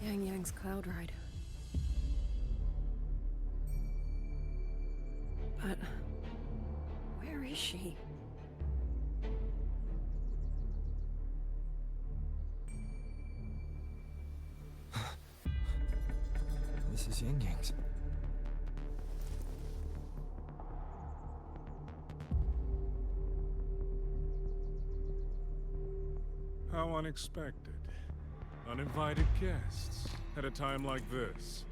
Yang Yang's cloud ride. But where is she? This is Yang Yang's. How unexpected. Uninvited guests at a time like this.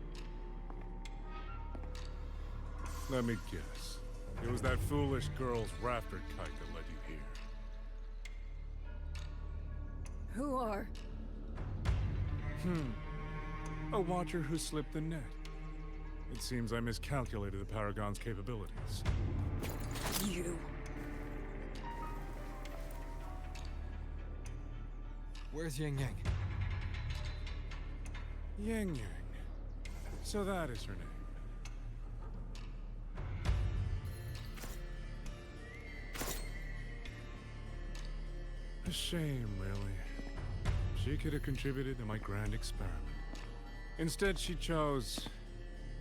Let me guess. It was that foolish girl's rafter kite that led you here. Who are? A watcher who slipped the net. It seems I miscalculated the Paragon's capabilities. You. Where's Yang Yang? Yang Yang. So that is her name. A shame, really. She could have contributed to my grand experiment. Instead, she chose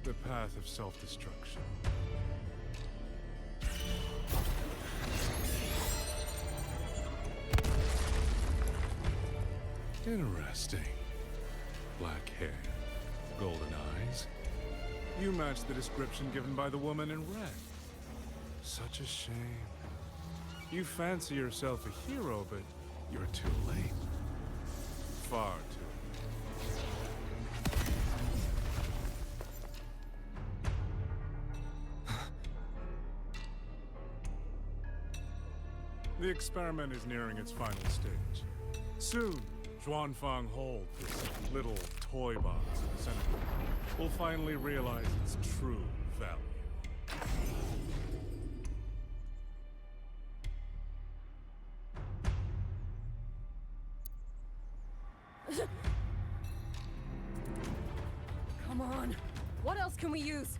the path of self-destruction. Interesting. Black hair, golden eyes. You match the description given by the woman in red. Such a shame. You fancy yourself a hero, but you're too late. Far too late. The experiment is nearing its final stage. Soon, Xuanfang Hold, this little toy box in the center will finally realize its true value. Come on. What else can we use?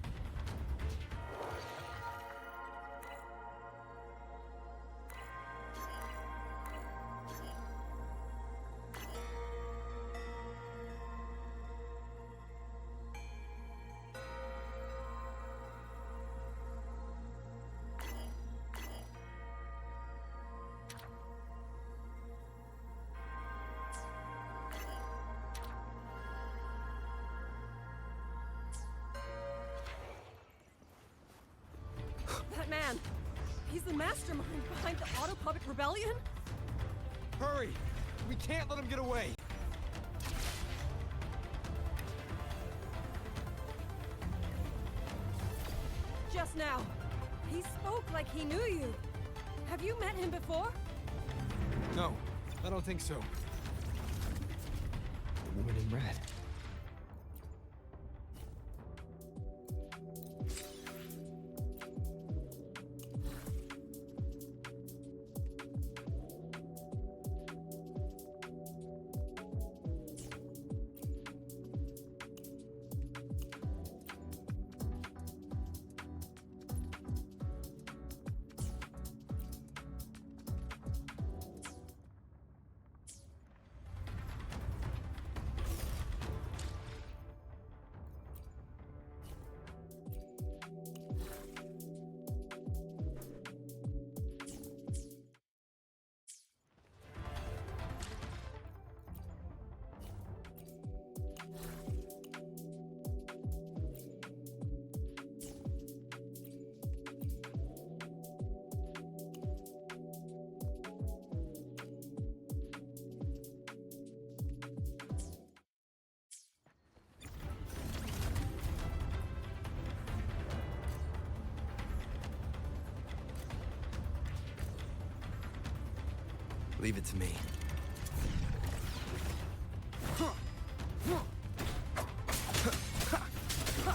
That man, he's the mastermind behind the Auto Puppet Rebellion? Hurry! We can't let him get away! Just now, he spoke like he knew you. Have you met him before? No, I don't think so. The woman in red. Leave it to me.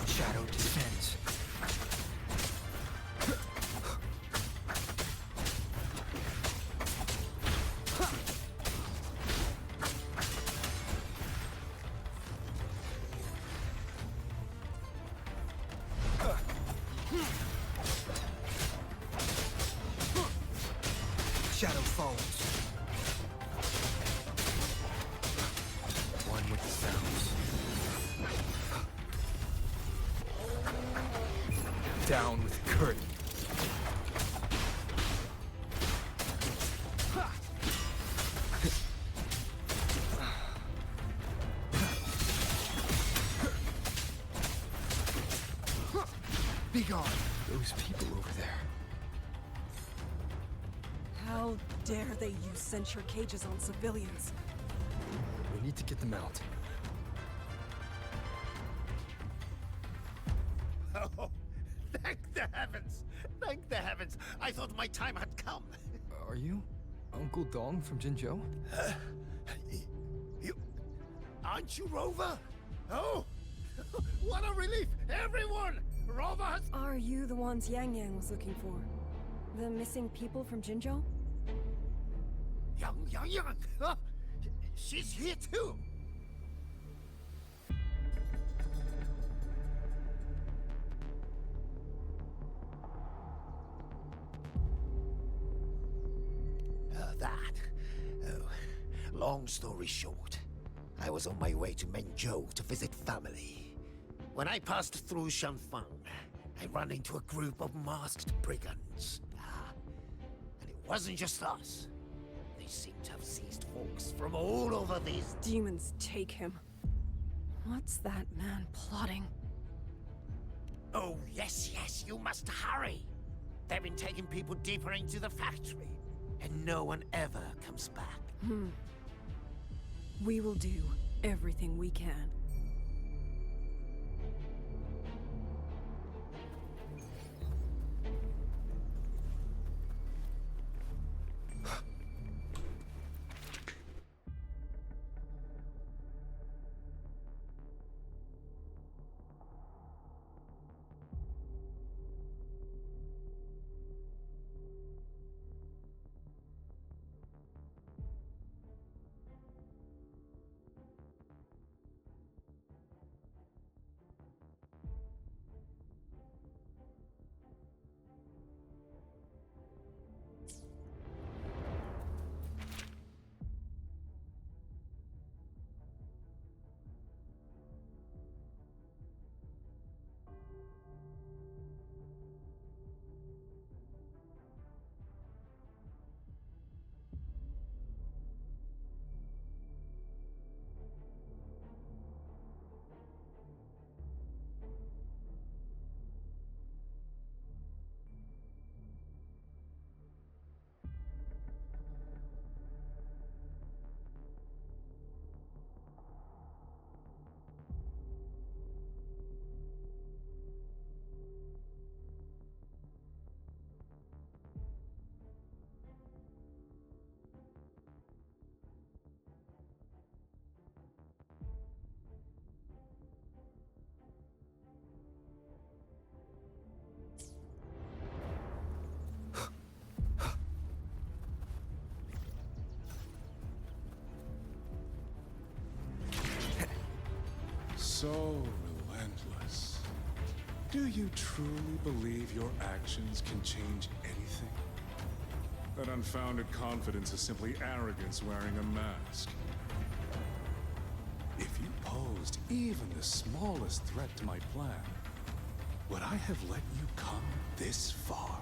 Shadow descends. Shadow falls. One with the sounds. Down with the curtain. Be gone. Those people over there. How dare they use censure cages on civilians? We need to get them out. Oh, thank the heavens! Thank the heavens! I thought my time had come. Are you Uncle Dong from Jinzhou? You... Aren't you Rover? Oh! What a relief! Everyone! Rover has... Are you the ones Yang Yang was looking for? The missing people from Jinzhou? Yang! Huh? She's here too! That. Oh, long story short, I was on my way to Mengzhou to visit family. When I passed through Shanfang, I ran into a group of masked brigands. And it wasn't just us. They seem to have seized folks from all over these... Demons take him. What's that man plotting? Oh, yes, you must hurry. They've been taking people deeper into the factory, and no one ever comes back. We will do everything we can. So relentless. Do you truly believe your actions can change anything? That unfounded confidence is simply arrogance wearing a mask. If you posed even the smallest threat to my plan, would I have let you come this far?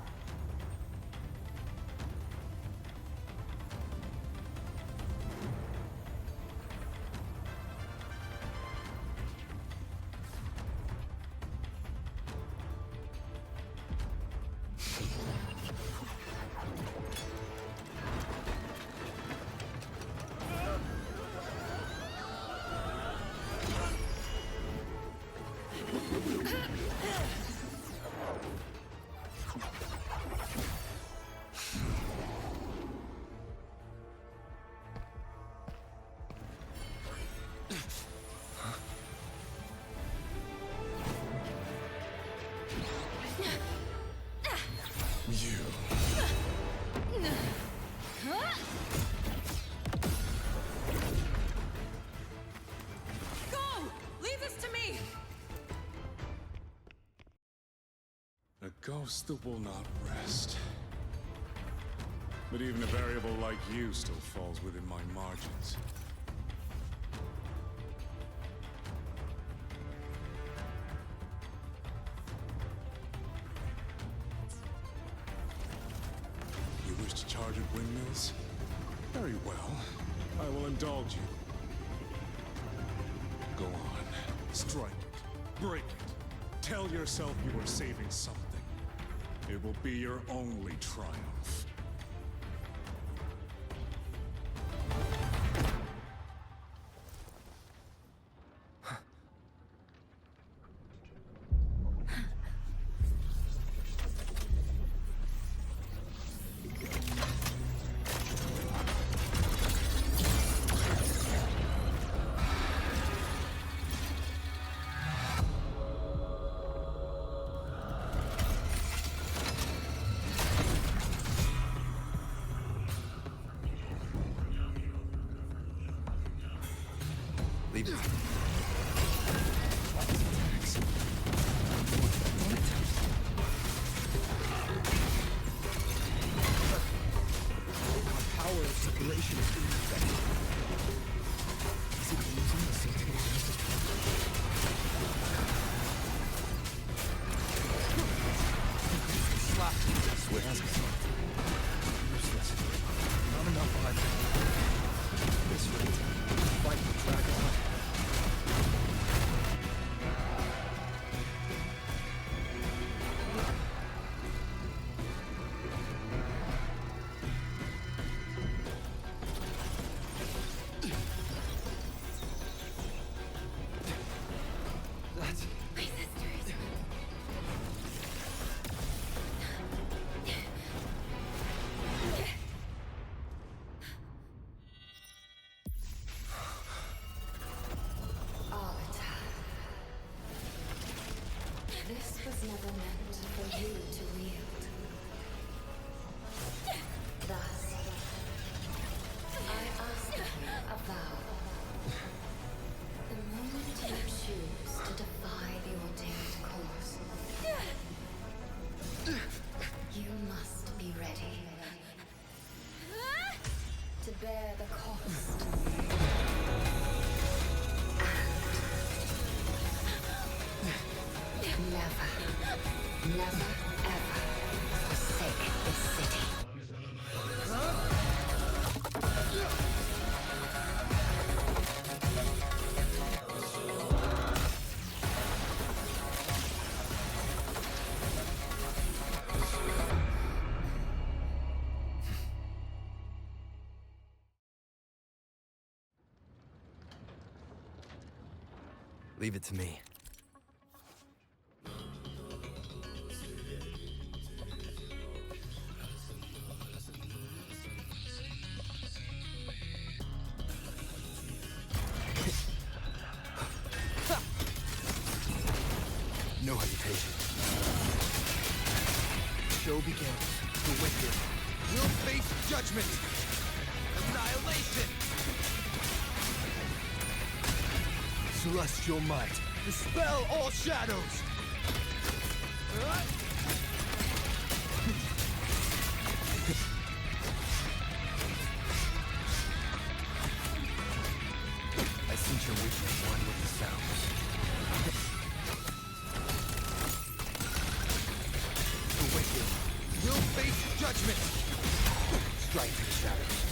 Ghost that will not rest. But even a variable like you still falls within my margins. You wish to charge at windmills? Very well. I will indulge you. Go on. Strike it. Break it. Tell yourself you are saving something. It will be your only triumph. Leave it. Our power of separation is being affected. Is it losing the same slap switch. Useless. Not enough either. This rate, fight will drag on. This was never meant for you to wield. Thus, I ask of you a vow. The moment you choose to defy the ordained course, you must be ready to bear the cost. Never, ever forsake this city. Leave it to me. No hesitation. Show begins. The wicked will face judgment. Annihilation. Celestial might. Dispel all shadows! I sense your weakness one with the sounds. The wicked will face judgment! Strike the shadows.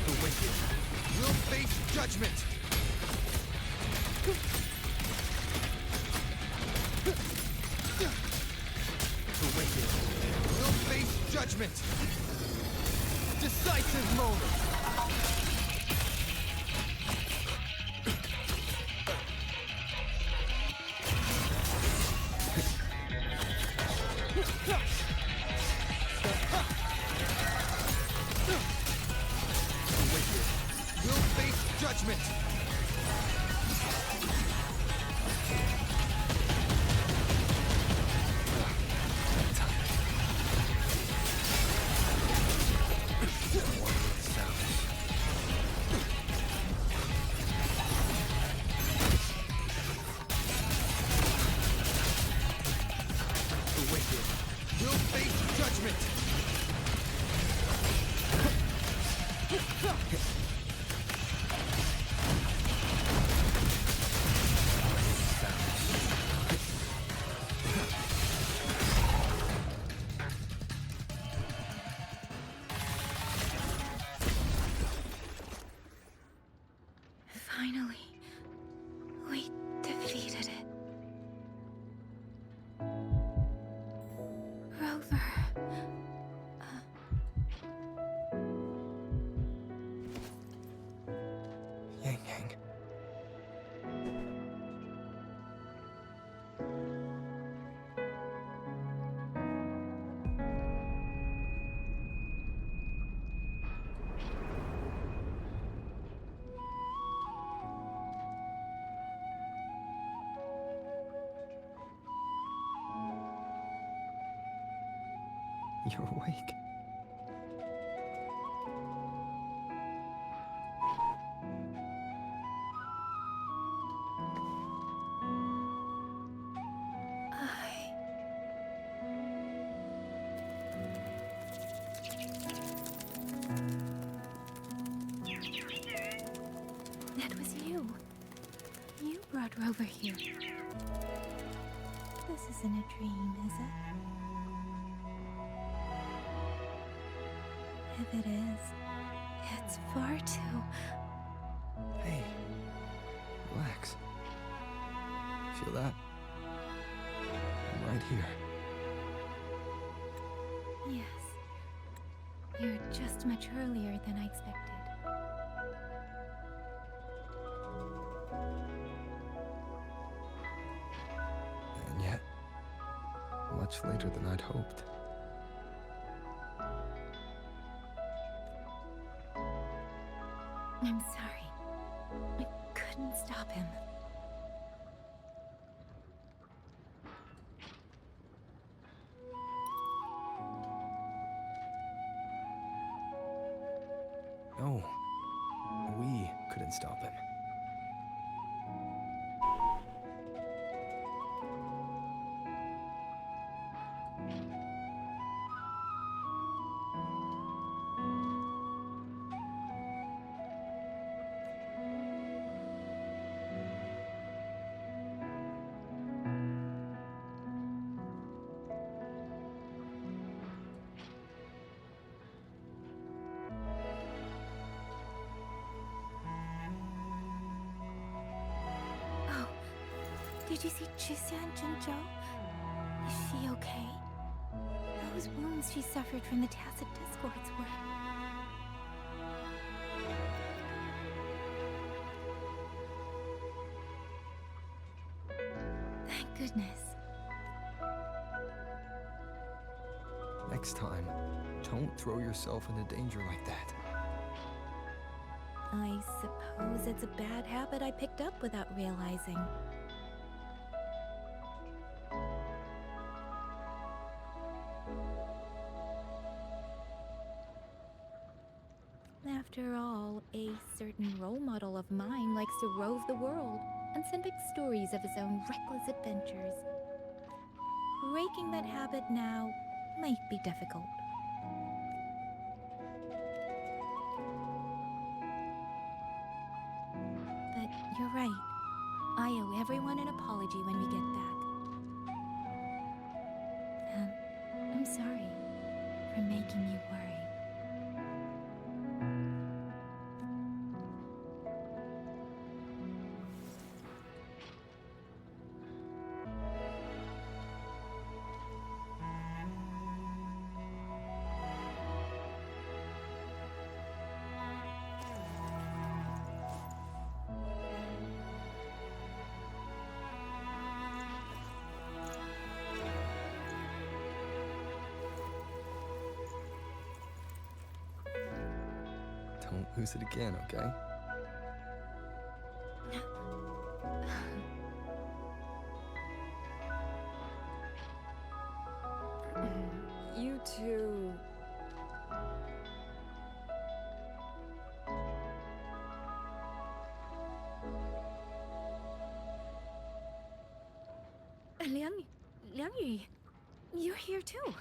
The wicked will face judgment! The wicked will face judgment! Decisive moment! The wicked will face judgment! The wicked will face judgment! Finally, we defeated it. Rover. Yang Yang. You're awake. That was you. You brought Rover here. This isn't a dream, is it? If it is, it's far too... Hey, relax. Feel that? I'm right here. Yes. You're just much earlier than I expected. And yet, much later than I'd hoped. I'm sorry. I couldn't stop him. No, we couldn't stop him. Oh, did you see Chixia and Jinzhou? Is she okay? Those wounds she suffered from the tacit discords were... Thank goodness. Next time, don't throw yourself into danger like that. I suppose it's a bad habit I picked up without realizing. After all, a certain role model of mine likes to rove the world and send back stories of his own reckless adventures. Breaking that habit now might be difficult. But you're right. I owe everyone an apology when we get back. I'm sorry for making you worry. Don't lose it again, okay? You two... Liang Yu, you're here too.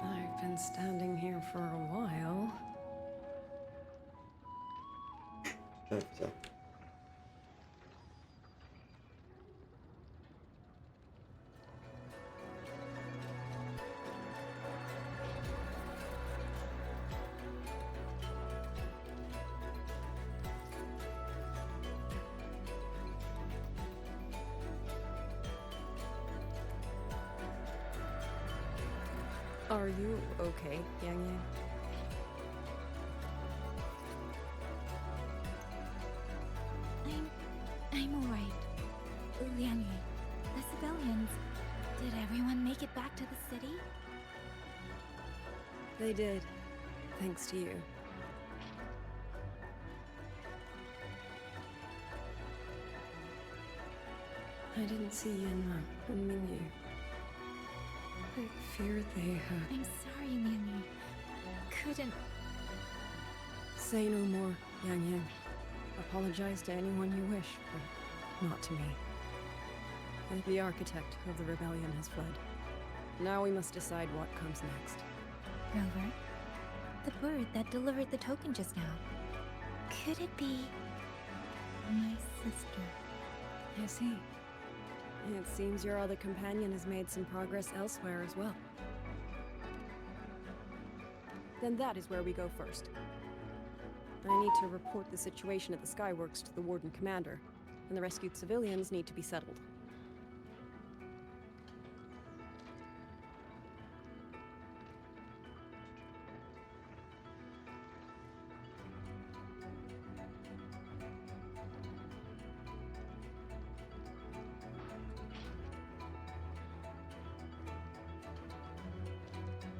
I've been standing here for a while. So. Are you okay, Yang Yang? I'm alright. Liang Yu, the civilians, did everyone make it back to the city? They did, thanks to you. I didn't see Yanma and Mingyu. I feared they had... I'm sorry, Liang Yu. Couldn't... Say no more, Yang Yang. Apologize to anyone you wish, but not to me. The architect of the rebellion has fled. Now we must decide what comes next. Rover, the bird that delivered the token just now. Could it be... my sister? I see. It seems your other companion has made some progress elsewhere as well. Then that is where we go first. I need to report the situation at the Skyworks to the Warden Commander, and the rescued civilians need to be settled.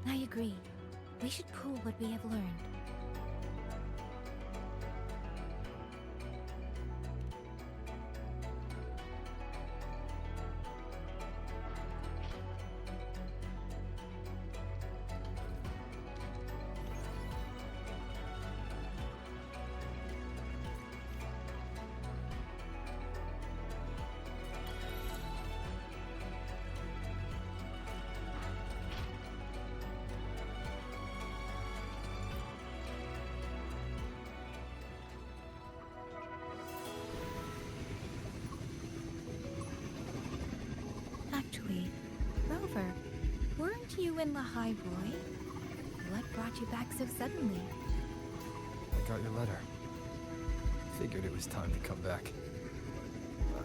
I agree. We should pool what we have learned. Actually, Rover, weren't you in the High Roy? What brought you back so suddenly? I got your letter. Figured it was time to come back.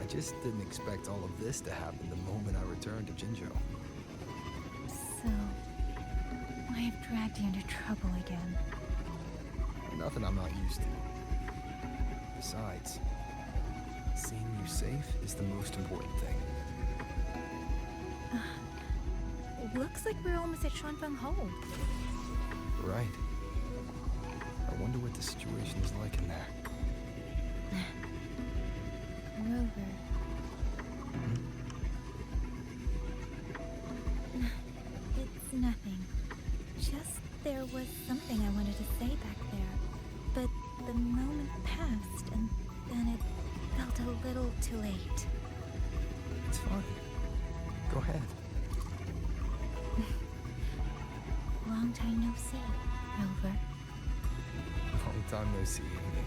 I just didn't expect all of this to happen the moment I returned to Jinzhou. So, I have dragged you into trouble again. Nothing I'm not used to. Besides, seeing you safe is the most important thing. Looks like we're almost at Xuanfeng Hold. Right. I wonder what the situation is like in there. Rover. It's nothing. Just there was something I wanted to say back there. moment passed, and then it felt a little too late. It's fine. Go ahead. Long time no see, Rover. Long time no see, Amy.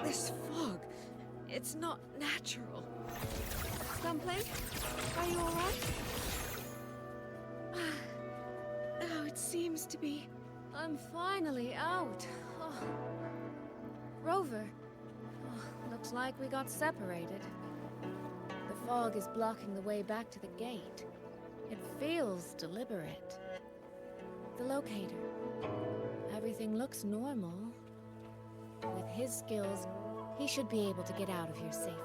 This fog, it's not natural. Dumpling, are you alright? Oh, it seems to be. I'm finally out. Oh. Rover, looks like we got separated. The fog is blocking the way back to the gate. It feels deliberate. The locator. Everything looks normal. With his skills, he should be able to get out of here safely.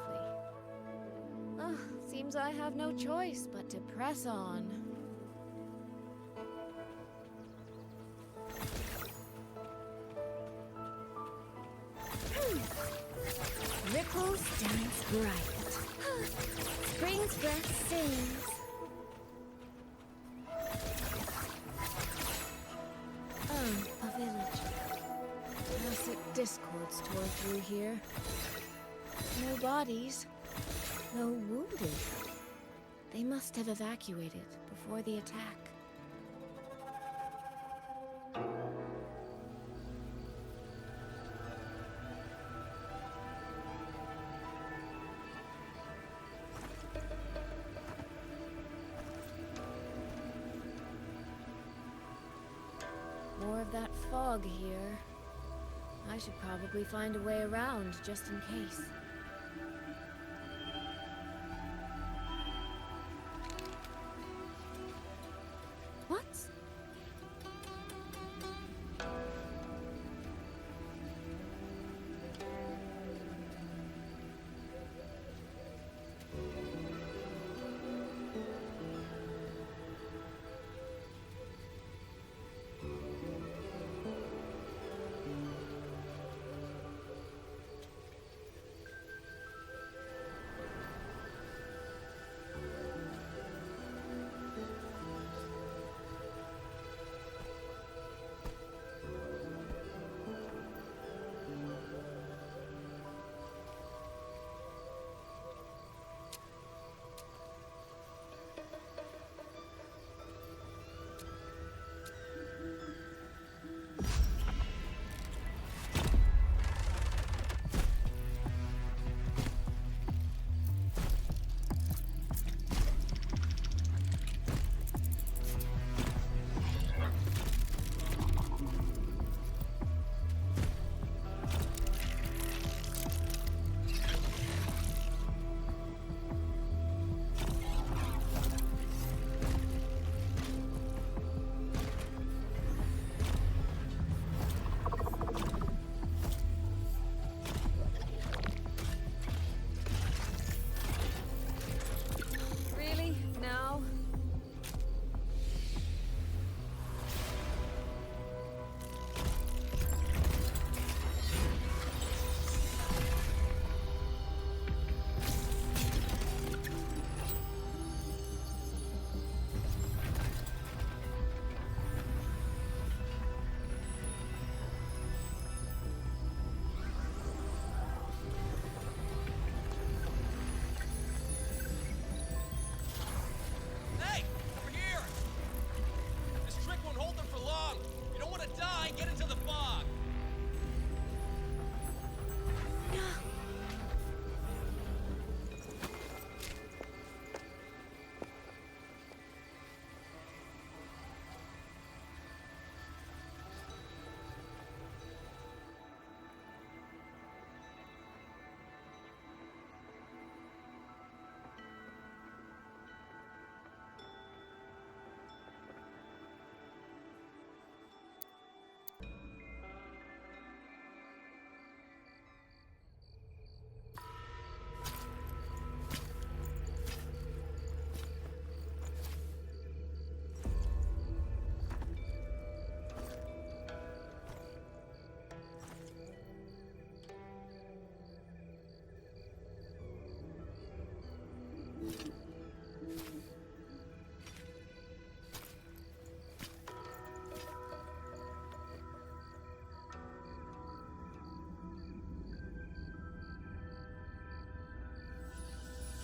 Seems I have no choice but to press on. Ripples dance bright. Spring's breath sings. A village. Classic discords tore through here. No bodies. No wounded. They must have evacuated before the attack. More of that fog here. I should probably find a way around just in case. What?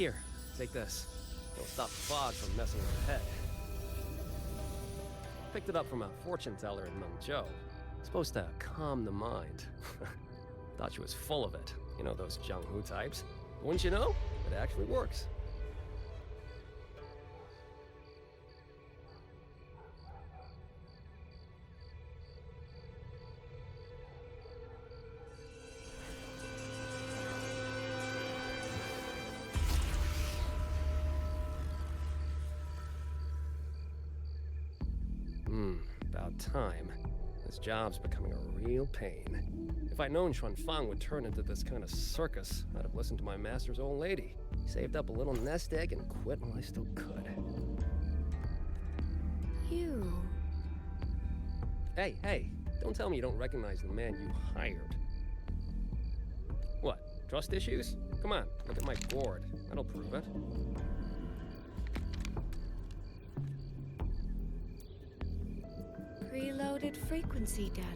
Here, take this. It'll stop the fog from messing with your head. Picked it up from a fortune teller in Mengzhou. Supposed to calm the mind. Thought she was full of it. You know those Jianghu types. But wouldn't you know? It actually works. About time. This job's becoming a real pain. If I'd known Xuanfang would turn into this kind of circus, I'd have listened to my master's old lady. Saved up a little nest egg and quit while I still could. You... Hey, don't tell me you don't recognize the man you hired. What, trust issues? Come on, look at my board. That'll prove it. Preloaded frequency data.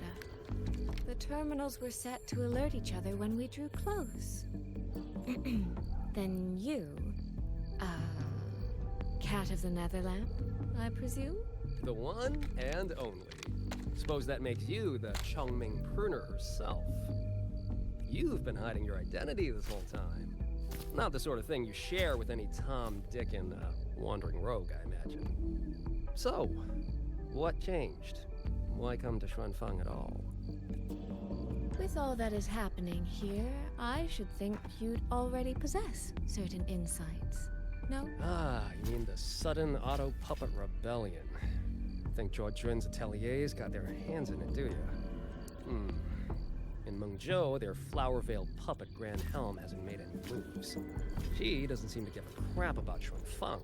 The terminals were set to alert each other when we drew close. Then you... Cat of the Netherland, I presume? The one and only. Suppose that makes you the Chongming Pruner herself. You've been hiding your identity this whole time. Not the sort of thing you share with any Tom, Dick, and wandering rogue, I imagine. So, what changed? Why come to Xuanfang at all? With all that is happening here, I should think you'd already possess certain insights. No? Ah, you mean the sudden auto-puppet rebellion. Think George Jun's ateliers got their hands in it, do you? In Mengzhou, their flower-veiled puppet Grand Helm hasn't made any moves. She doesn't seem to give a crap about Xuanfang,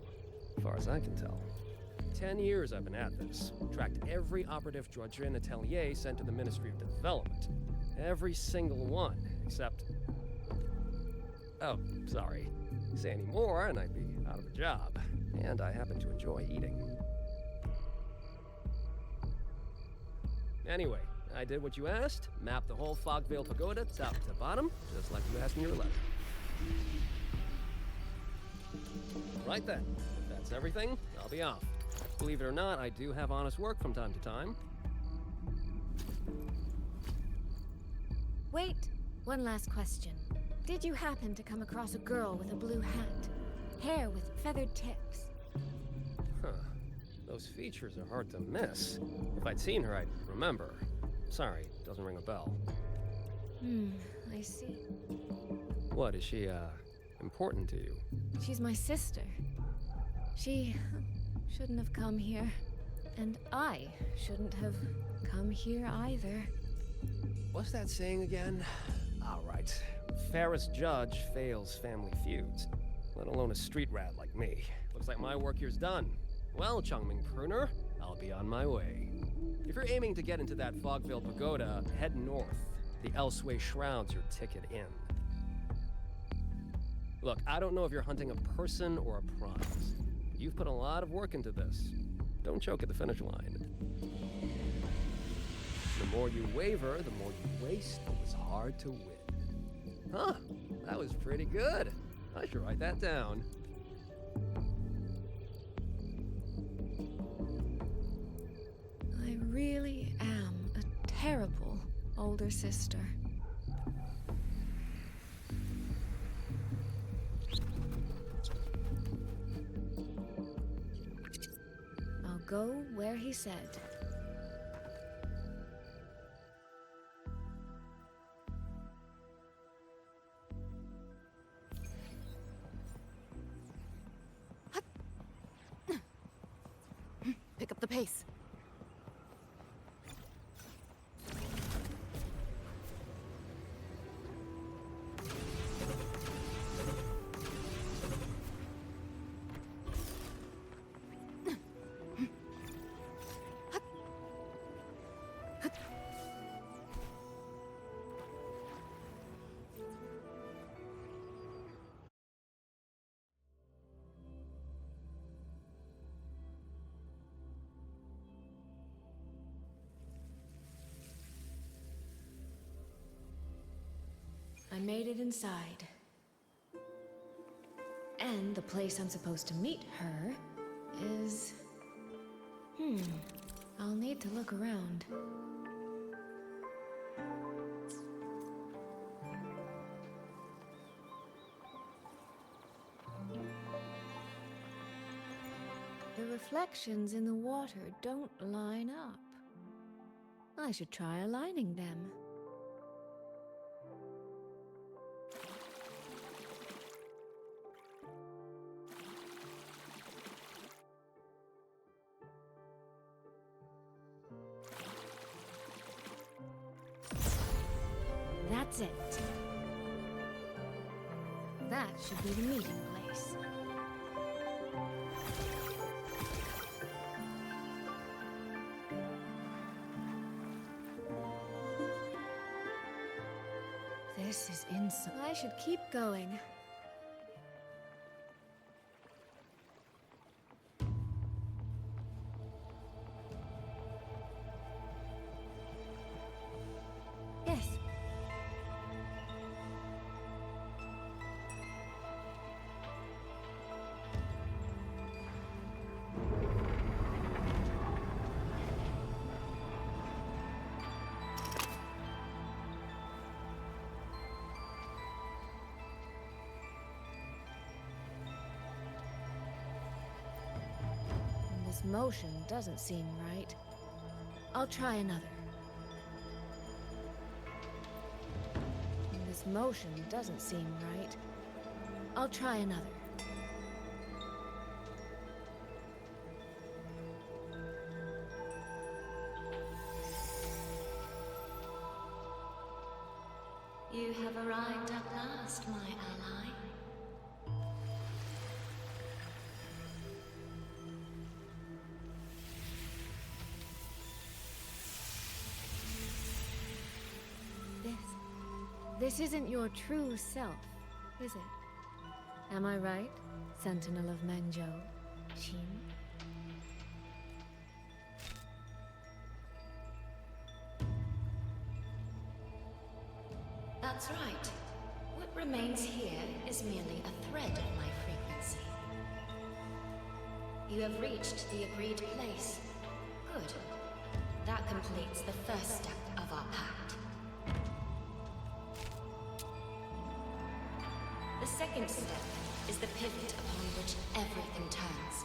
as far as I can tell. 10 years I've been at this. Tracked every operative Jun atelier sent to the Ministry of Development. Every single one, except... Oh, sorry. Say any more and I'd be out of a job. And I happen to enjoy eating. Anyway, I did what you asked, mapped the whole Fogvale Pagoda top to bottom, just like you asked in your letter. Right then, if that's everything, I'll be off. Believe it or not, I do have honest work from time to time. Wait, one last question. Did you happen to come across a girl with a blue hat? Hair with feathered tips? Huh. Those features are hard to miss. If I'd seen her, I'd remember. Sorry, doesn't ring a bell. I see. What, is she, important to you? She's my sister. She shouldn't have come here. And I shouldn't have come here either. What's that saying again? All right. Fairest judge fails family feuds, let alone a street rat like me. Looks like my work here's done. Well, Chongming Pruner, I'll be on my way. If you're aiming to get into that Fogvale Pagoda, head north. The Elseway Shroud's your ticket in. Look, I don't know if you're hunting a person or a prize. You've put a lot of work into this. Don't choke at the finish line. The more you waver, the more you waste what was hard to win. Huh, that was pretty good. I should write that down. I really am a terrible older sister. I'll go where he said. Pick up the pace. I made it inside. then the place I'm supposed to meet her is... I'll need to look around. The reflections in the water don't line up. I should try aligning them. That's it. That should be the meeting place. This is insane. I should keep going. Yes. This motion doesn't seem right. I'll try another. This motion doesn't seem right. I'll try another. You have arrived at last, my ally. This isn't your true self, is it? Am I right, Sentinel of Mengzhou, Xin? That's right. What remains here is merely a thread of my frequency. You have reached the agreed place. Good. That completes the first step of our pact. The second step is the pivot upon which everything turns.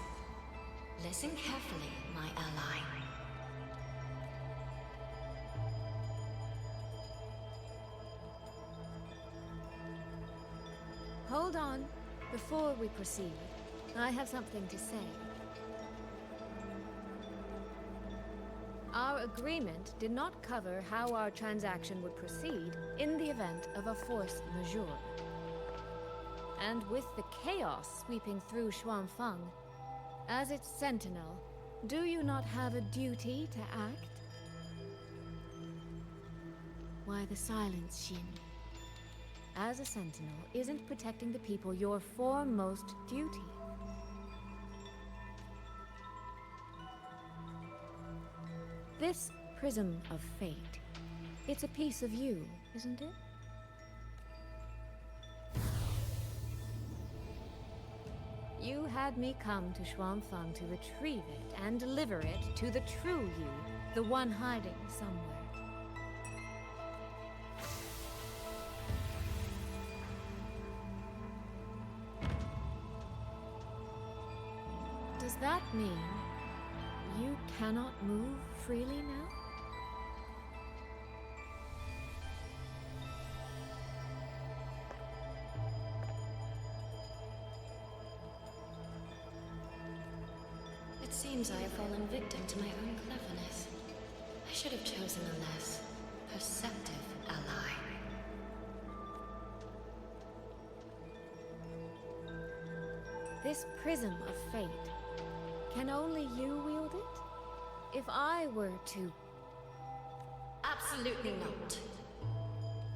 Listen carefully, my ally. Hold on. Before we proceed, I have something to say. Our agreement did not cover how our transaction would proceed in the event of a force majeure. And with the chaos sweeping through Xuanfang, as its sentinel, do you not have a duty to act? Why the silence, Xin? As a sentinel, isn't protecting the people your foremost duty? This prism of fate, it's a piece of you, isn't it? You had me come to Xuanfang to retrieve it and deliver it to the true you, the one hiding somewhere. Does that mean you cannot move freely now? It seems I have fallen victim to my own cleverness. I should have chosen a less perceptive ally. This prism of fate, can only you wield it? If I were to... Absolutely not.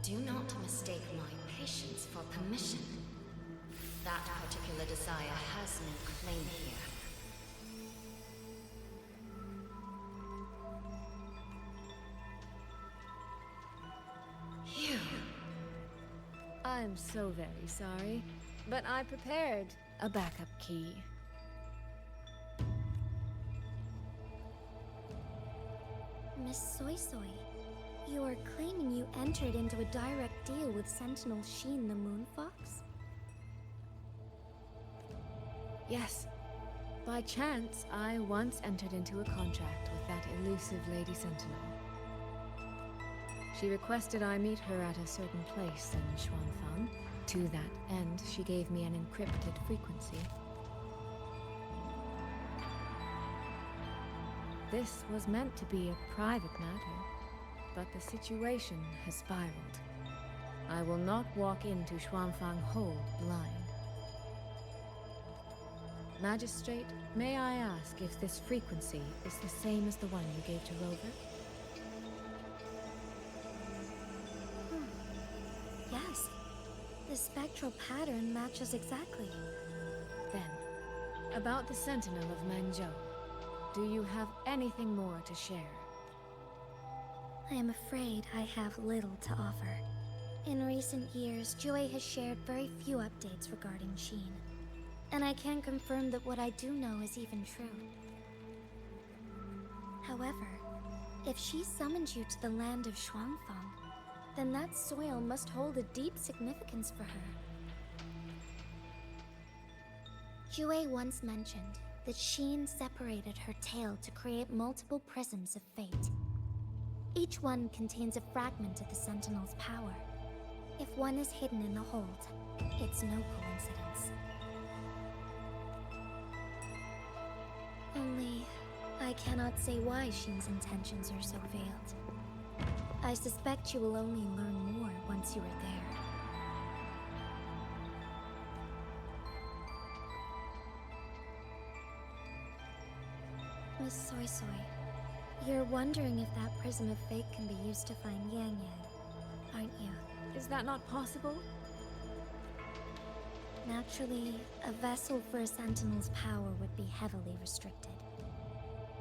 Do not mistake my patience for permission. That particular desire has no claim here. I'm so very sorry, but I prepared a backup key. Miss Soy Soy, you are claiming you entered into a direct deal with Sentinel Sheen the Moon Fox? Yes. By chance, I once entered into a contract with that elusive Lady Sentinel. She requested I meet her at a certain place in Xuanfang. To that end, she gave me an encrypted frequency. This was meant to be a private matter, but the situation has spiraled. I will not walk into Xuanfang Hold blind. Magistrate, may I ask if this frequency is the same as the one you gave to Rover? Yes. The spectral pattern matches exactly. Then, about the Sentinel of Mangzhou, do you have anything more to share? I am afraid I have little to offer. In recent years, Joy has shared very few updates regarding Sheen. And I can confirm that what I do know is even true. However, if she summoned you to the land of Xuanfang, then that soil must hold a deep significance for her. Jue once mentioned that Sheen separated her tail to create multiple prisms of fate. Each one contains a fragment of the Sentinel's power. If one is hidden in the hold, it's no coincidence. Only, I cannot say why Sheen's intentions are so veiled. I suspect you will only learn more once you are there. Miss Soy Soy, you're wondering if that prism of fate can be used to find Yang Yang, aren't you? Is that not possible? Naturally, a vessel for a Sentinel's power would be heavily restricted.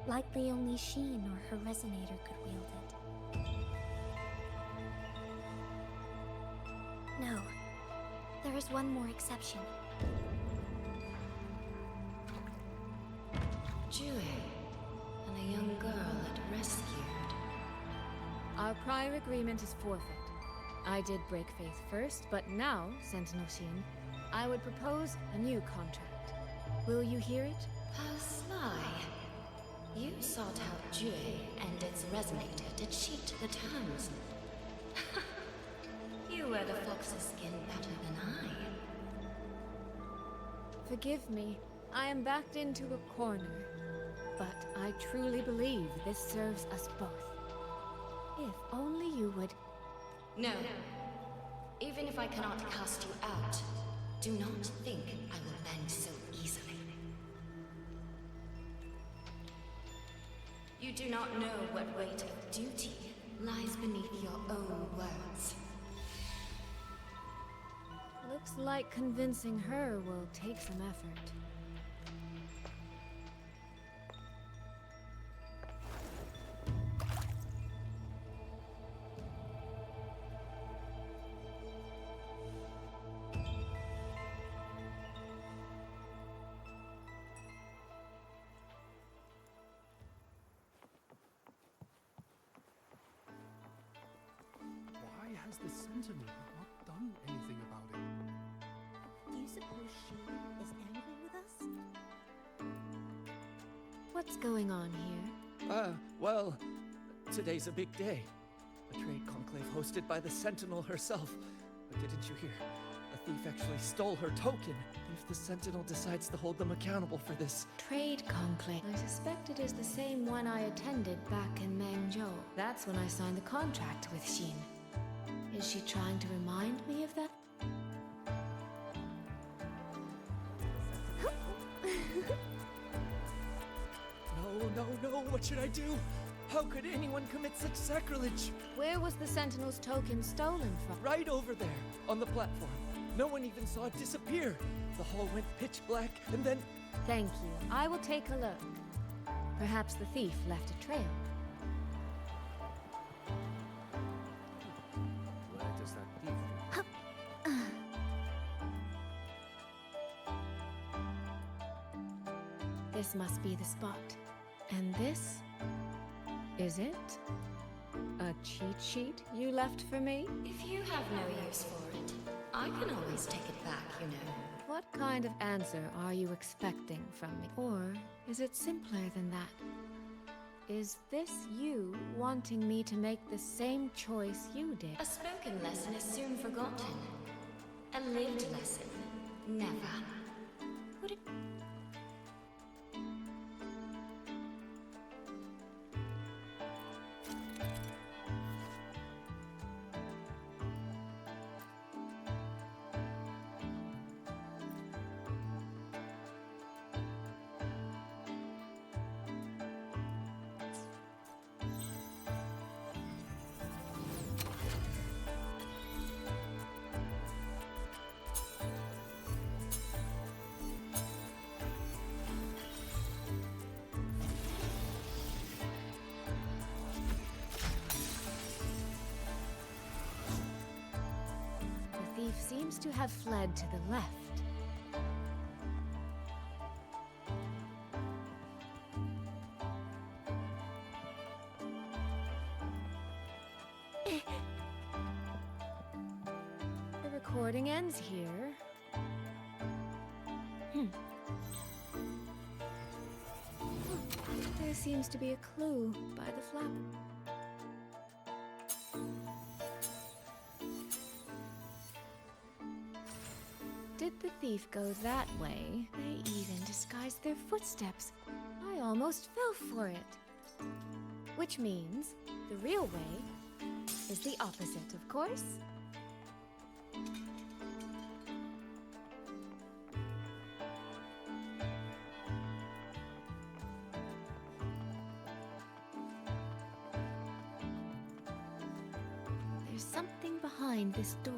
Likely only Sheen or her resonator could wield it. No. There is one more exception. Jue, and a young girl it rescued. Our prior agreement is forfeit. I did break faith first, but now, Sentinel Sheen, I would propose a new contract. Will you hear it? How sly. You sought out Jue and its resonator to cheat the terms. You wear the fox's skin better than I. Forgive me, I am backed into a corner. But I truly believe this serves us both. If only you would... No. Even if I cannot cast you out, do not think I will bend so easily. You do not know what weight of duty lies beneath your own words. Looks like convincing her will take some effort. Why has the Sentinel not done anything about it? Do you suppose Sheen is angry with us? What's going on here? Well, today's a big day. A trade conclave hosted by the Sentinel herself. But didn't you hear? A thief actually stole her token. If the Sentinel decides to hold them accountable for this... Trade conclave. I suspect it is the same one I attended back in Mangzhou. That's when I signed the contract with Sheen. Is she trying to remind me of that? No, what should I do? How could anyone commit such sacrilege? Where was the Sentinel's token stolen from? Right over there, on the platform. No one even saw it disappear. The hall went pitch black, and then... Thank you. I will take a look. Perhaps the thief left a trail. Where does that thief go? This must be the spot. And this is it? A cheat sheet you left for me? If you have no use for it, I can always take it back, you know. What kind of answer are you expecting from me? Or is it simpler than that? Is this you wanting me to make the same choice you did? A spoken lesson is soon forgotten. A lived lesson, never. Would it... The thief seems to have fled to the left. The recording ends here. There seems to be a clue by the flap. Did the thief go that way? They even disguised their footsteps. I almost fell for it. Which means the real way is the opposite, of course. There's something behind this door.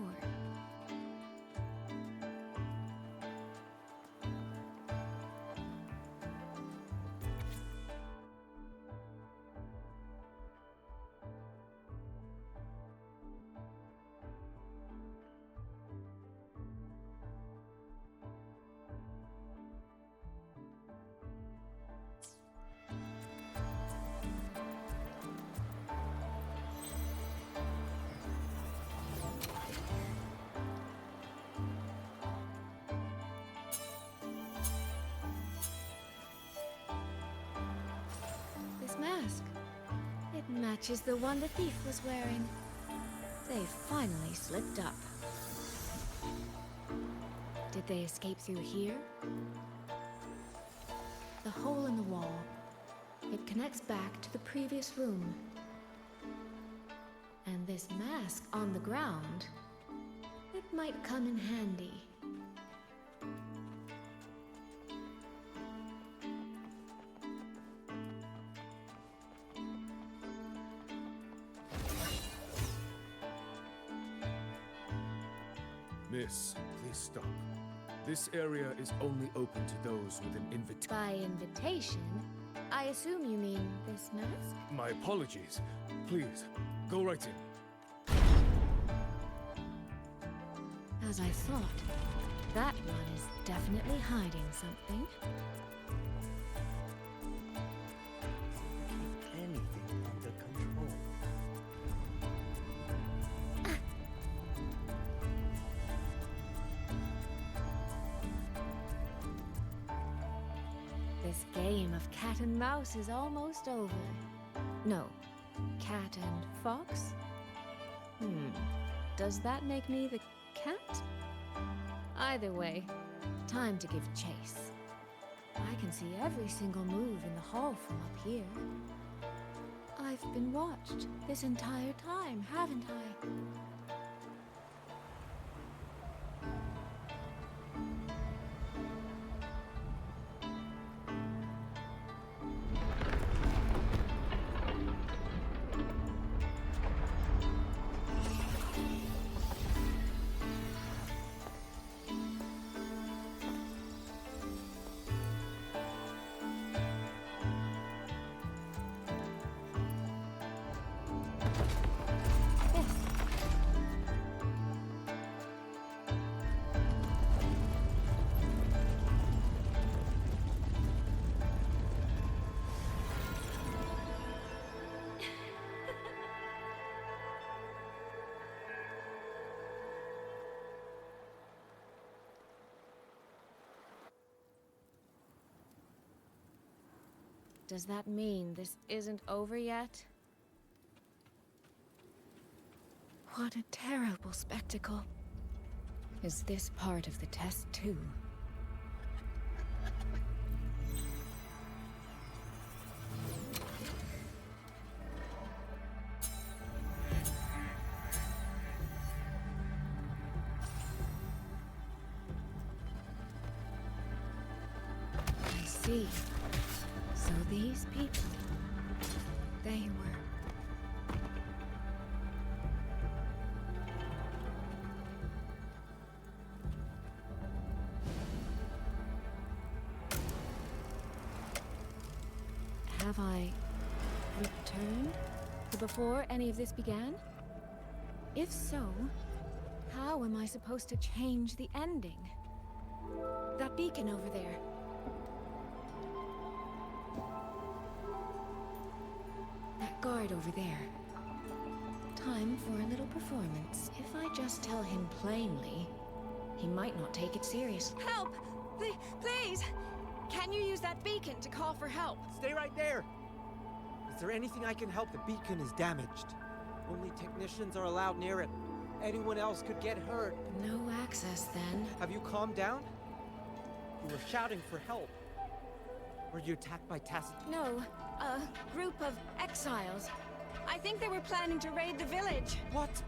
Mask. It matches the one the thief was wearing. They finally slipped up. Did they escape through here? The hole in the wall. It connects back to the previous room. And this mask on the ground, it might come in handy. Miss, please stop. This area is only open to those with an invitation. By invitation, I assume you mean this mask? My apologies. Please, go right in. As I thought, that one is definitely hiding something. Anything under control. This game of cat and mouse is almost over. No, cat and fox? Does that make me the cat? Either way, time to give chase. I can see every single move in the hall from up here. I've been watched this entire time, haven't I? Does that mean this isn't over yet? What a terrible spectacle. Is this part of the test too? I see. So these people, they were... Have I returned to before any of this began? If so, how am I supposed to change the ending? That beacon over there. That guard over there. Time for a little performance. If I just tell him plainly, he might not take it seriously. Help! Please! Can you use that beacon to call for help? Stay right there! Is there anything I can help? The beacon is damaged. Only technicians are allowed near it. Anyone else could get hurt. No access, then. Have you calmed down? You were shouting for help. Were you attacked by Tacit? No, a group of exiles. I think they were planning to raid the village. What?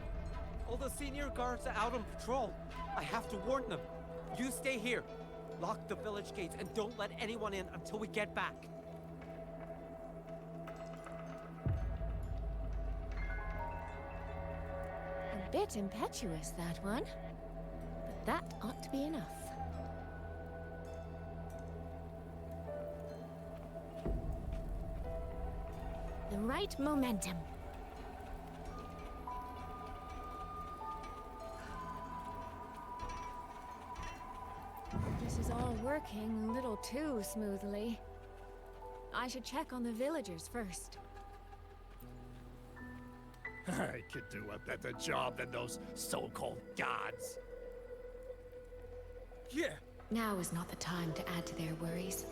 All the senior guards are out on patrol. I have to warn them. You stay here. Lock the village gates and don't let anyone in until we get back. A bit impetuous, that one. But that ought to be enough. The right momentum. This is all working a little too smoothly. I should check on the villagers first. I could do a better job than those so-called gods. Yeah. Now is not the time to add to their worries.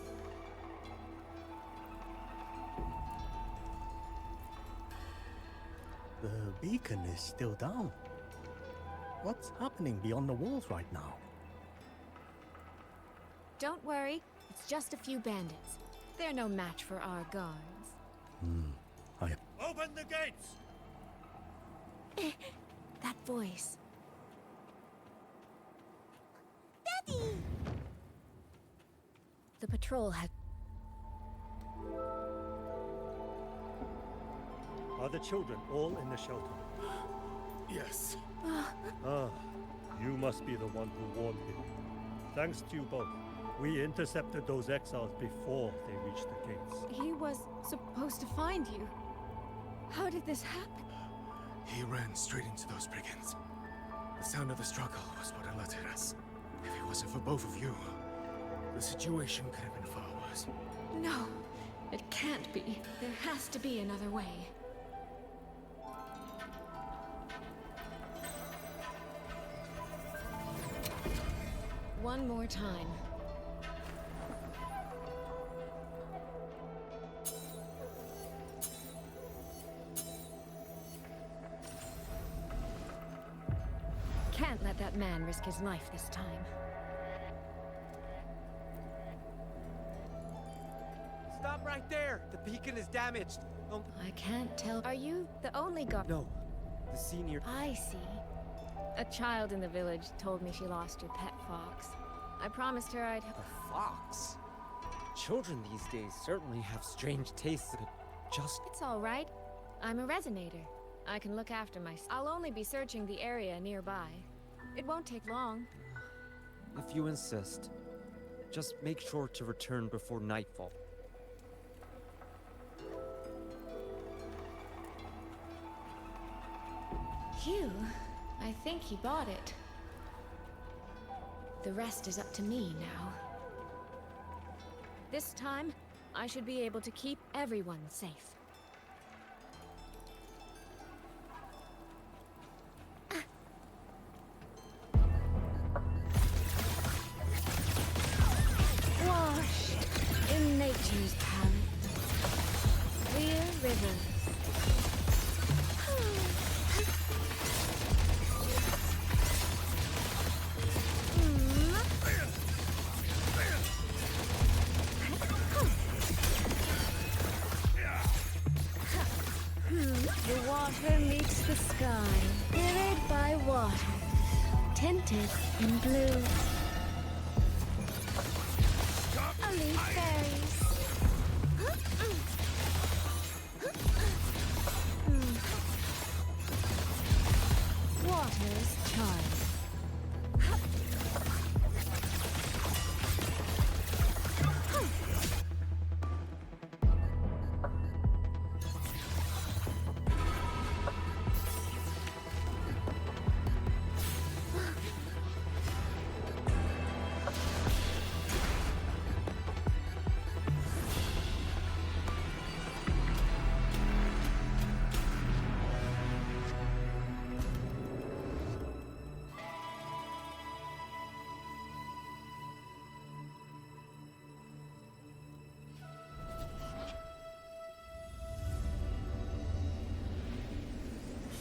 The beacon is still down. What's happening beyond the walls right now? Don't worry, it's just a few bandits. They're no match for our guards. Open the gates! That voice. Daddy! The patrol had... Are the children all in the shelter? Yes. You must be the one who warned me. Thanks to you both. We intercepted those exiles before they reached the gates. He was supposed to find you. How did this happen? He ran straight into those brigands. The sound of the struggle was what alerted us. If it wasn't for both of you, the situation could have been far worse. No, it can't be. There has to be another way. One more time. Can't let that man risk his life this time. Stop right there! The beacon is damaged. I can't tell. Are you the only guard? No. The senior... I see. A child in the village told me she lost her pet fox. I promised her I'd... A fox? Children these days certainly have strange tastes, but just... It's all right. I'm a resonator. I can look after myself. I'll only be searching the area nearby. It won't take long. If you insist, just make sure to return before nightfall. Phew. I think he bought it. The rest is up to me now. This time, I should be able to keep everyone safe. Wash in nature's palette. the sky, mirrored by water, tinted in blue. Elite fairies. Water's charm.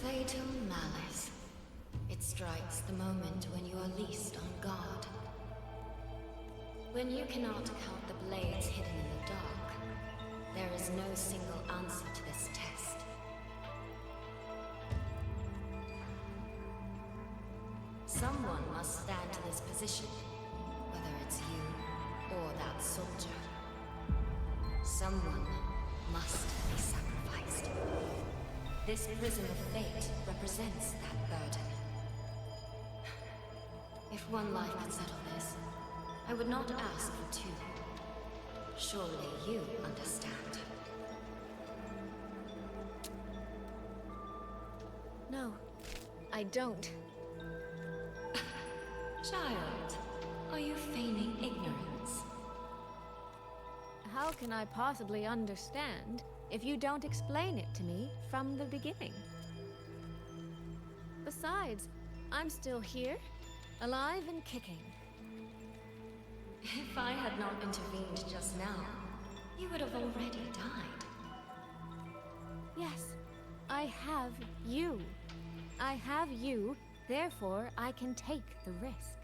Fatal malice. It strikes the moment when you are least on guard. When you cannot count the blades hidden in the dark, there is no single answer to this test. Someone must stand to this position, whether it's you or that soldier. Someone must be sacrificed. This prison of fate represents that burden. If one life could settle this, I would not ask for two. Surely you understand. No, I don't. Child, are you feigning ignorance? How can I possibly understand if you don't explain it to me from the beginning? Besides, I'm still here, alive and kicking. If I had not intervened just now, you would have already died. Yes, I have you. I have you, therefore I can take the risk.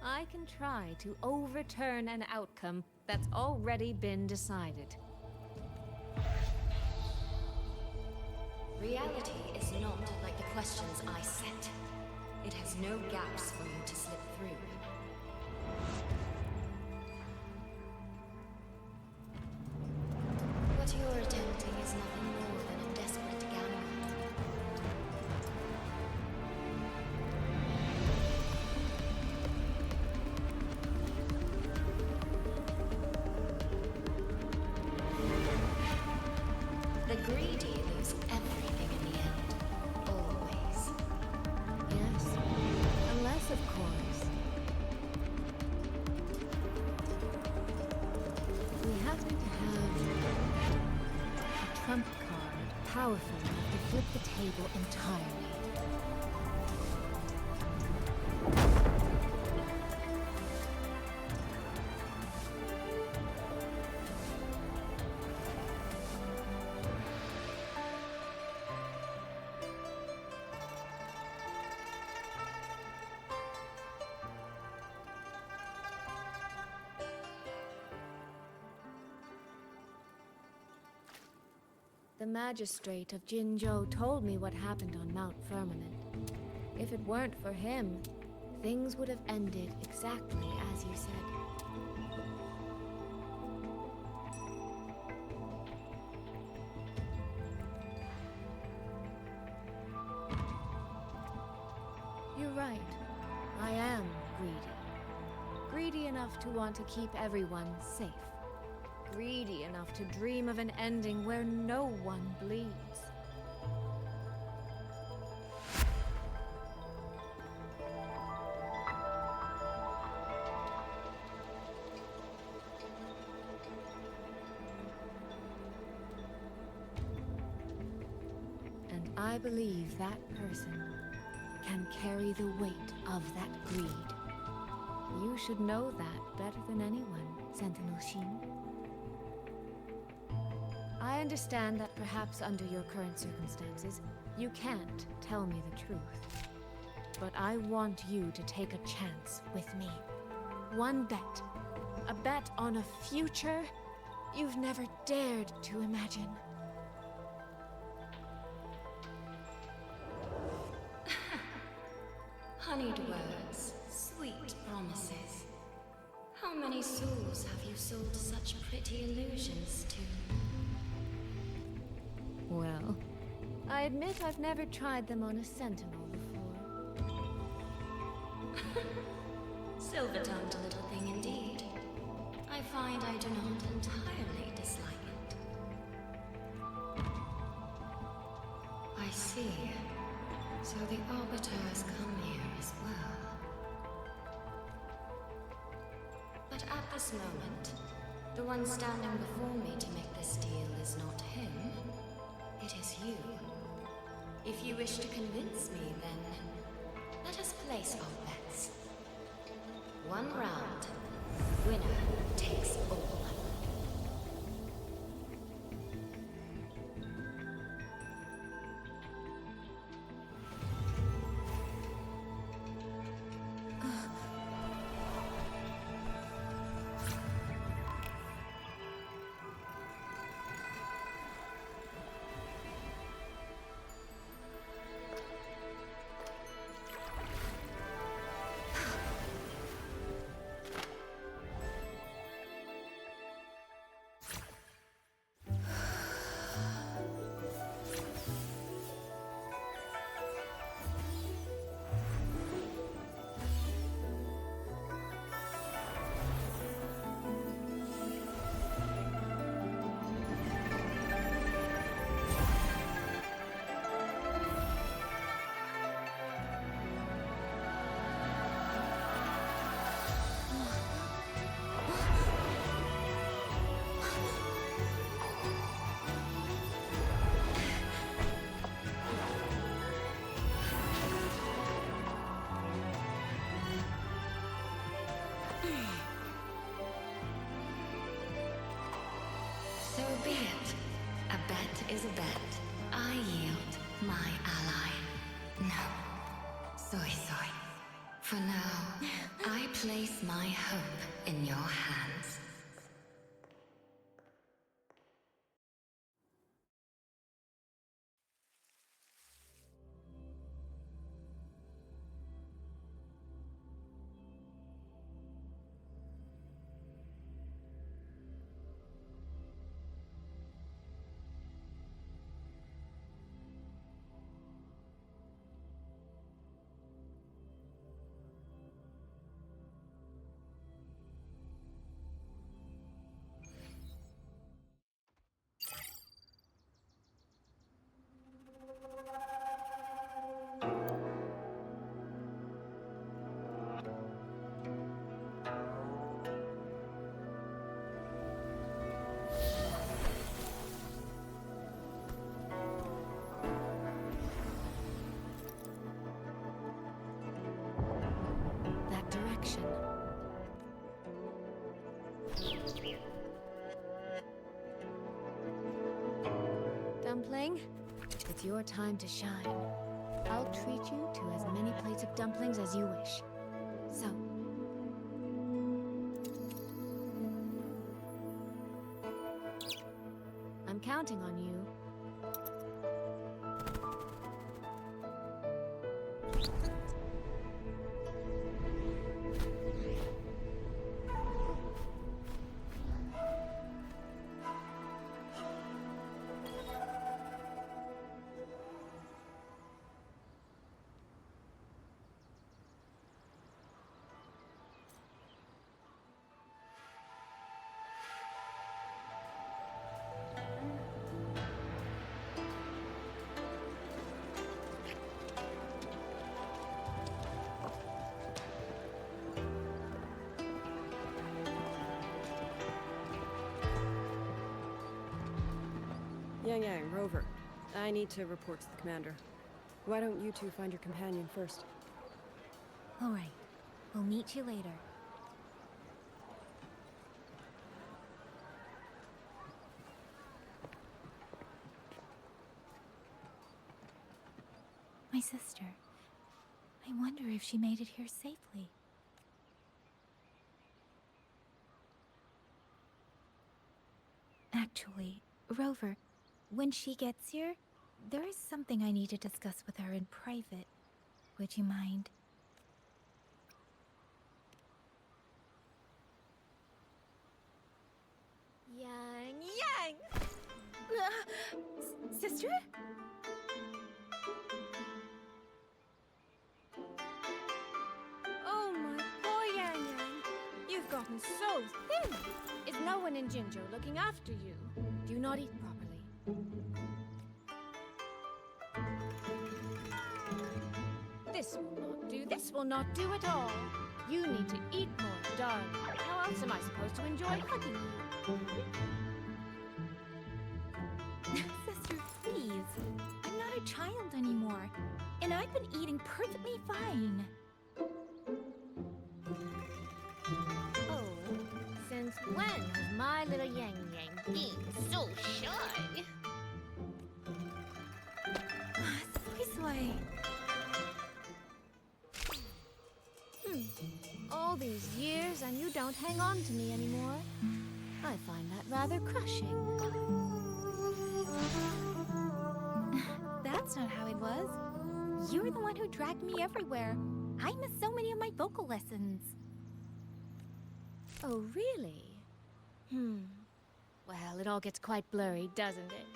I can try to overturn an outcome that's already been decided. Reality is not like the questions I set. It has no gaps for you to slip through. What you're attempting is nothing more than a desperate gamble. The greedy lose everything in the end. Always. Yes, unless, of course, we happen to have a trump card powerful enough to flip the table entirely. The magistrate of Jinzhou told me what happened on Mount Firmament. If it weren't for him, things would have ended exactly as you said. You're right. I am greedy. Greedy enough to want to keep everyone safe. Greedy enough to dream of an ending where no one bleeds. And I believe that person can carry the weight of that greed. You should know that better than anyone, Sentinel Xin. I understand that perhaps under your current circumstances, you can't tell me the truth. But I want you to take a chance with me. One bet. A bet on a future you've never dared to imagine. souls have you sold such pretty illusions to? Well, I admit I've never tried them on a sentinel before. Silver-tongued little thing indeed. I find I do not entirely dislike it. I see. So the Arbiter has come here as well. But at this moment, the one standing before me to make this deal is not him. It is you. If you wish to convince me, then let us place our bets. 1 round. Winner takes all. So be it. A bet is a bet. I yield my ally. No. Soy. For now, I place my hope in your hands. That direction. Dumpling, it's your time to shine. I'll treat you to as many plates of dumplings as you wish. So, I'm counting on you. Yang, Rover. I need to report to the commander. Why don't you two find your companion first? All right. We'll meet you later. My sister. I wonder if she made it here safely. Actually, Rover, when she gets here, there is something I need to discuss with her in private. Would you mind? Sister? Oh, my poor Yang Yang. You've gotten so thin. Is no one in Jinzhou looking after you? Do you not eat properly? This will not do. This will not do at all. You need to eat more, darling. How else am I supposed to enjoy hugging you? Sister, please. I'm not a child anymore. And I've been eating perfectly fine. Oh, since when has my little Yang Yang been so shy? Soy. All these years and you don't hang on to me anymore. I find that rather crushing. That's not how it was. You were the one who dragged me everywhere. I missed so many of my vocal lessons. Oh, really? Well, it all gets quite blurry, doesn't it?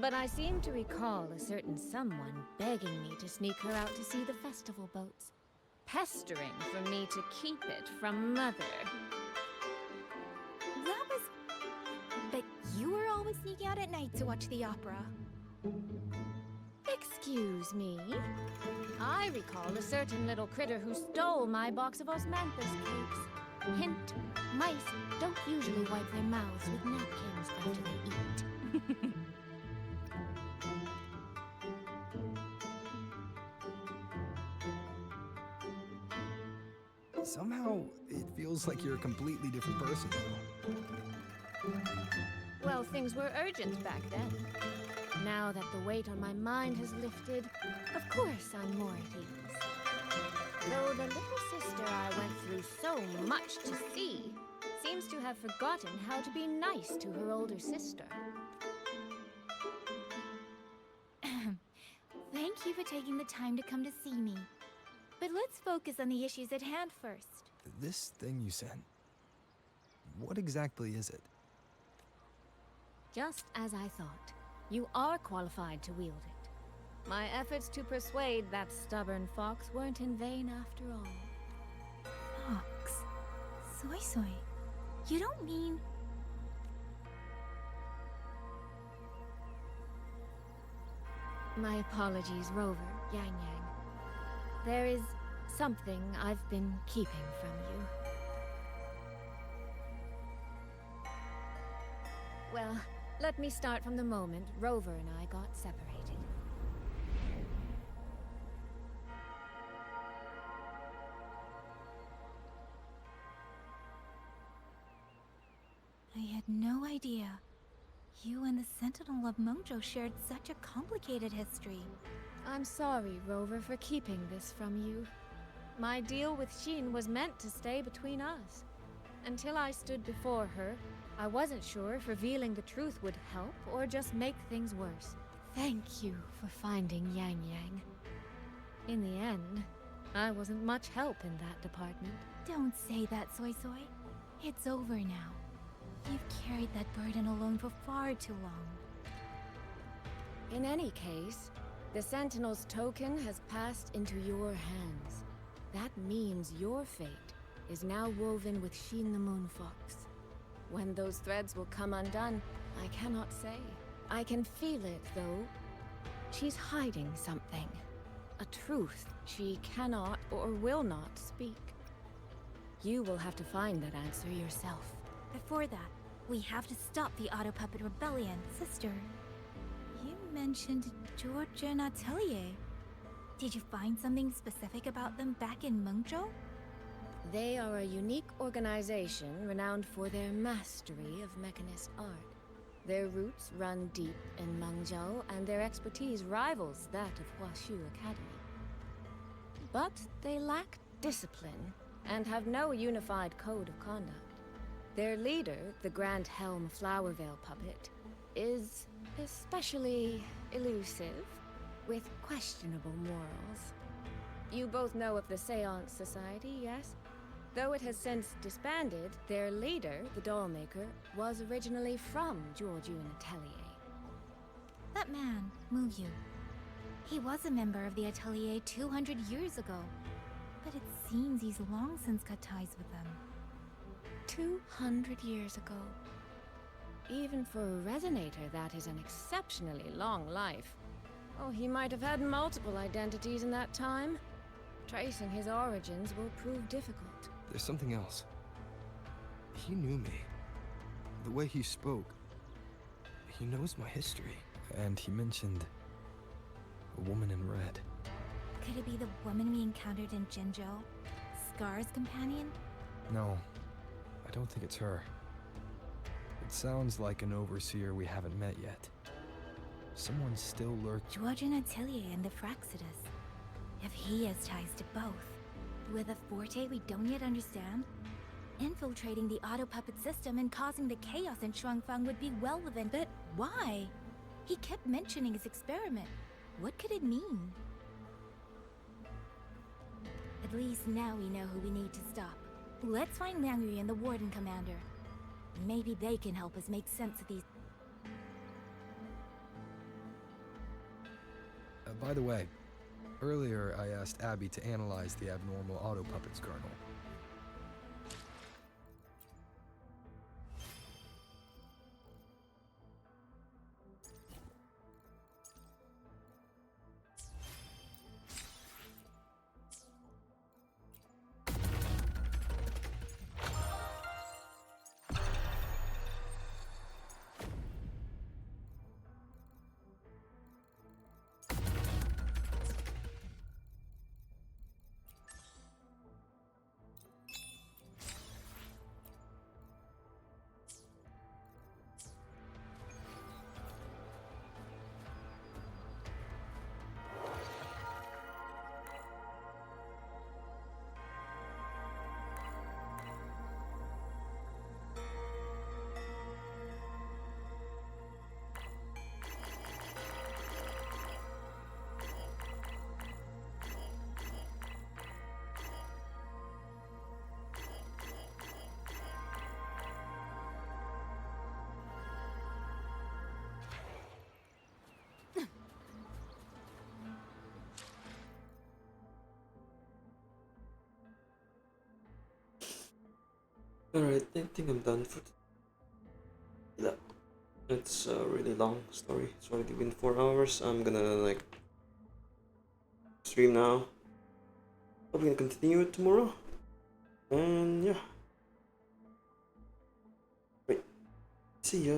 But I seem to recall a certain someone begging me to sneak her out to see the festival boats. Pestering for me to keep it from Mother. That was... But you were always sneaking out at night to watch the opera. Excuse me? I recall a certain little critter who stole my box of osmanthus cakes. Hint, mice don't usually wipe their mouths with napkins after they eat. Somehow, it feels like you're a completely different person now. Well, things were urgent back then. Now that the weight on my mind has lifted, of course I'm more at ease. Though the little sister I went through so much to see seems to have forgotten how to be nice to her older sister. Thank you for taking the time to come to see me. But let's focus on the issues at hand first. This thing you sent, what exactly is it? Just as I thought, you are qualified to wield it. My efforts to persuade that stubborn fox weren't in vain after all. Fox? Soy Soy, you don't mean... My apologies, Rover, Yang Yang. There is something I've been keeping from you. Well, let me start from the moment Rover and I got separated. I had no idea. You and the Sentinel of Mengzhou shared such a complicated history. I'm sorry, Rover, for keeping this from you. My deal with Xin was meant to stay between us. Until I stood before her, I wasn't sure if revealing the truth would help or just make things worse. Thank you for finding Yang Yang. In the end, I wasn't much help in that department. Don't say that, Soy Soy. It's over now. You've carried that burden alone for far too long. In any case, the Sentinel's token has passed into your hands. That means your fate is now woven with Xin the Moon Fox. When those threads will come undone, I cannot say. I can feel it, though. She's hiding something. A truth she cannot or will not speak. You will have to find that answer yourself. Before that, we have to stop the Auto Puppet Rebellion, sister. You mentioned Georgia and Atelier. Did you find something specific about them back in Mengzhou? They are a unique organization renowned for their mastery of mechanist art. Their roots run deep in Mengzhou, and their expertise rivals that of Huashu Academy. But they lack discipline and have no unified code of conduct. Their leader, the Grand Helm Flowervale puppet, is especially elusive, with questionable morals. You both know of the Seance Society, yes? Though it has since disbanded, their leader, the Dollmaker, was originally from Georgian Atelier. That man, Mu Yu. He was a member of the Atelier 200 years ago. But it seems he's long since cut ties with them. 200 years ago. Even for a resonator, that is an exceptionally long life. Oh, he might have had multiple identities in that time. Tracing his origins will prove difficult. There's something else. He knew me. The way he spoke. He knows my history. And he mentioned a woman in red. Could it be the woman we encountered in Jinzhou? Scar's companion? No, I don't think it's her. It sounds like an overseer we haven't met yet. Someone still lurking. Georgian Atelier and the Fraxidus. If he has ties to both, with a forte we don't yet understand, infiltrating the auto puppet system and causing the chaos in Shuangfang would be relevant, but why? He kept mentioning his experiment. What could it mean? At least now we know who we need to stop. Let's find Liang Yu and the Warden Commander. Maybe they can help us make sense of these. By the way, earlier I asked Abby to analyze the abnormal auto puppets kernel. Alright, I think I'm done for that. It's a really long story. It's already been 4 hours. I'm gonna like stream now. Probably gonna continue it tomorrow. And yeah. Right. See ya.